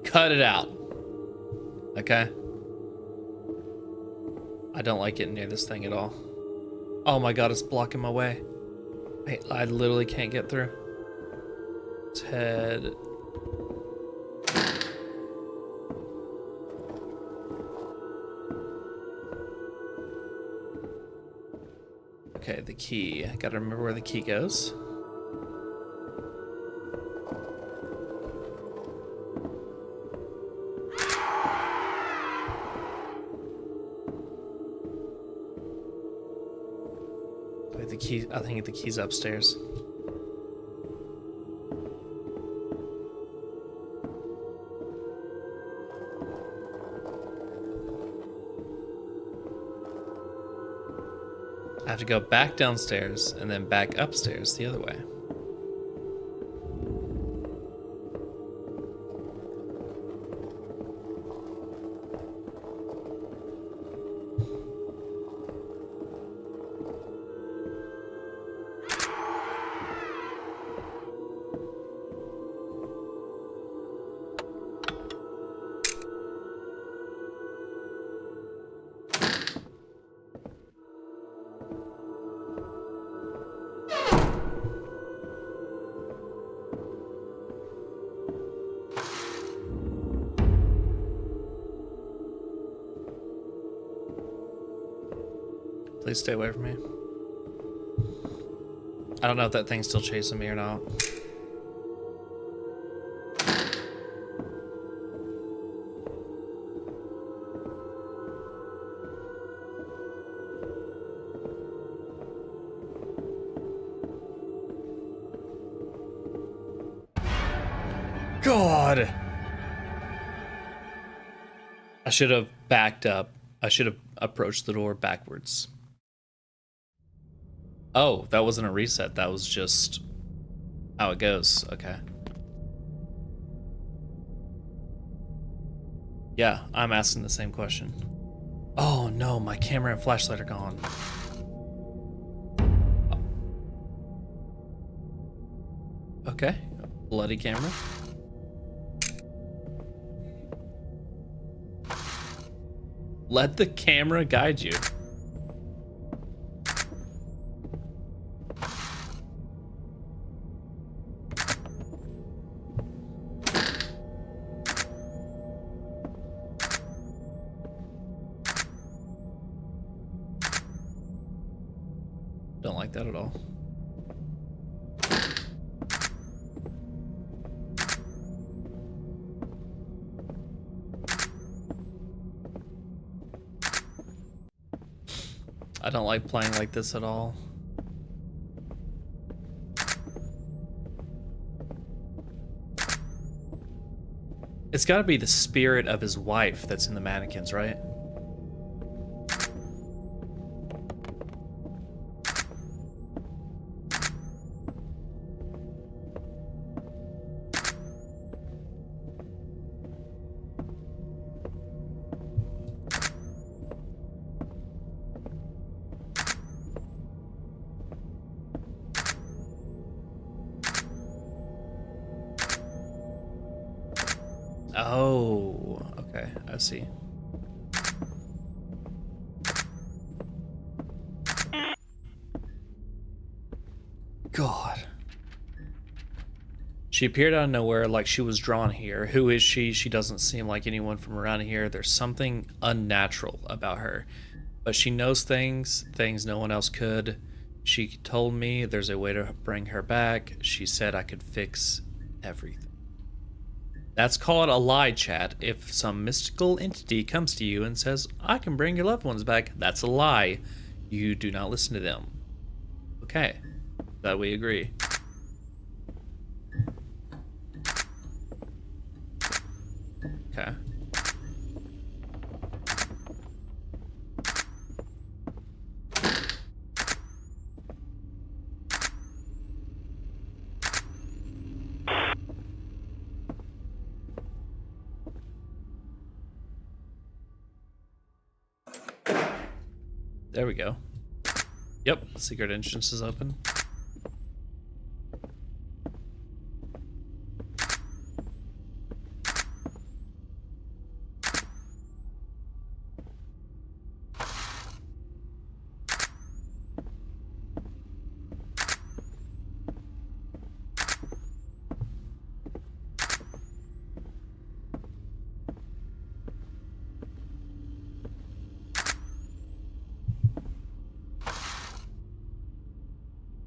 Cut it out. Okay. I don't like getting near this thing at all. Oh my god, it's blocking my way. I literally can't get through. Let's head... Okay, the key. I gotta remember where the key goes. Wait, the key. I think the key's upstairs. I have to go back downstairs and then back upstairs the other way. Please stay away from me. I don't know if that thing's still chasing me or not. God! I should have backed up. I should have approached the door backwards. Oh, that wasn't a reset. That was just how it goes. Okay. Yeah, I'm asking the same question. Oh no, my camera and flashlight are gone. Okay, bloody camera. Let the camera guide you. Don't like that at all. I don't like playing like this at all. It's got to be the spirit of his wife that's in the mannequins, right? Oh, okay, I see. God. She appeared out of nowhere like she was drawn here. Who is she? She doesn't seem like anyone from around here. There's something unnatural about her. But she knows things no one else could. She told me there's a way to bring her back. She said I could fix everything. That's called a lie, chat. If some mystical entity comes to you and says, I can bring your loved ones back, that's a lie. You do not listen to them. Okay, that we agree. Okay. There we go. Yep, secret entrance is open.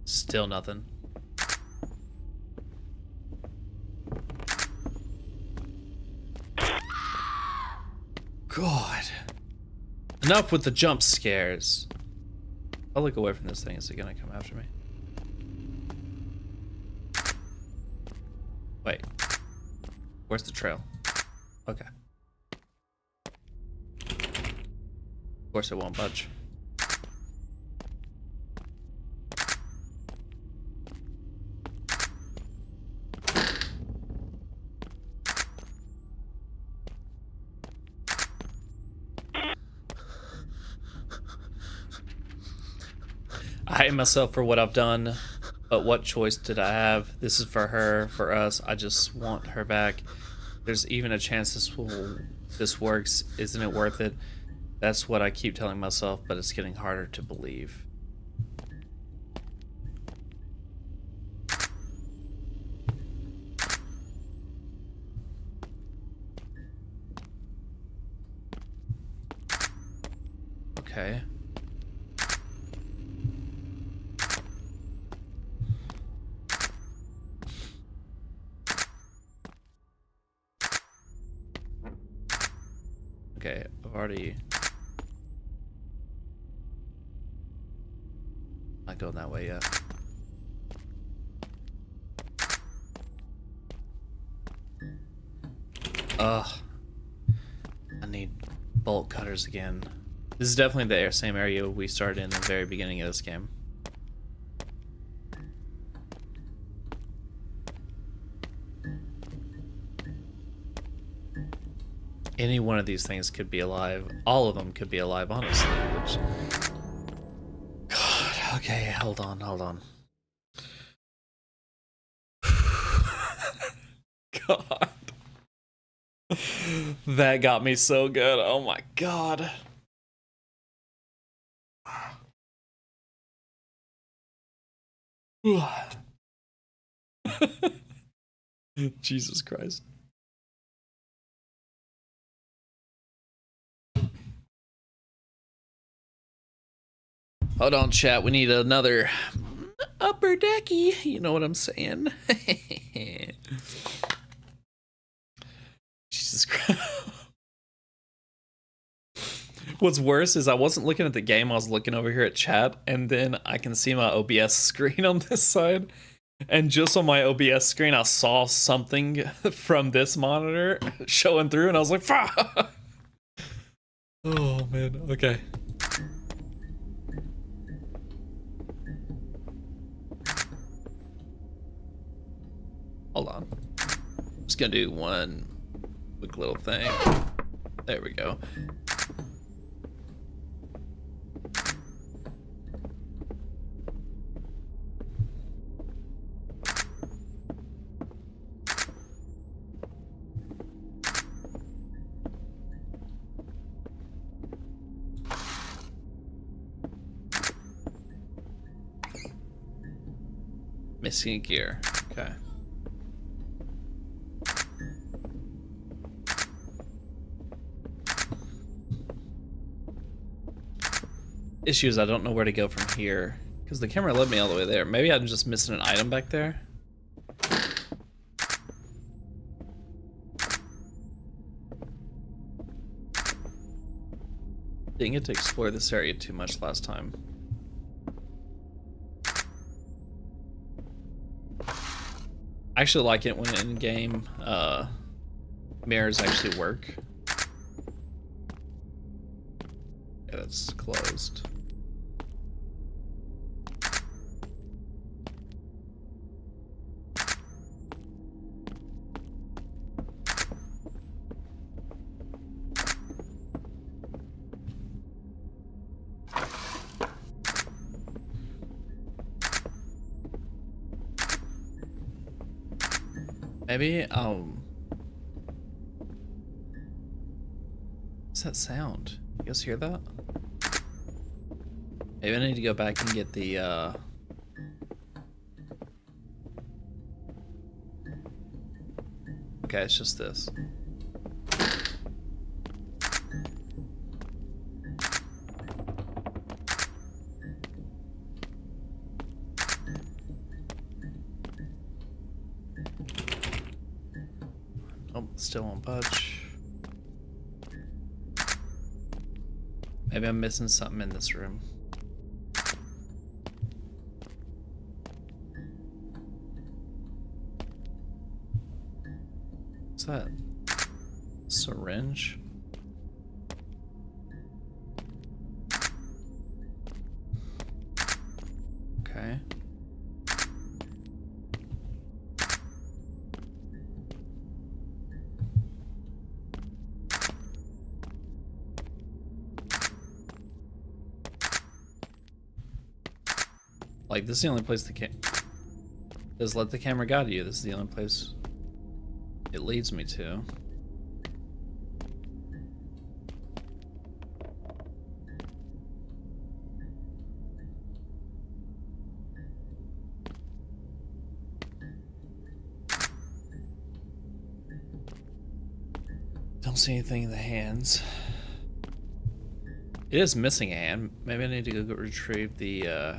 Still nothing. God. Enough with the jump scares. I'll look away from this thing. Is it gonna come after me? Wait. Where's the trail? Okay. Of course it won't budge. I hate myself for what I've done, but what choice did I have? This is for her, for us. I just want her back. There's even a chance this works. Isn't it worth it? That's what I keep telling myself, but it's getting harder to believe. Okay. Okay, I've already... Not going that way yet. Ugh. I need bolt cutters again. This is definitely the same area we started in the very beginning of this game. Any one of these things could be alive. All of them could be alive, honestly. Which... God, okay, hold on. God. That got me so good. Oh my God. Jesus Christ. Hold on, chat. We need another upper decky. You know what I'm saying? Jesus Christ. What's worse is I wasn't looking at the game. I was looking over here at chat, and then I can see my OBS screen on this side. And just on my OBS screen, I saw something from this monitor showing through, and I was like, fuck! Oh, man. Okay. Hold on. I'm just gonna do one quick little thing. There we go. Missing gear. Okay. Issue is I don't know where to go from here Because the camera led me all the way there. Maybe I'm just missing an item back there. Didn't get to explore this area too much last time. I actually like it when in-game mirrors actually work. Yeah, that's closed. Maybe, what's that sound? You guys hear that? Maybe I need to go back and get the, okay, it's just this. Oh, still won't budge. Maybe I'm missing something in this room. What's that? Syringe? Okay. Like, this is the only place the just let the camera guide you. This is the only place it leads me to. Don't see anything in the hands. It is missing a hand. Maybe I need to go retrieve the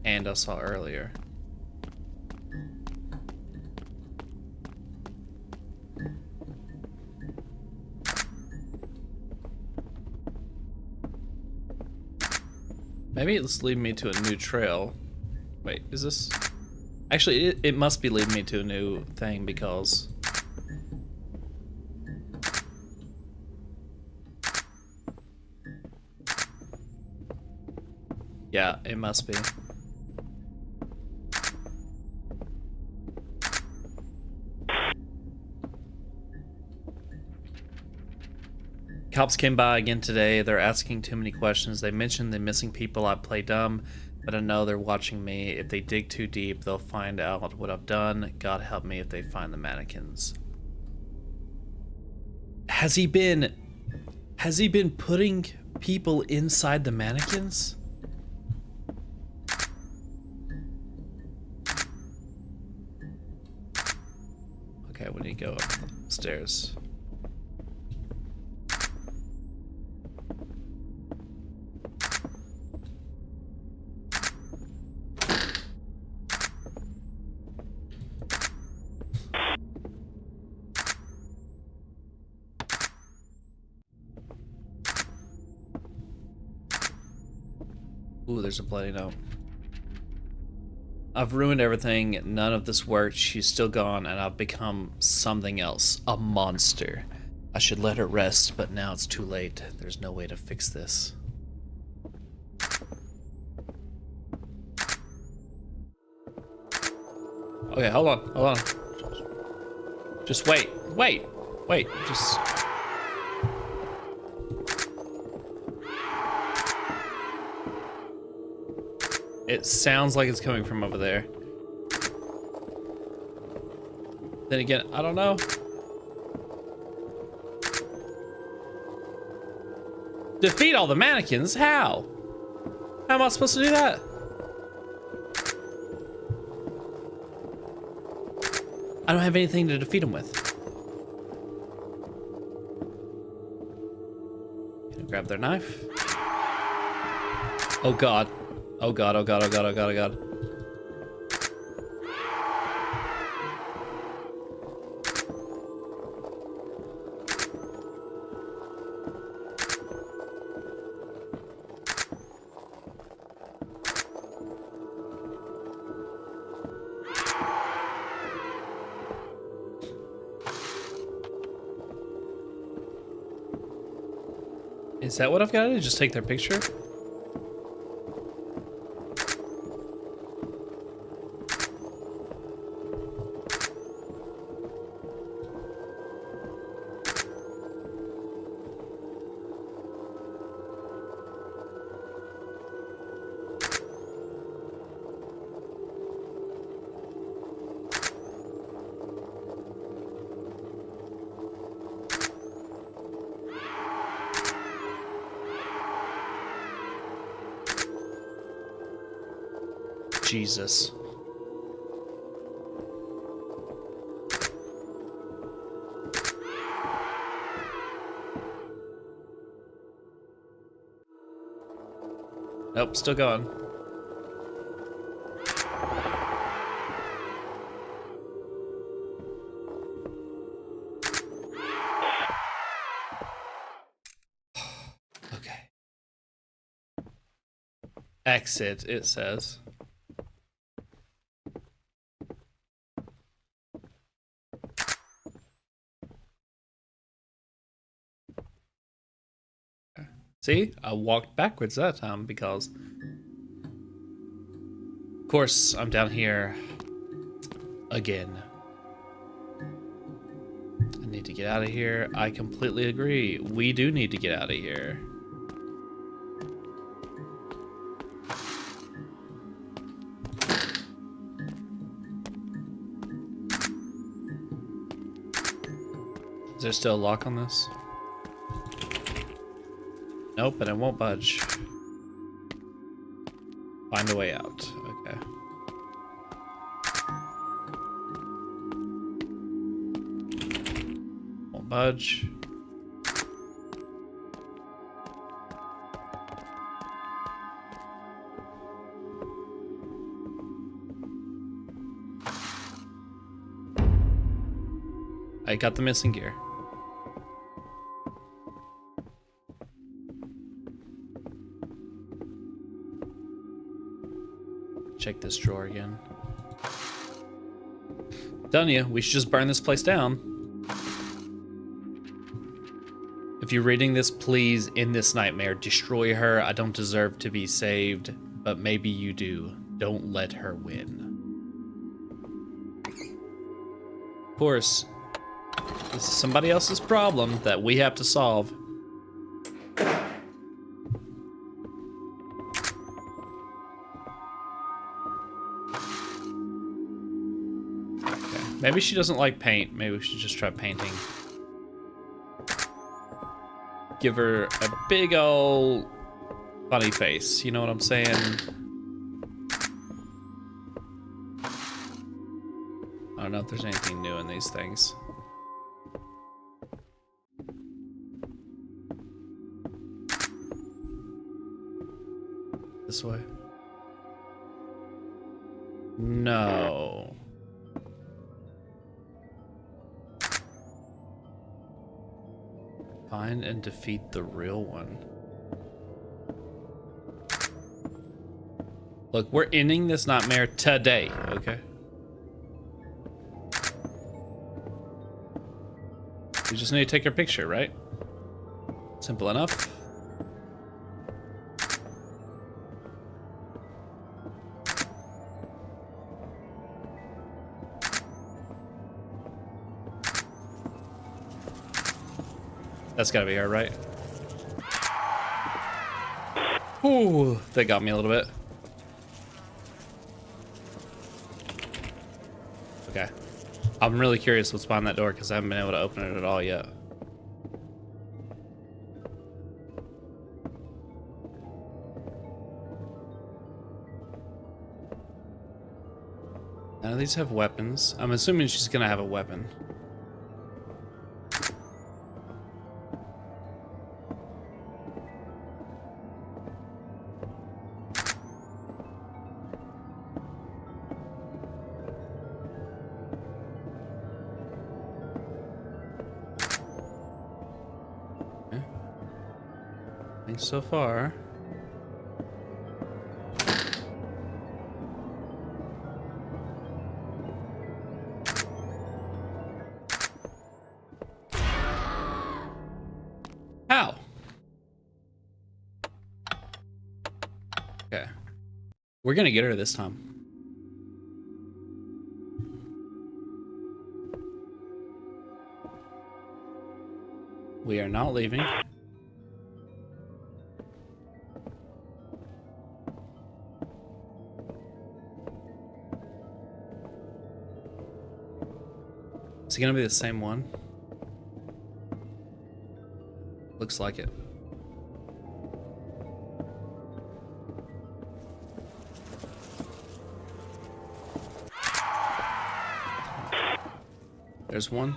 hand I saw earlier. Maybe it's leading me to a new trail. Wait, is this... Actually, it must be leading me to a new thing because... Yeah, it must be. Cops came by again today. They're asking too many questions. They mentioned the missing people. I play dumb, but I know they're watching me. If they dig too deep, they'll find out what I've done. God help me if they find the mannequins. Has he been putting people inside the mannequins? Okay, we need to go upstairs. Ooh, there's a bloody note. I've ruined everything. None of this worked. She's still gone, and I've become something else. A monster. I should let her rest, but now it's too late. There's no way to fix this. Okay, hold on. Just wait. Just... It sounds like it's coming from over there. Then again, I don't know. Defeat all the mannequins? How? How am I supposed to do that? I don't have anything to defeat them with. Gonna grab their knife. Oh God.
Oh god, oh god, oh god, oh god, oh god. Is that what I've got to do? Just take their picture? Jesus. Nope, still going. Okay. Exit, it says. See, I walked backwards that time because, of course, I'm down here again. I need to get out of here. I completely agree. We do need to get out of here. Is there still a lock on this? Nope, and it won't budge. Find a way out. Okay. Won't budge. I got the missing gear. Check this drawer again. Telling you, we should just burn this place down. If you're reading this, please, in this nightmare, destroy her. I don't deserve to be saved, but maybe you do. Don't let her win. Of course, this is somebody else's problem that we have to solve. Maybe she doesn't like paint. Maybe we should just try painting. Give her a big ol' funny face. You know what I'm saying? I don't know if there's anything new in these things. This way? No. Find and defeat the real one. Look, we're ending this nightmare today, okay? We just need to take her picture, right? Simple enough. That's gotta be her, right? Ooh, that got me a little bit. Okay. I'm really curious what's behind that door because I haven't been able to open it at all yet. None of these have weapons. I'm assuming she's gonna have a weapon. Nothing so far. How? Okay. We're gonna get her this time. We are not leaving. Is it gonna be the same one? Looks like it. There's one.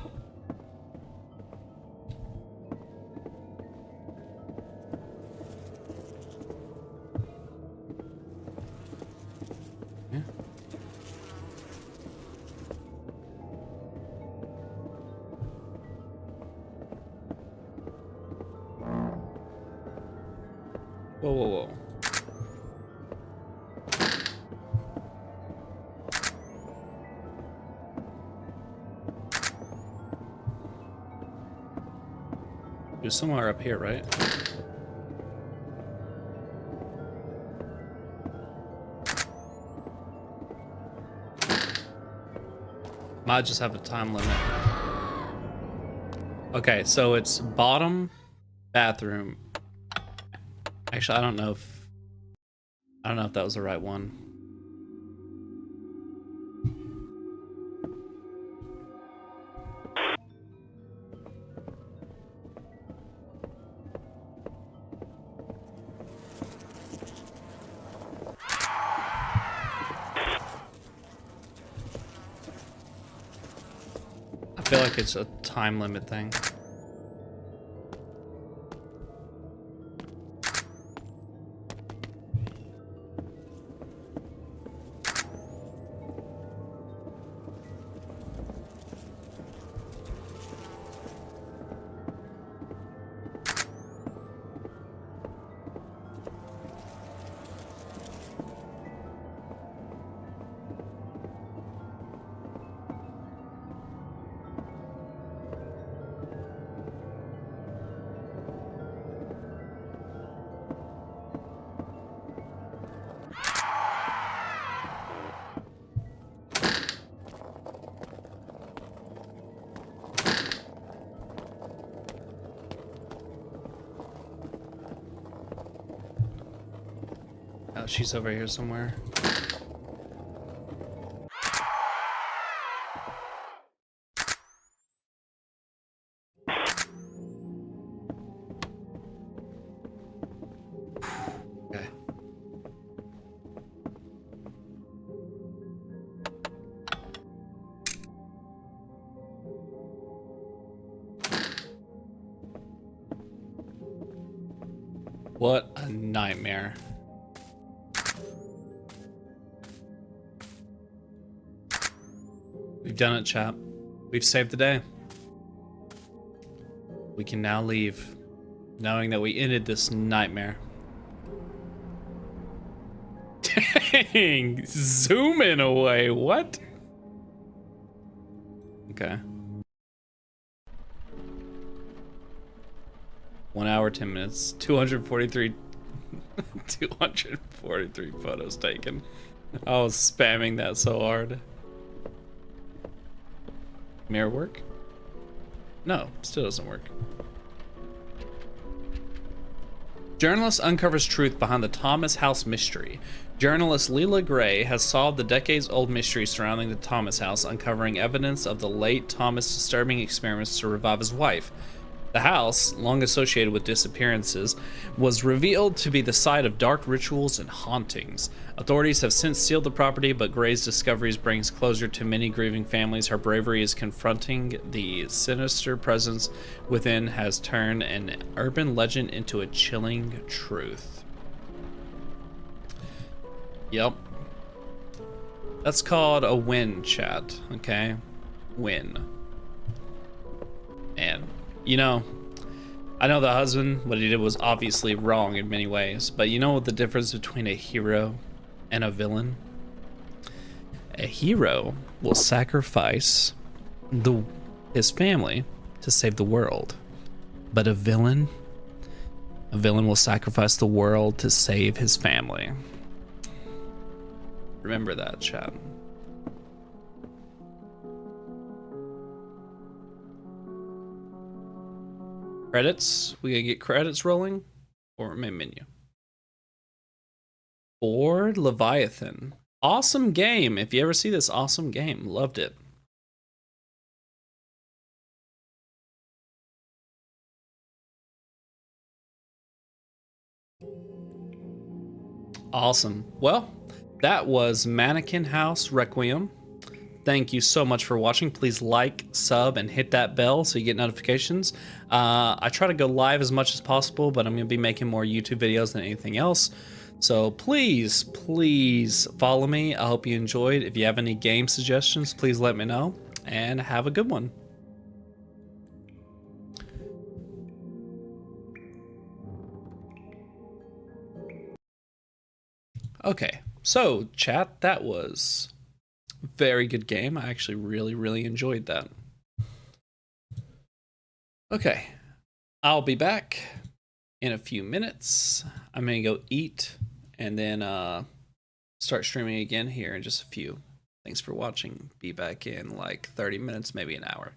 Yeah. Whoa, whoa, whoa. There's somewhere up here, right? Might just have a time limit. Okay, so it's bottom bathroom. Actually, I don't know if that was the right one. I feel like it's a time limit thing. Oh, she's over here somewhere. Okay. What a nightmare. We've done it, chap. We've saved the day. We can now leave, knowing that we ended this nightmare. Dang! Zooming away, what? Okay. 1 hour, 10 minutes, 243 photos taken. I was spamming that so hard. Mirror work? No, still doesn't work. Journalist uncovers truth behind the Thomas House mystery. Journalist Leela Gray has solved the decades-old mystery surrounding the Thomas House, uncovering evidence of the late Thomas' disturbing experiments to revive his wife. The house, long associated with disappearances, was revealed to be the site of dark rituals and hauntings. Authorities have since sealed the property, but Gray's discoveries brings closure to many grieving families. Her bravery is confronting the sinister presence within has turned an urban legend into a chilling truth. Yep. That's called a win, chat, okay? Win. And you know, I know the husband, what he did was obviously wrong in many ways, but you know what the difference between a hero and a villain? A hero will sacrifice his family to save the world, but a villain will sacrifice the world to save his family. Remember that, chat. Credits. We gotta get credits rolling, or main menu. Board Leviathan. Awesome game. If you ever see this, awesome game. Loved it. Awesome. Well, that was Mannequin House Requiem. Thank you so much for watching. Please like, sub, and hit that bell so you get notifications. I try to go live as much as possible, but I'm going to be making more YouTube videos than anything else. So please, please follow me. I hope you enjoyed. If you have any game suggestions, please let me know. And have a good one. Okay, so chat, that was a very good game. I actually really enjoyed that. Okay, I'll be back in a few minutes. I'm gonna go eat and then start streaming again here in just a few. Thanks for watching. Be back in like 30 minutes, maybe an hour.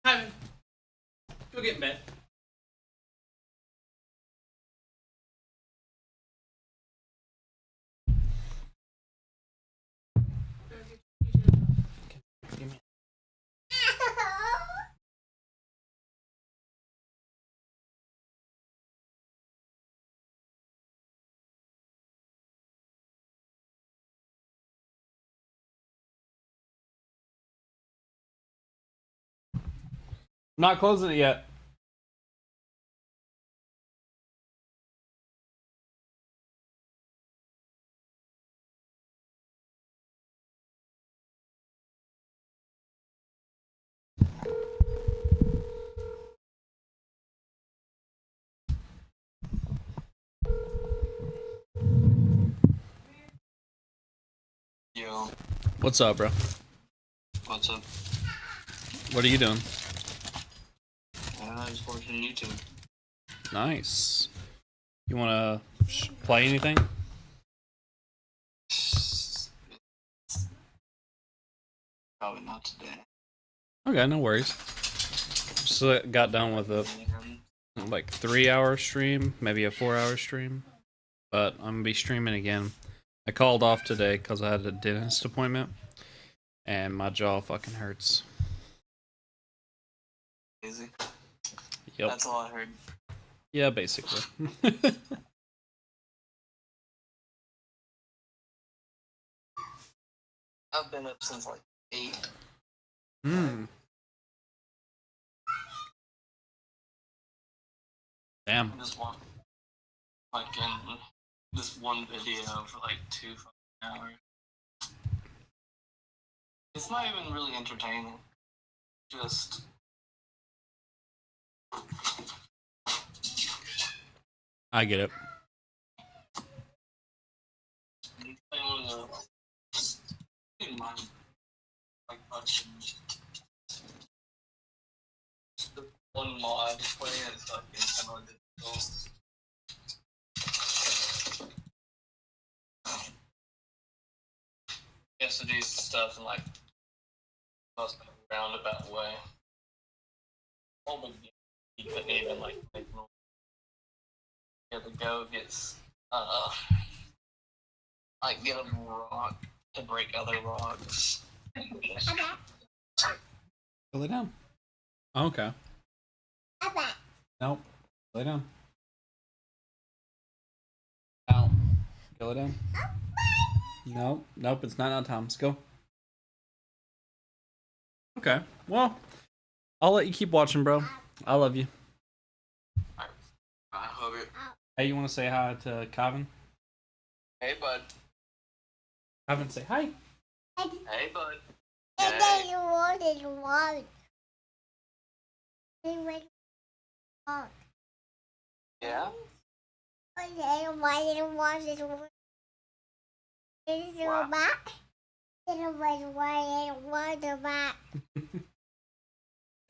Ivan, go get in bed. I'm not closing it yet.
Yo,
What's up, bro?
what's up?
What are you doing?
I was watching YouTube.
Nice. You want to play anything?
Probably not today.
Okay, no worries. Just got done with a 3-hour stream, maybe a 4-hour stream, but I'm gonna be streaming again. I called off today because I had a dentist appointment, and my jaw fucking hurts.
Easy.
Yep.
That's all I heard.
Yeah, basically.
I've been up since like 8.
Damn.
I just want like in this one video for like 2 fucking hours. It's not even really entertaining. Just
I get it.
in mind like fucking the one mod playing is fucking kind of difficult. He has to do stuff in like most roundabout way. Probably he couldn't even like make no. He had to go get like get a rock to break other rocks.
Go lay down. Okay. Nope. Lay down. Out. Go lay down. Nope. Nope. It's not time. Let's go. Okay. Well, I'll let you keep watching, bro. I love you.
I love it.
Hey, you want to say hi to Kevin?
Hey, bud.
Kevin, say hi.
Hey, bud. Yeah?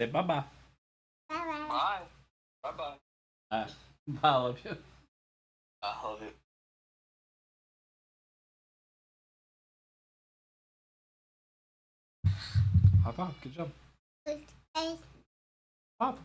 Say bye-bye.
Bye. Bye-bye.
Bye. I love you.
I love it.
High five. Good job. Pop.